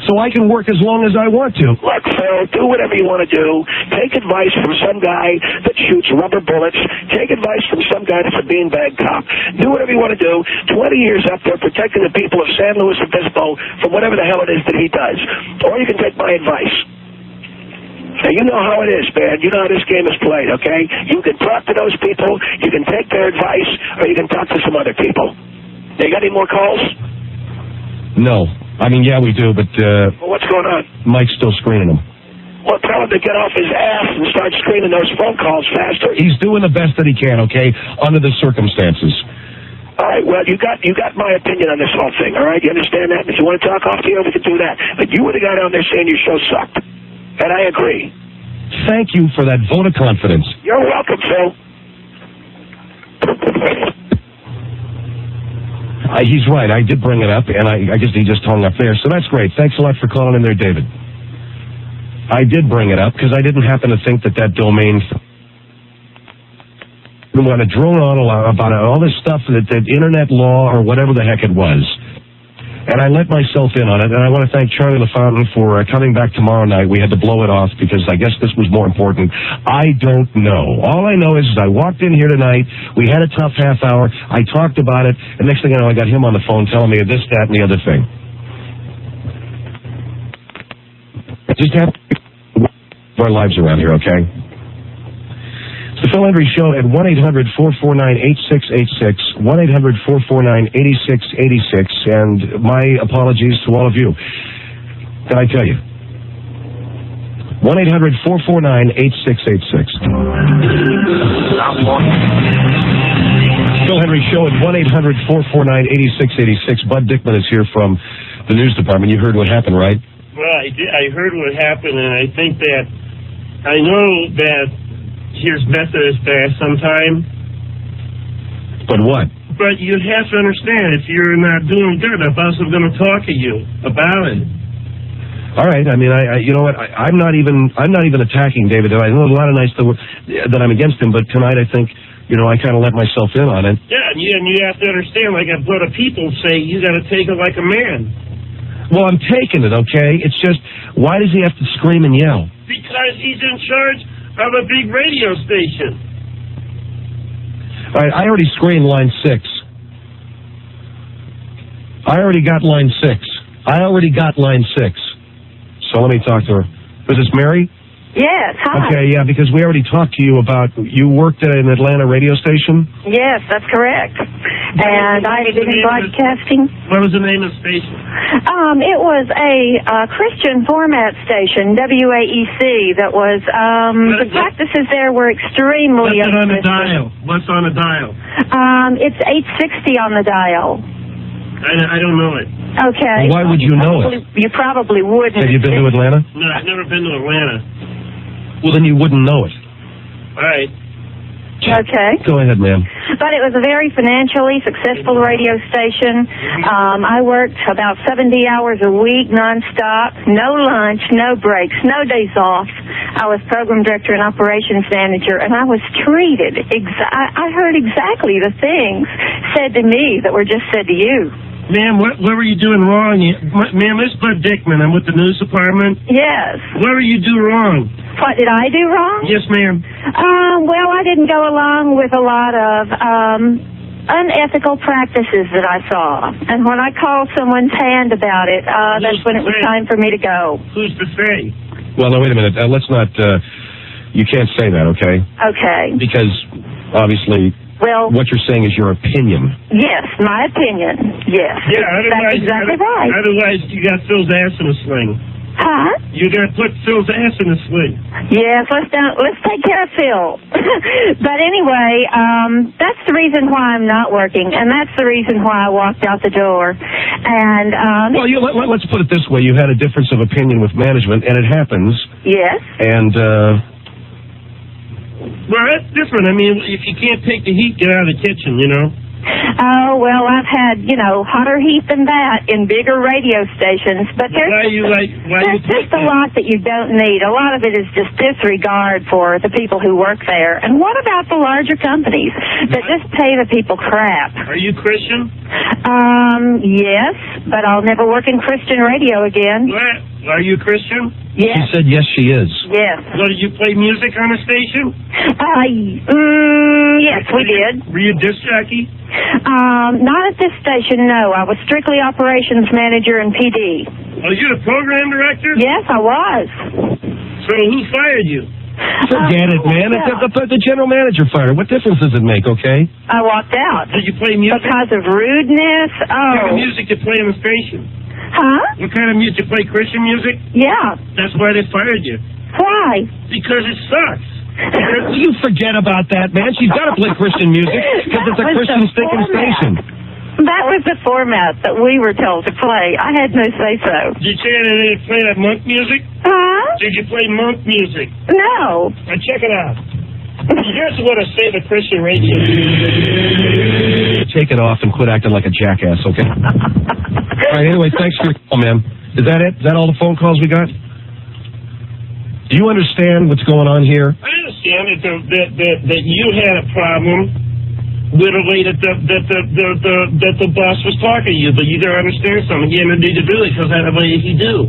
So I can work as long as I want to. Look, Phil, do whatever you want to do. Take advice from some guy that shoots rubber bullets. Take advice from some guy that's a beanbag cop. Do whatever you want to do. 20 years up there protecting the people of San Luis Obispo from whatever the hell it is that he does. Or you can take my advice. Now, you know how it is, man. You know how this game is played, okay? You can talk to those people, you can take their advice, or you can talk to some other people. You got any more calls? No. I mean, yeah, we do, but... Well, what's going on? Mike's still screening them. Well, tell him to get off his ass and start screening those phone calls faster. He's doing the best that he can, okay, under the circumstances. All right, well, you got my opinion on this whole thing, all right? You understand that? If you want to talk off the air, we can do that. But you were the guy down there saying your show sucked. And I agree. Thank you for that vote of confidence. You're welcome, Phil. He's right. I did bring it up, and I guess he just hung up there. So that's great. Thanks a lot for calling in there, David. I did bring it up because I didn't happen to think that domain... We want to drone on about all this stuff, that internet law or whatever the heck it was. And I let myself in on it, and I want to thank Charlie LaFountain for coming back tomorrow night. We had to blow it off because I guess this was more important. I don't know. All I know is I walked in here tonight, we had a tough half hour, I talked about it, and next thing I know, I got him on the phone telling me this, that, and the other thing. Just have our lives around here, okay? The Phil Hendrie Show at 1-800-449-8686, 1-800-449-8686, and my apologies to all of you. Can I tell you? 1-800-449-8686. Phil Hendrie Show at 1-800-449-8686. Bud Dickman is here from the news department. You heard what happened, right? Well, I heard what happened, and I think that, I know that here's Methodist Mass sometime. But what? But you have to understand, if you're not doing good, I'm also going to talk to you about it. All right. I mean, you know what? I'm not even attacking David. I know a lot of nights that I'm against him, but tonight I think, you know, I kind of let myself in on it. Yeah, and you have to understand, like a lot of people say, you got to take it like a man. Well, I'm taking it, okay? It's just, why does he have to scream and yell? Because he's in charge of a big radio station. All right, I already screened line 6. I already got line 6. So let me talk to her. Was this Mary? Yes, hi. Okay, yeah, because we already talked to you about, you worked at an Atlanta radio station? Yes, that's correct. And I did broadcasting. What was the name of the station? It was a Christian format station, WAEC, that was, the practices there were extremely... What's on the dial? What's on the dial? It's 860 on the dial. I don't know it. Okay. Well, why would you know it? You probably wouldn't. Have you been to Atlanta? No, I've never been to Atlanta. Well, then you wouldn't know it. All right. Okay. Go ahead, ma'am. But it was a very financially successful radio station. I worked about 70 hours a week, nonstop, no lunch, no breaks, no days off. I was program director and operations manager, and I was treated. I heard exactly the things said to me that were just said to you. Ma'am, what were you doing wrong? Ma'am, this is Bud Dickman. I'm with the news department. Yes. What were you doing wrong? What did I do wrong? Yes, ma'am. Well, I didn't go along with a lot of unethical practices that I saw. And when I called someone's hand about it, that's when it was time for me to go. Who's to say? Well, no, wait a minute. Let's not, you can't say that, okay? Okay. Because, obviously... Well, what you're saying is your opinion. Yes, my opinion. Yes. Yeah, that's exactly right. Otherwise, you got Phil's ass in a sling. Huh? You got to put Phil's ass in a sling. Yes, let's take care of Phil. But anyway, that's the reason why I'm not working, and that's the reason why I walked out the door. And well, let's put it this way: you had a difference of opinion with management, and it happens. Yes. And. Well, that's different. I mean, if you can't take the heat, get out of the kitchen, you know? Oh, well, I've had, hotter heat than that in bigger radio stations, but there's just a lot that you don't need. A lot of it is just disregard for the people who work there. And what about the larger companies that just pay the people crap? Are you Christian? Yes, but I'll never work in Christian radio again. What? Are you Christian? Yes. She said yes, she is. Yes. So did you play music on the station? Yes, we did. Were you a disc jockey? Not at this station, no. I was strictly operations manager and PD. Oh, you're the program director? Yes, I was. So who fired you? Forget it, man. The general manager fired. What difference does it make, okay? I walked out. Did you play music? Because of rudeness. What kind of music you play on the station? Huh? What kind of music? You play Christian music? Yeah. That's why they fired you. Why? Because it sucks. You forget about that, man. She's got to play Christian music because it's a Christian stinking station. That was the format that we were told to play. I had no say-so. Did you say that they play that monk music? Huh? Did you play monk music? No. Now check it out. Here's what I say to Christian radio. Take it off and quit acting like a jackass, okay? All right, anyway, thanks for your call, man. Is that it? Is that all the phone calls we got? Do you understand what's going on here? I understand that you had a problem with a way that the boss was talking to you, but you don't understand something. He didn't need to do it because that's the way he do.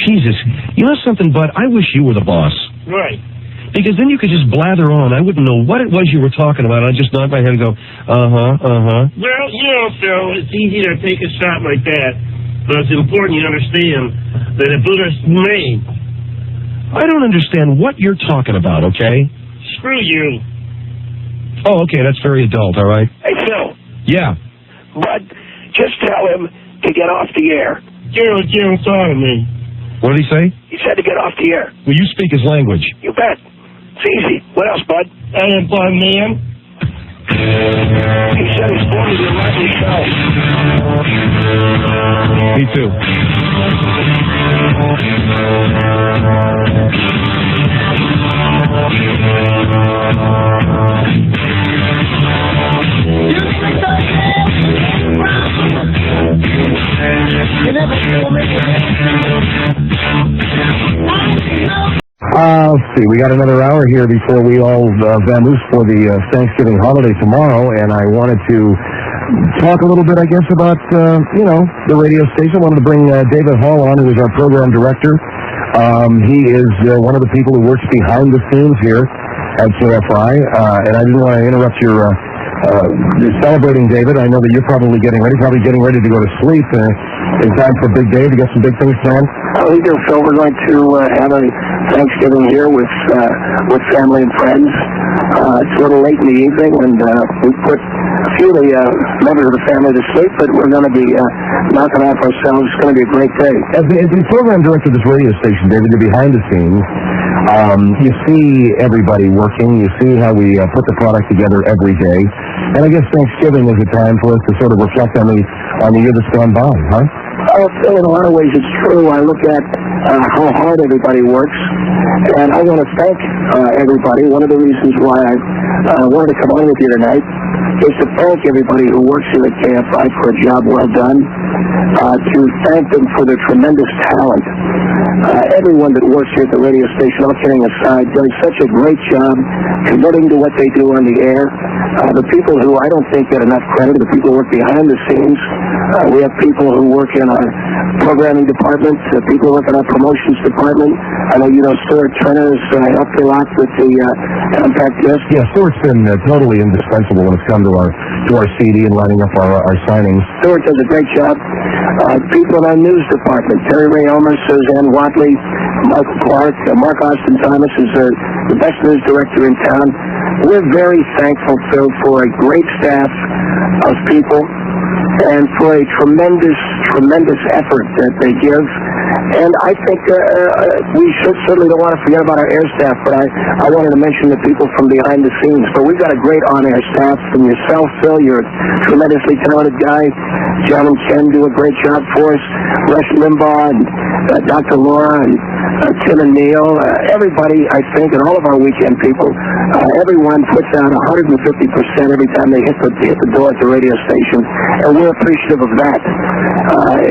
Jesus. You know something, Bud? I wish you were the boss. Right. Because then you could just blather on. I wouldn't know what it was you were talking about. I'd just nod my head and go, Well, Phil, it's easy to take a shot like that, but it's important you understand that if Buddha's made. I don't understand what you're talking about, okay? Screw you. Oh, okay, that's very adult, all right? Hey, Phil. Yeah. Bud, just tell him to get off the air. Gerald saw me. What did he say? He said to get off the air. Will you speak his language? You bet. It's easy. What else, Bud? I am Bud, man. He said he's born to the Relive show. Me too. Let's see, we got another hour here before we all vamoose for the Thanksgiving holiday tomorrow, and I wanted to talk a little bit, I guess, about, the radio station. I wanted to bring David Hall on, who is our program director. He is one of the people who works behind the scenes here at KFI, and I didn't want to interrupt your celebrating, David. I know that you're probably getting ready to go to sleep in time for a big day. You got some big things planned? We do, Phil. We're going to have a Thanksgiving here with family and friends. It's a little late in the evening, and we put a few of the members of the family to sleep, but we're going to be knocking off ourselves. It's going to be a great day. As the program director of this radio station, David, you're behind the scenes. You see everybody working. You see how we put the product together every day. And I guess Thanksgiving is a time for us to sort of reflect on the year that's gone by, huh? Phil, in a lot of ways it's true. I look at how hard everybody works, and I want to thank everybody. One of the reasons why I wanted to come on with you tonight is to thank everybody who works here at KFI for a job well done, to thank them for their tremendous talent. Everyone that works here at the radio station, all kidding aside, does such a great job committing to what they do on the air. The people who I don't think get enough credit, the people who work behind the scenes. We have people who work in our programming department, people who work in our promotions department. I know you know Stuart Turner has helped a lot with the compact disc. Yeah, Stuart's been totally indispensable when it's come to our CD and lining up our signings. Stuart does a great job. People in our news department, Terry Ray Elmer, Suzanne Watley, Michael Clark, Mark Austin Thomas is the best news director in town. We're very thankful, Phil, for a great staff of people and for a tremendous effort that they give And I think we certainly don't want to forget about our air staff, but I wanted to mention the people from behind the scenes. But we've got a great on-air staff. From yourself, Phil, you're a tremendously talented guy. John and Ken do a great job for us. Rush Limbaugh and Dr. Laura and Tim and Neil, everybody, I think, and all of our weekend people, everyone puts out 150% every time they hit the door at the radio station, and we're appreciative of that.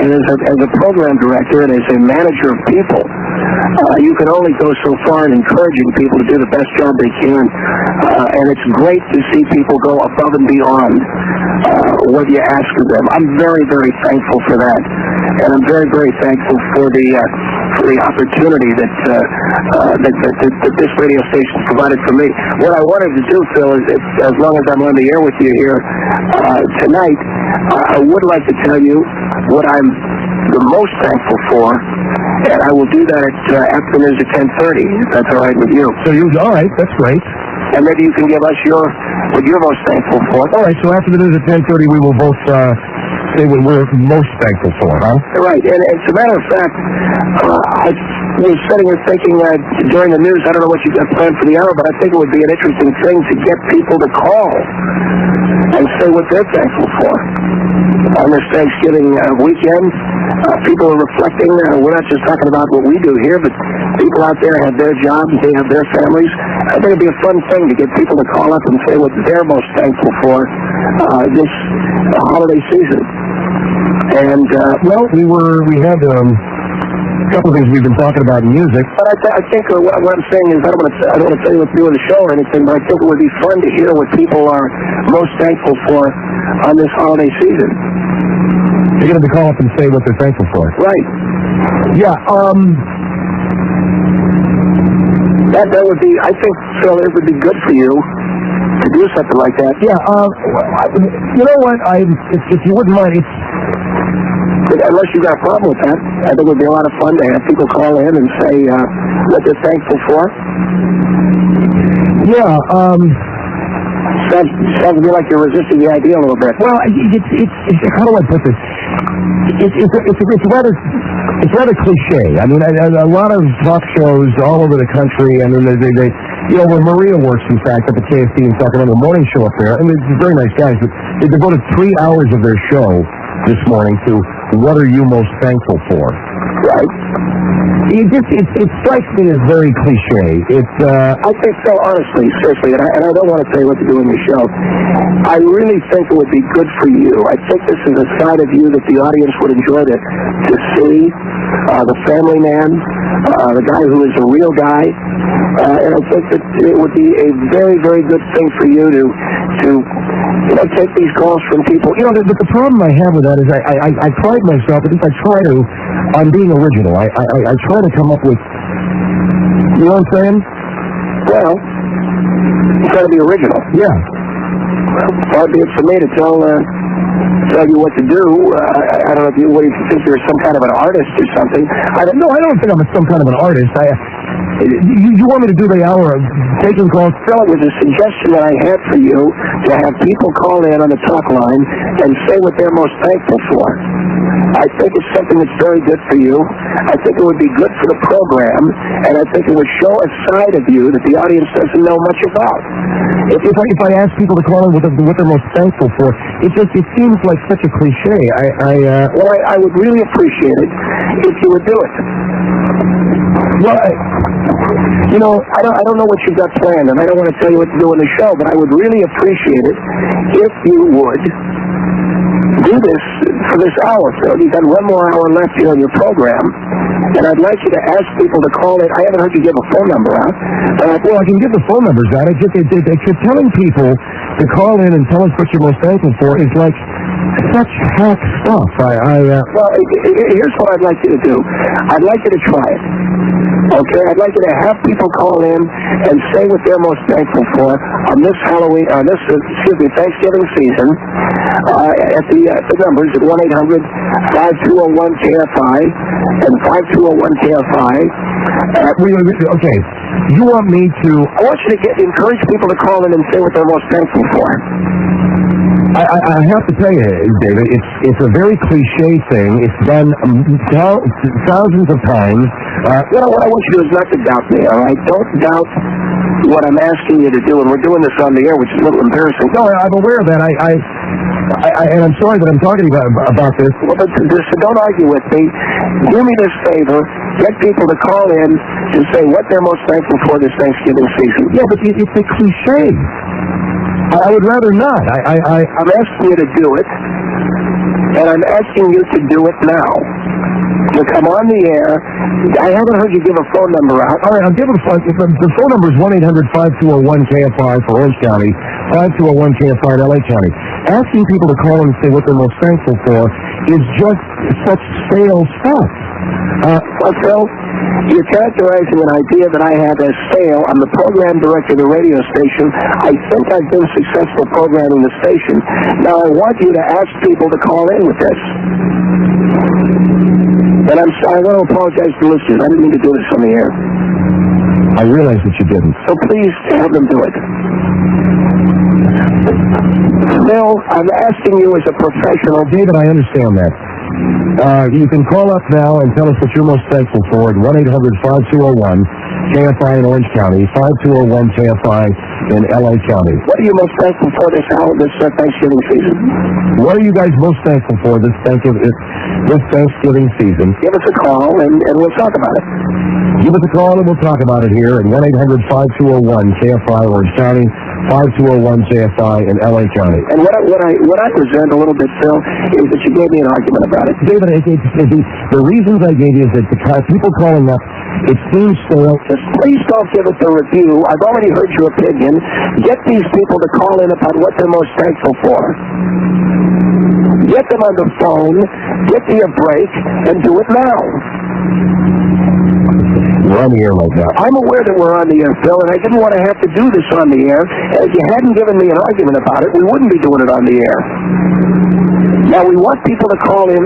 And as a program director and as a manager of people, you can only go so far in encouraging people to do the best job they can, and it's great to see people go above and beyond what you ask of them. I'm very, very thankful for that, and I'm very, very thankful for the opportunity that this radio station provided for me. What I wanted to do, Phil, is as long as I'm on the air with you here tonight, I would like to tell you what I'm the most thankful for, and I will do that after the news at 10:30, if that's all right with you. So all right, that's great. And maybe you can give us what you're most thankful for. All right, so after the news at 10:30, we will both say what we're most thankful for, huh? Right, and as a matter of fact, I was sitting here thinking during the news, I don't know what you got planned for the hour, but I think it would be an interesting thing to get people to call and say what they're thankful for. On this Thanksgiving weekend, people are reflecting. We're not just talking about what we do here, but people out there have their jobs, they have their families. I think it'd be a fun thing to get people to call up and say what they're most thankful for this holiday season. And we had a couple of things we've been talking about in music. But I think what I'm saying is I don't want to tell you what to do with the show or anything, but I think it would be fun to hear what people are most thankful for on this holiday season. You're going to call up and say what they're thankful for. Right. Yeah. That would be. I think, Phil, it would be good for you to do something like that. Yeah. You know what? If you wouldn't mind, unless you got a problem with that, I think it would be a lot of fun to have people call in and say what they're thankful for. Yeah. Sounds to me like you're resisting the idea a little bit. Well, it's how do I put this? It's rather cliche. I mean, a lot of talk shows all over the country. I mean, they where Maria works, in fact, at the KFC in Sacramento, the morning show up there. I mean, it's very nice guys, but they devoted 3 hours of their show this morning to what are you most thankful for? Right. It strikes me as very cliche. I think so, honestly, seriously, and I don't want to tell you what to do in your show. I really think it would be good for you. I think this is a side of you that the audience would enjoy to see. The family man, the guy who is a real guy, and I think that it would be a very, very good thing for you to take these calls from people. But the problem I have with that is I pride myself, at least I try to, on being original. I try to come up with, you know what I'm saying? Well, you got to be original. Yeah. Well, far be it for me to tell you what to do. I don't know if you think you're some kind of an artist or something. I don't think I'm some kind of an artist. You want me to do the hour of taking calls? Phil, it was a suggestion that I had for you to have people call in on the talk line and say what they're most thankful for. I think it's something that's very good for you. I think it would be good for the program, and I think it would show a side of you that the audience doesn't know much about. If I ask people to call in what they're most thankful for, it seems like such a cliche. I would really appreciate it if you would do it. Well, I don't know what you've got planned, and I don't want to tell you what to do in the show, but I would really appreciate it if you would do this for this hour, Phil. You've got one more hour left here on your program, and I'd like you to ask people to call in. I haven't heard you give a phone number out. Well, I can give the phone numbers out. It's just telling people to call in and tell us what you're most thankful for is like such hack stuff. Well, here's what I'd like you to do. I'd like you to try it. Okay, I'd like you to have people call in and say what they're most thankful for on this Thanksgiving season at the numbers at 1-800-5201-KFI and 5201-KFI. Okay, you want me to... I want you to encourage people to call in and say what they're most thankful for. I have to tell you, David, it's a very cliche thing. It's done thousands of times. What I want you to do is not to doubt me, all right? Don't doubt what I'm asking you to do, and we're doing this on the air, which is a little embarrassing. No, I'm aware of that. And I'm sorry that I'm talking about this. Well, but don't argue with me. Do me this favor. Get people to call in and say what they're most thankful for this Thanksgiving season. Yeah, but it's a cliche. I would rather not. I'm asking you to do it, and I'm asking you to do it now. To come on the air. I haven't heard you give a phone number out. All right, I'll give it a phone. The phone number is 1-800-5201-KFI for Orange County, 5201-KFI in LA County. Asking people to call and say what they're most thankful for is just such stale stuff. Well, Phil, you're characterizing an idea that I have as stale. I'm the program director of the radio station. I think I've been successful programming the station. Now, I want you to ask people to call in with this. And I want to apologize to listeners. I didn't mean to do this on the air. I realize that you didn't. So please have them do it. Phil, I'm asking you as a professional. David, I understand that. You can call up now and tell us what you're most thankful for at 1-800-5201-KFI in Orange County, 5201-KFI in LA County. What are you most thankful for this Thanksgiving season? What are you guys most thankful for this Thanksgiving season? Give us a call and we'll talk about it. Give us a call and we'll talk about it here at 1-800-5201-KFI Orange County, 5201-KFI in LA County. And what I resent a little bit, Phil, is that you gave me an argument about it. David, the reasons I gave you is that the people calling up, it seems so. Just please don't give us a review. I've already heard your opinion. Get these people to call in about what they're most thankful for. Get them on the phone, get me a break, and do it now. We're on the air right now. I'm aware that we're on the air, Phil, and I didn't want to have to do this on the air. And if you hadn't given me an argument about it, we wouldn't be doing it on the air. Now, we want people to call in.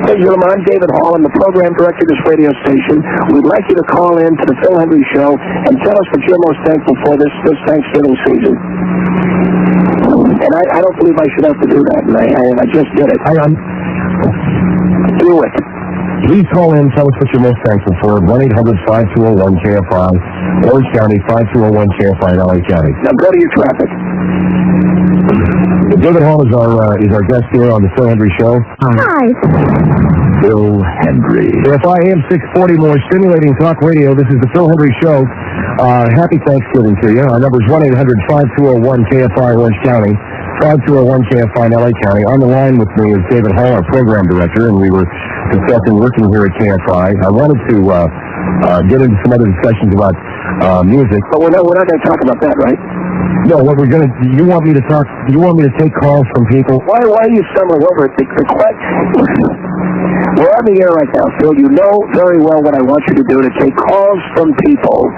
Hey, I'm David Hall. I'm the program director of this radio station. We'd like you to call in to the Phil Hendrie Show and tell us what you're most thankful for this Thanksgiving season. And I don't believe I should have to do that, and I just did it. Do it. Please call in and tell us what you're most thankful for at 1-800-5201-KFI, Orange County, 5201-KFI in LA County. Now go to your traffic. David Hall is our guest here on the Phil Hendrie Show. Hi. Phil Hendrie. KFI AM 640, more stimulating talk radio. This is the Phil Hendrie Show. Happy Thanksgiving to you. Our number is 1-800-5201-KFI Orange County, 5201-KFI in LA County. On the line with me is David Hall, our program director, and we were discussing working here at KFI. I wanted to get into some other discussions about music. But we're not going to talk about that, right? No, what we're going to... You want me to take calls from people? Why are you stumbling over it? We're on the air right now, Phil. You know very well what I want you to do, to take calls from people.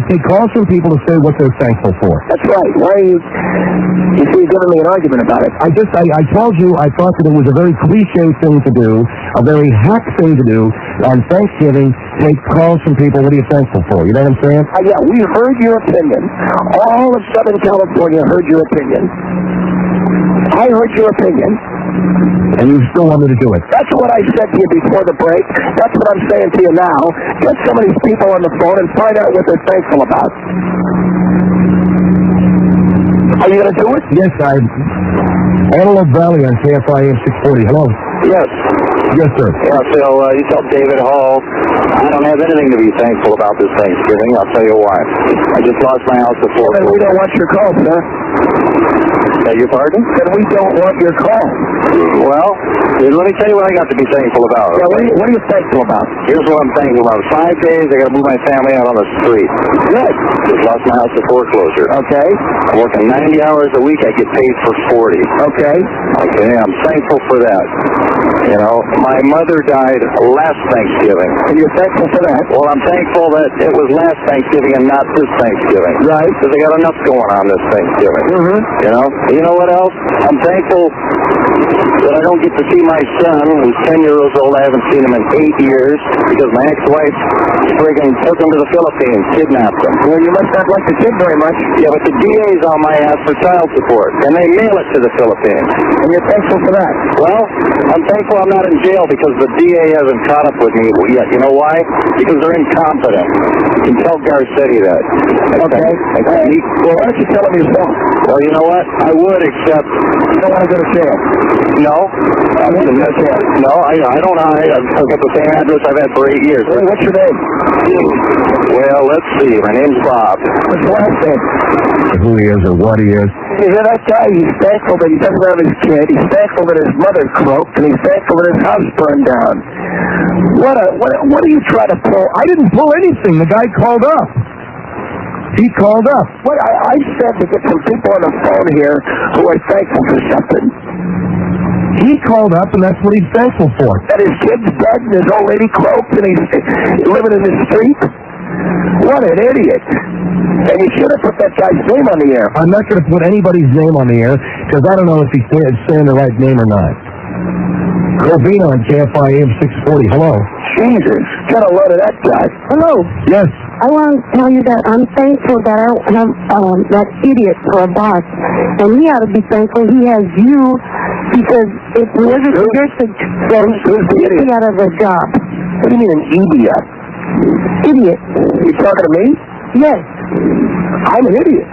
Take calls from people to say what they're thankful for. That's right. Why are you see, you're giving me an argument about it? I told you I thought that it was a very cliche thing to do, a very hack thing to do on Thanksgiving, take calls from people. What are you thankful for? You know what I'm saying? Yeah, we heard your opinion. All of Southern California heard your opinion. I heard your opinion. And you still want me to do it? That's what I said to you before the break. That's what I'm saying to you now. Get some of these people on the phone and find out what they're thankful about. Are you going to do it? Yes, Antelope Valley on KFI AM 640. Hello. Yes. Yes, sir. Yeah, Phil, you tell David Hall, I don't have anything to be thankful about this Thanksgiving. I'll tell you why. I just lost my house at 4 o'clock. Then we don't want your call, sir. Beg your pardon? Then we don't want your call. Well, let me tell you what I got to be thankful about. Yeah, what are you thankful about? Here's what I'm thankful about. 5 days, I got to move my family out on the street. Good. Just lost my house to foreclosure. Okay. I'm working 90 hours a week. I get paid for 40. Okay. Okay, I'm thankful for that. You know, my mother died last Thanksgiving. And you're thankful for that? Well, I'm thankful that it was last Thanksgiving and not this Thanksgiving. Right. Because I got enough going on this Thanksgiving. Mm-hmm. You know? The you know what else? I'm thankful that I don't get to see my son, who's 10 years old. I haven't seen him in 8 years because my ex-wife friggin' took him to the Philippines, kidnapped him. Well, you must not like the kid very much. Yeah, but the DA's on my ass for child support, and they mail it to the Philippines. And you're thankful for that? Well, I'm thankful I'm not in jail because the DA hasn't caught up with me yet. You know why? Because they're incompetent. You can tell Garcetti that. Okay. Well, why don't you tell him yourself? Well, you know what? I would, except... You don't want to go to jail? No. No, I don't know. I've got the same address I've had for 8 years. Hey, what's your name? Well, let's see. My name's Bob. What's your last name? Who he is or what he is. You hear that guy? He's thankful that he doesn't have his kid. He's thankful that his mother croaked, and he's thankful that his house burned down. What do you try to pull? I didn't pull anything. The guy called up. He called up. What I said to get some people on the phone here who are thankful for something. He called up, and that's what he's thankful for. That his kid's dead, and his old lady croaked, and he's living in the street. What an idiot. And you should have put that guy's name on the air. I'm not going to put anybody's name on the air, because I don't know if he's saying the right name or not. Covina on KFI AM 640. Hello. Jesus. Get a load of that guy. Hello. Yes. I want to tell you that I'm thankful that I don't have that idiot for a boss. And he ought to be thankful he has you, because if it wasn't for your success, he'd be out of a job. What do you mean an idiot? Idiot. You talking to me? Yes. I'm an idiot.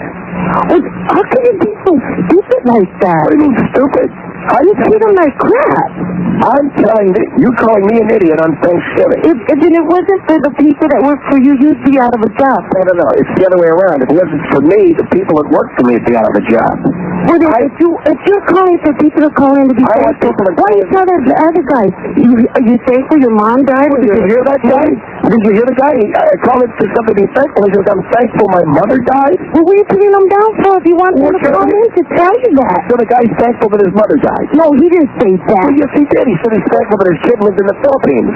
How can you be so stupid like that? What do you mean stupid? You treat him like crap. I'm telling you calling me an idiot on Thanksgiving. If it wasn't for the people that work for you, you'd be out of a job. No. It's the other way around. If it wasn't for me, the people that work for me would be out of a job. Well, if you're calling for people to call in to be thankful, why don't you tell the other guys? You thankful your mom died? Did you hear that guy? Did you hear the guy? I called it for something to be thankful. He says, I'm thankful my mother died. Well, what are you putting him down for if you want him to call in to tell you that? So the guy's thankful that his mother died. No, he didn't say that. Well, yes, he did. He said he's thankful that his kid lived in the Philippines.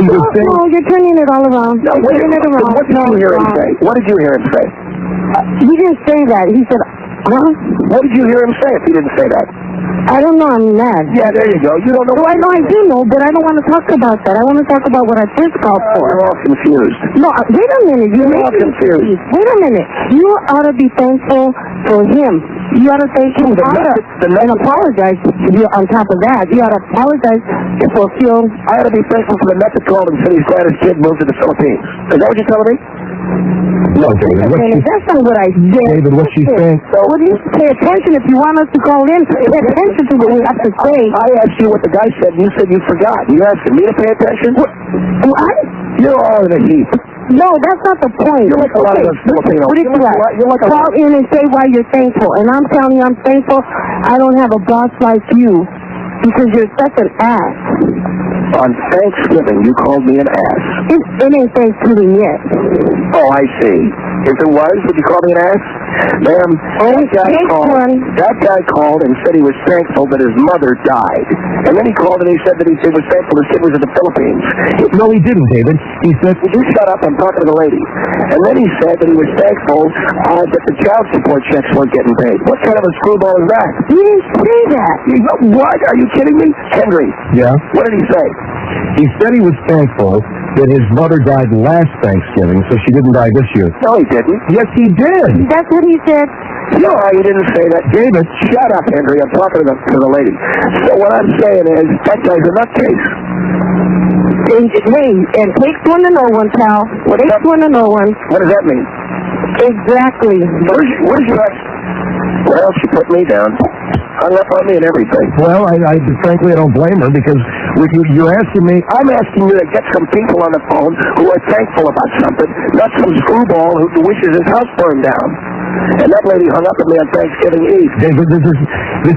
No, you're turning it all around. No, you're turning it around. What did you hear him say? What did you hear him say? He didn't say that. He said, huh? What did you hear him say if he didn't say that? I don't know. I'm mad. Yeah, there you go. You don't know. Well, I do know, but I don't want to talk about that. I want to talk about what I first called for. You're all confused. No, wait a minute. You're all confused. Wait a minute. You ought to be thankful for him. You ought to thank him and apologize on top of that. You ought to apologize for Phil. I ought to be thankful for the nut that called and said he's glad his kid moved to the Philippines. Is that what you're telling me? No, David. That's not what I said. David, what's she saying? Well, you pay attention if you want us to call in. Pay attention to what we have to say. I asked you what the guy said, and you said you forgot. You asked me to pay attention? What? You're all in a heap. No, that's not the point. You're like a lot of those Filipinos. What did you like? Call in and say why you're thankful. And I'm telling you I'm thankful. I don't have a boss like you because you're such an ass. On Thanksgiving, you called me an ass. It ain't Thanksgiving yet. Oh, I see. If it was, would you call me an ass? Ma'am, that guy called and said he was thankful that his mother died. And then he called and he said that he was thankful his kid was in the Philippines. No, he didn't, David. He said, would you shut up? I'm talking to the lady. And then he said that he was thankful that the child support checks weren't getting paid. What kind of a screwball is that? He didn't say that. What? Are you kidding me? Hendrie. Yeah? What did he say? He said he was thankful that his mother died last Thanksgiving, so she didn't die this year. No, he didn't. Yes, he did. That's what he said. No, he didn't say that. David, shut up, Hendrie. I'm talking to the lady. So what I'm saying is, that guy's a nutcase. Hey, and takes one to know one, pal. Takes one to know one. What does that mean? Exactly. Where's your ex? Well, she put me down. Hung up on me and everything. Well, frankly, I don't blame her because you're asking me. I'm asking you to get some people on the phone who are thankful about something, not some screwball who wishes his house burned down. And that lady hung up at me on Thanksgiving Eve. David, this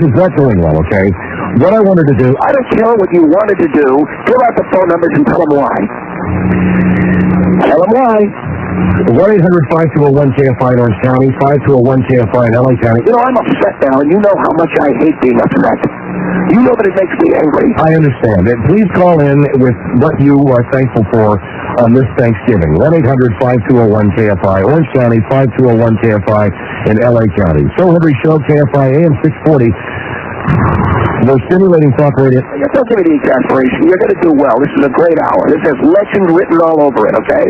is not going well, okay? What I wanted to do... I don't care what you wanted to do. Give out the phone numbers and tell them why. Tell them why. 1-800-5201-KFI in Orange County, 5201-KFI in LA County. You know, I'm upset now, and you know how much I hate being upset. You know that it makes me angry. I understand. And please call in with what you are thankful for on this Thanksgiving. 1-800-5201-KFI, Orange County, 5201-KFI in L.A. County. Phil Hendrie Show, KFI, AM 640. We're stimulating talk radio. Don't give me the exasperation. You're going to do well. This is a great hour. This has legend written all over it, okay?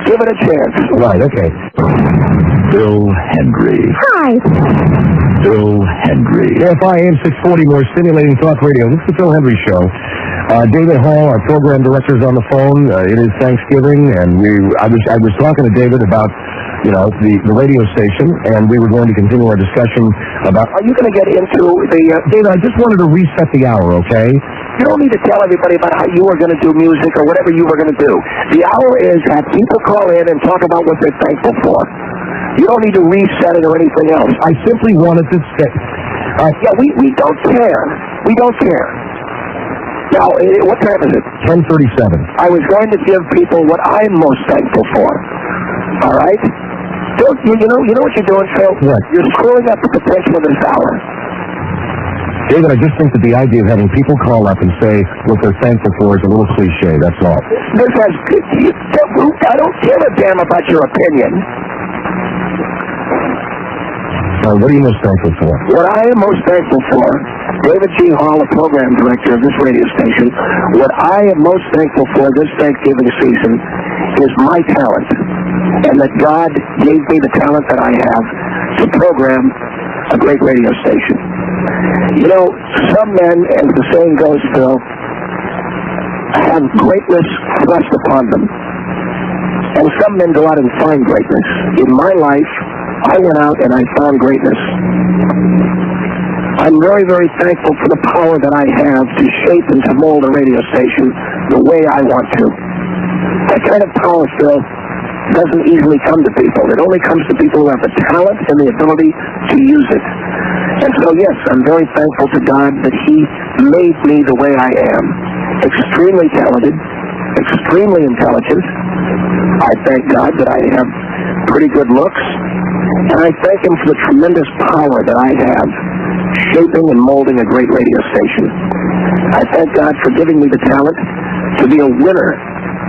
Give it a chance. Right, okay. Phil Hendrie. Hi. Phil Hendrie. KFI AM 640, more stimulating talk radio. This is the Phil Hendrie Show. David Hall, our program director, is on the phone. It is Thanksgiving, and I was talking to David about, the radio station, and we were going to continue our discussion about... Are you going to get into the... David, I just wanted to reset the hour, okay? You don't need to tell everybody about how you were going to do music or whatever you were going to do. The hour is have people call in and talk about what they're thankful for. You don't need to reset it or anything else. I simply wanted to say... Yeah, we don't care. We don't care. Now, what time is it? 10:37. I was going to give people what I'm most thankful for. All right? You know what you're doing, Phil? What? You're screwing up the potential of this hour. David, I just think that the idea of having people call up and say what they're thankful for is a little cliche, that's all. I don't give a damn about your opinion. What are you most thankful for? What I am most thankful for, David G. Hall, the program director of this radio station, what I am most thankful for this Thanksgiving season is my talent, and that God gave me the talent that I have to program a great radio station. Some men, as the saying goes, Phil, have greatness thrust upon them. And some men go out and find greatness. In my life, I went out and I found greatness. I'm very, very thankful for the power that I have to shape and to mold a radio station the way I want to. That kind of power, Phil, doesn't easily come to people. It only comes to people who have the talent and the ability to use it. And so, yes, I'm very thankful to God that He made me the way I am. Extremely talented, extremely intelligent. I thank God that I have pretty good looks. And I thank Him for the tremendous power that I have shaping and molding a great radio station. I thank God for giving me the talent to be a winner,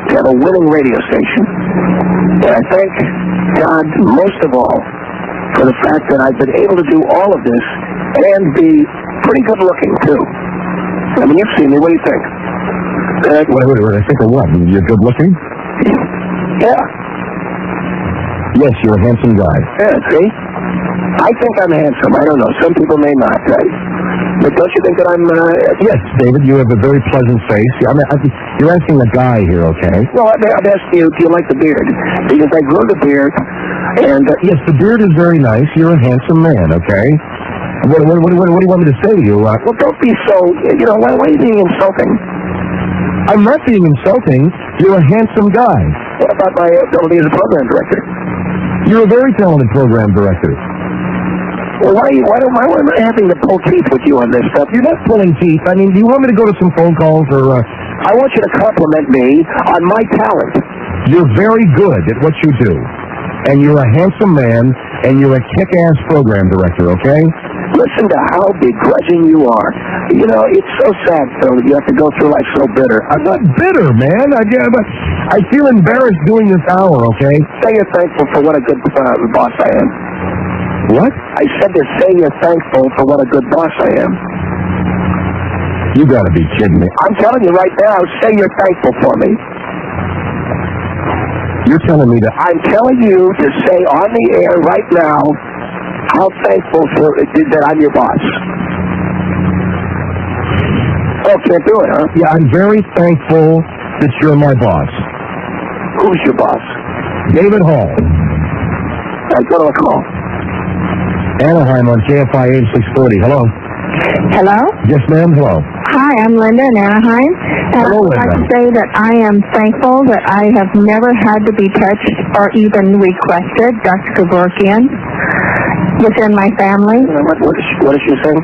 to have a winning radio station. And I thank God most of all for the fact that I've been able to do all of this and be pretty good looking too. I mean, you've seen me. What do you think? What I think of what? You're good looking? Yeah. Yes, you're a handsome guy. Yeah, see? I think I'm handsome. I don't know. Some people may not, right? But don't you think that I'm... Yes, David, you have a very pleasant face. You're asking a guy here, okay? Well, I'm asking you, do you like the beard? Because I grew the beard, and... Yes, the beard is very nice. You're a handsome man, okay? What do you want me to say to you? Well, don't be so... why are you being insulting? I'm not being insulting. You're a handsome guy. What about my ability as a program director? You're a very talented program director. Well, why am I having to pull teeth with you on this stuff? You're not pulling teeth. I mean, do you want me to go to some phone calls or... I want you to compliment me on my talent. You're very good at what you do. And you're a handsome man, and you're a kick-ass program director, okay? Listen to how begrudging you are. It's so sad, Phil, that you have to go through life so bitter. I'm not bitter, man. I feel embarrassed doing this hour, okay? Say you're thankful for what a good boss I am. What? I said to say you're thankful for what a good boss I am. You gotta be kidding me. I'm telling you right now, say you're thankful for me. You're telling me that... I'm telling you to say on the air right now how thankful that I'm your boss. Oh, can't do it, huh? Yeah, I'm very thankful that you're my boss. Who's your boss? David Hall. I go to a call. Anaheim on KFI 8640. Hello. Hello? Yes, ma'am. Hello. Hi, I'm Linda in Anaheim. And Hello, I would like Linda. to say that I am thankful that I have never had to be touched or even requested Dr. Kevorkian. within my family. What is she saying?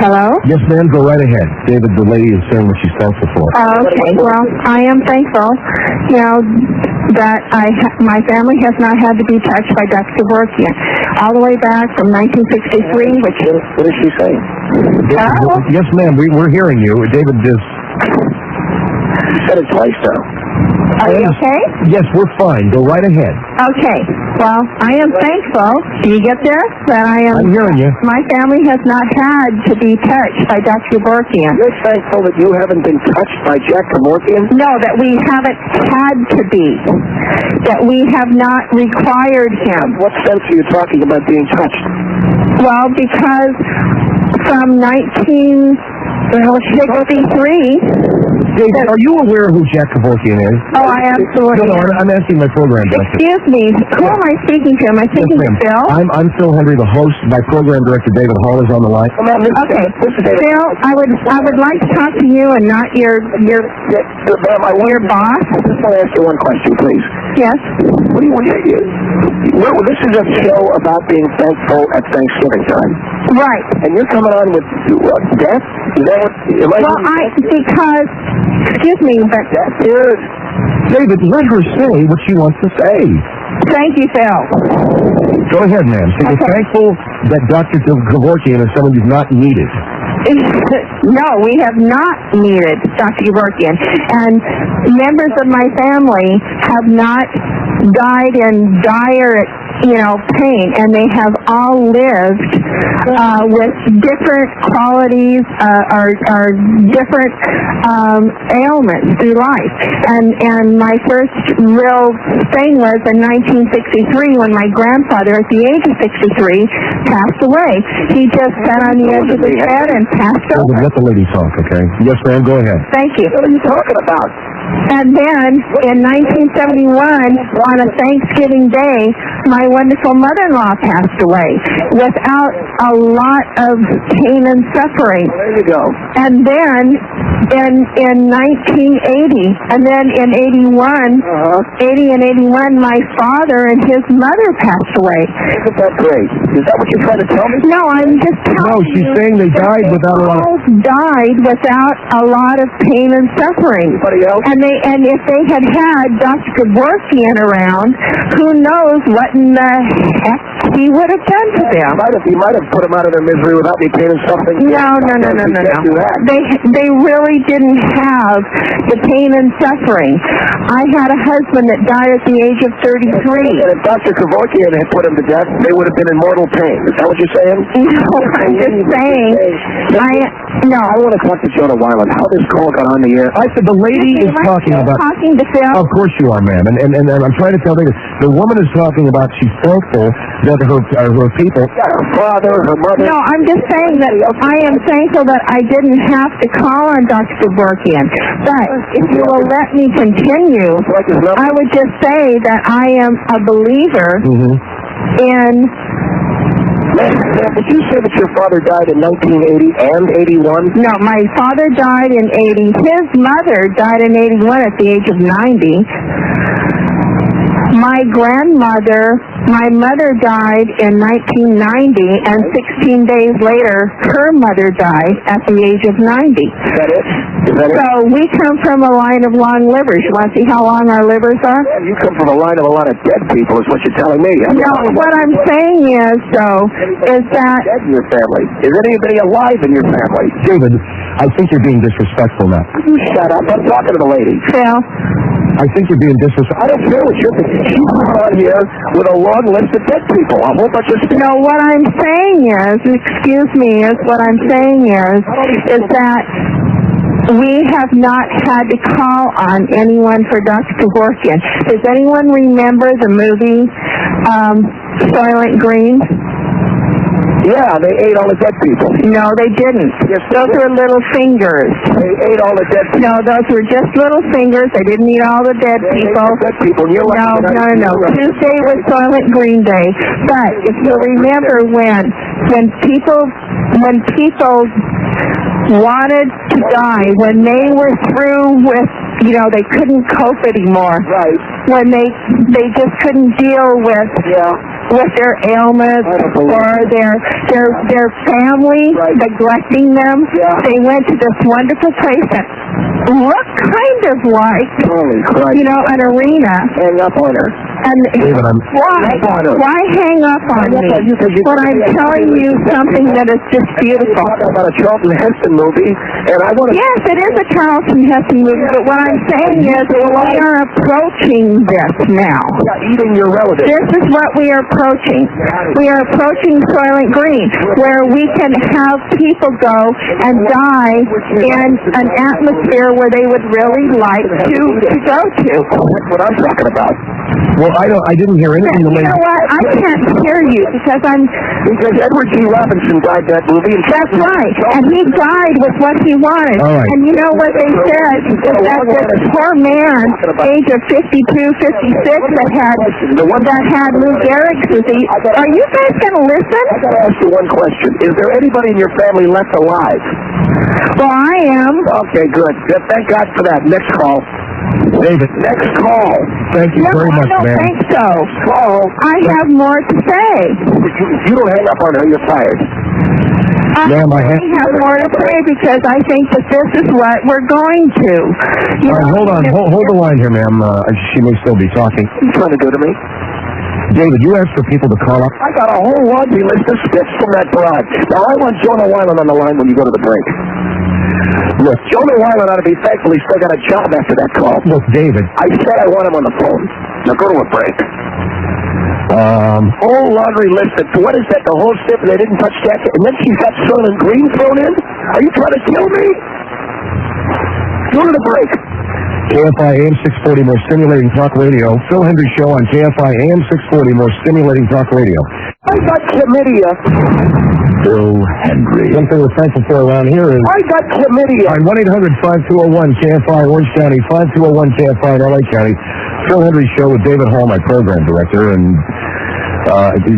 Hello? Yes, ma'am, go right ahead. David, the lady is saying what she's thankful for. Okay, well, I am thankful, that my family has not had to be touched by Dr. Kevorkian. All the way back from 1963, which is... What is she saying? Hello? Yes, ma'am, we're hearing you. David is... You said it twice now. Are you okay? Yes, we're fine. Go right ahead. Okay. Well, I am thankful. Do you get there? That I'm hearing you. My family has not had to be touched by Dr. Kevorkian. You're thankful that you haven't been touched by Jack Kevorkian? No, that we haven't had to be. That we have not required him. What sense are you talking about being touched? Well, because from 1963... David, are you aware of who Jack Kevorkian is? Oh, I absolutely No, I'm asking my program director. Excuse me. Who am I speaking to? Am I speaking to Phil? I'm Phil Hendrie, the host. My program director, David Hall, is on the line. Okay. Phil, I would like to talk to you and not your boss. I just want to ask you one question, please. Yes? This is a show about being thankful at Thanksgiving time. Right. And you're coming on with death? Is that what... Because... Excuse me, but... David, let her say what she wants to say. Thank you, Phil. Go ahead, ma'am. So you're thankful that Dr. Kevorkian is someone you've not needed. No, we have not needed Dr. Kevorkian. And members of my family have not died in dire, pain, and they have all lived with different qualities or different ailments through life. And my first real thing was in 1963 when my grandfather, at the age of 63, passed away. He just sat on the edge of his bed and passed away. Let the lady talk, okay? Yes, ma'am, go ahead. Thank you. What are you talking about? And then, in 1971, on a Thanksgiving day, my wonderful mother-in-law passed away without a lot of pain and suffering. There you go. And then, in 1980, and then in 80 and 81, my father and his mother passed away. Isn't that great? Is that what you're trying to tell me? No, I'm just telling you. No, she's saying they died without a lot of... died without a lot of pain and suffering. Anybody else? And if they had Dr. Kevorkian around, who knows what in the heck he would have done to them. He might have put them out of their misery without any pain and suffering. No. They really didn't have the pain and suffering. I had a husband that died at the age of 33. And if Dr. Kevorkian had put him to death, they would have been in mortal pain. Is that what you're saying? No, I'm just saying. I want to talk to Jonah Weiland. How this call got on the air? I said the lady is talking about... Talking to Phil? Of course you are, ma'am. And I'm trying to tell David, the woman is talking about she's thankful that her people... Her father, her mother... No, I'm just saying that I am thankful that I didn't have to call on Dr. Kevorkian. But if you will let me continue, I would just say that I am a believer in... Did you say that your father died in 1980 and 81? No, my father died in 80. His mother died in 81 at the age of 90. My mother died in 1990, and 16 days later, her mother died at the age of 90. Is that it? So we come from a line of long livers. You want to see how long our livers are? Yeah, you come from a line of a lot of dead people, is what you're telling me. No, what I'm saying is, though, is that... Dead in your family. Is anybody alive in your family? David, I think you're being disrespectful now. You shut up. I'm talking to the lady. Phil? I think you're being disrespectful. I don't care what you're thinking. She's on here with a long list of dead people. A whole bunch of stuff. No, what I'm saying is, what I'm saying is that we have not had to call on anyone for Dr. Kevorkian. Does anyone remember the movie Soylent Green? Yeah, they ate all the dead people. No, they didn't. Yes, those were little fingers. They ate all the dead people. No, those were just little fingers. They didn't eat all the dead people. Dead people. You're No. Tuesday was Soylent Green Day. But if you remember when people wanted to die, when they were through with, they couldn't cope anymore. Right. When they just couldn't deal with with their ailments or their family neglecting them. They went to this wonderful place that looked kind of like, an arena. Hang up on her. And why hang up on me? But I'm telling you something that is just beautiful. About a Charlton Heston movie, and I want to. Yes, it is a Charlton Heston movie, but what I'm saying is we are approaching this now. Eating your relatives. This is what we are approaching. We are approaching Soylent Green, where we can have people go and die in an atmosphere where they would really like to go to. That's what I'm talking about. Well, I didn't hear anything. You know what? I can't hear you because Edward G. Robinson died that movie. That's right. And he died with what he wanted. All right. And you know what they said? That this poor man, age of 52, 56, that had Lou Gehrig's disease. Are you guys going to listen? I got to ask you one question. Is there anybody in your family left alive? Well, I am. Okay, good. Thank God for that. Next call. David. Next call. Thank you very much, man. I don't think so. Call. I have more to say. You don't hang up on her. You're fired. Ma'am, I have more to say because I think that this is what we're going to. All right, hold on. Hold the line here, ma'am. She may still be talking. What are you trying to do to me? David, you asked for people to call up. I got a whole laundry list of stiffs from that broad. Now, I want Jonah Weiland on the line when you go to the break. Look, Jonah Weiland ought to be thankful he still got a job after that call. Look, David. I said I want him on the phone. Now go to a break. Whole laundry list of, what is that, the whole stiff, they didn't touch that, and then she's got Soylent Green thrown in? Are you trying to kill me? Go to the break. KFI AM 640, more stimulating talk radio. Phil Hendrie Show on KFI AM 640, more stimulating talk radio. I got chlamydia. Phil Hendrie. One thing we're thankful for around here is... I got chlamydia. All right, 1-800-5201-KFI, Orange County, 5201-KFI in LA County. Phil Hendrie Show with David Hall, my program director, and... did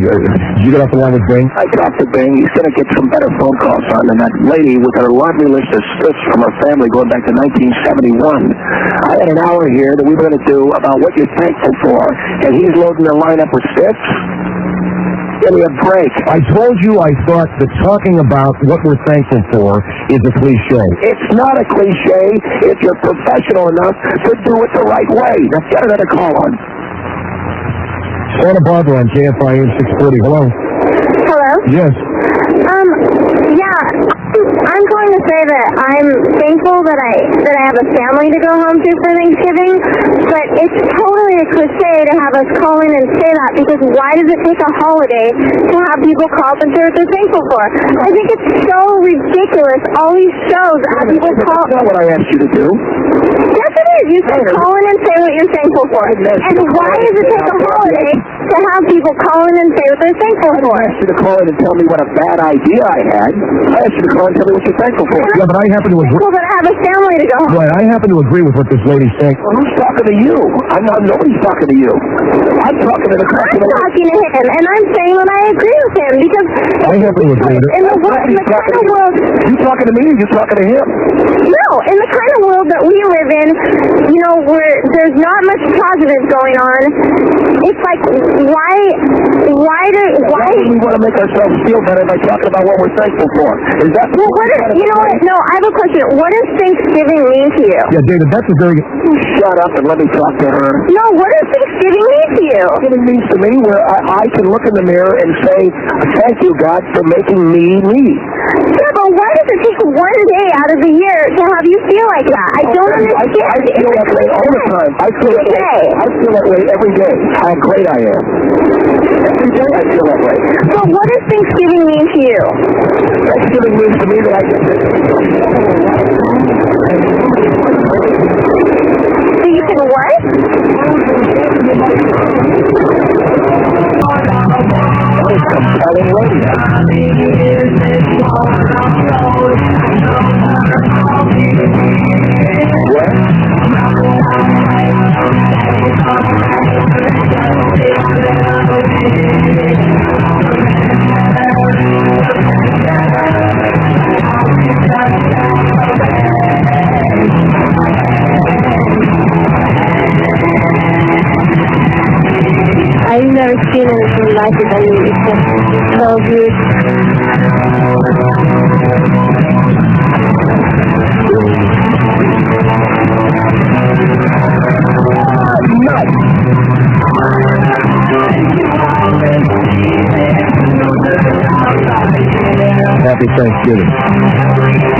you get off the line with Bing? I talked to Bing. He's going to get some better phone calls on than that lady with her laundry list of stiffs from her family going back to 1971. I had an hour here that we were going to do about what you're thankful for, and he's loading the line up with stiffs. Give me a break. I told you I thought that talking about what we're thankful for is a cliche. It's not a cliche if you're professional enough to do it the right way. Now get another call on. Santa Barbara on KFI AM 640. Hello. Hello? Yes. I'm going to say that I'm thankful that I have a family to go home to for Thanksgiving, but it's totally a cliche to have us call in and say that, because why does it take a holiday to have people call up and say what they're thankful for? I think it's so ridiculous. All these shows have people call... That's not what I asked you to do. Yes, it is. You should call in and say what you're thankful for. And why does it take a holiday to have people call in and say what they're thankful for? I asked you to call in and tell me what a bad idea I had. I asked you to call and tell me what you're thankful for. Yeah, but I happen to agree. That I have a family to go home. Right, I happen to agree with what this lady's saying. Well, who's talking to you? Nobody's talking to you. I'm talking to the customer. I'm talking to him, and I'm saying that I agree with him, because I happen to agree. In the kind of world... You talking to me or you talking to him? No, in the kind of world that we live in, where there's not much positive going on, it's like, why do we want to make ourselves feel better by talking about what we're thankful for? Is that... Well, no, I have a question. What does Thanksgiving mean to you? Yeah, David, that's a very... Shut up and let me talk to her. No, what does Thanksgiving mean to you? Thanksgiving means to me where I can look in the mirror and say, thank you, God, for making me me. Yeah, but why does it take one day out of the year to have you feel like that? I don't understand. I feel that way all the time. I feel that way every day. How great I am. Every day I feel that way. So what does Thanksgiving mean to you? Thanksgiving means to me that I get to... So you can what? That is compelling radio. I've never seen anything like it Happy Thanksgiving.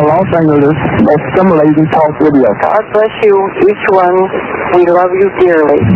Los Angeles, that's Stimulating Talk Radio. God bless you, each one. We love you dearly.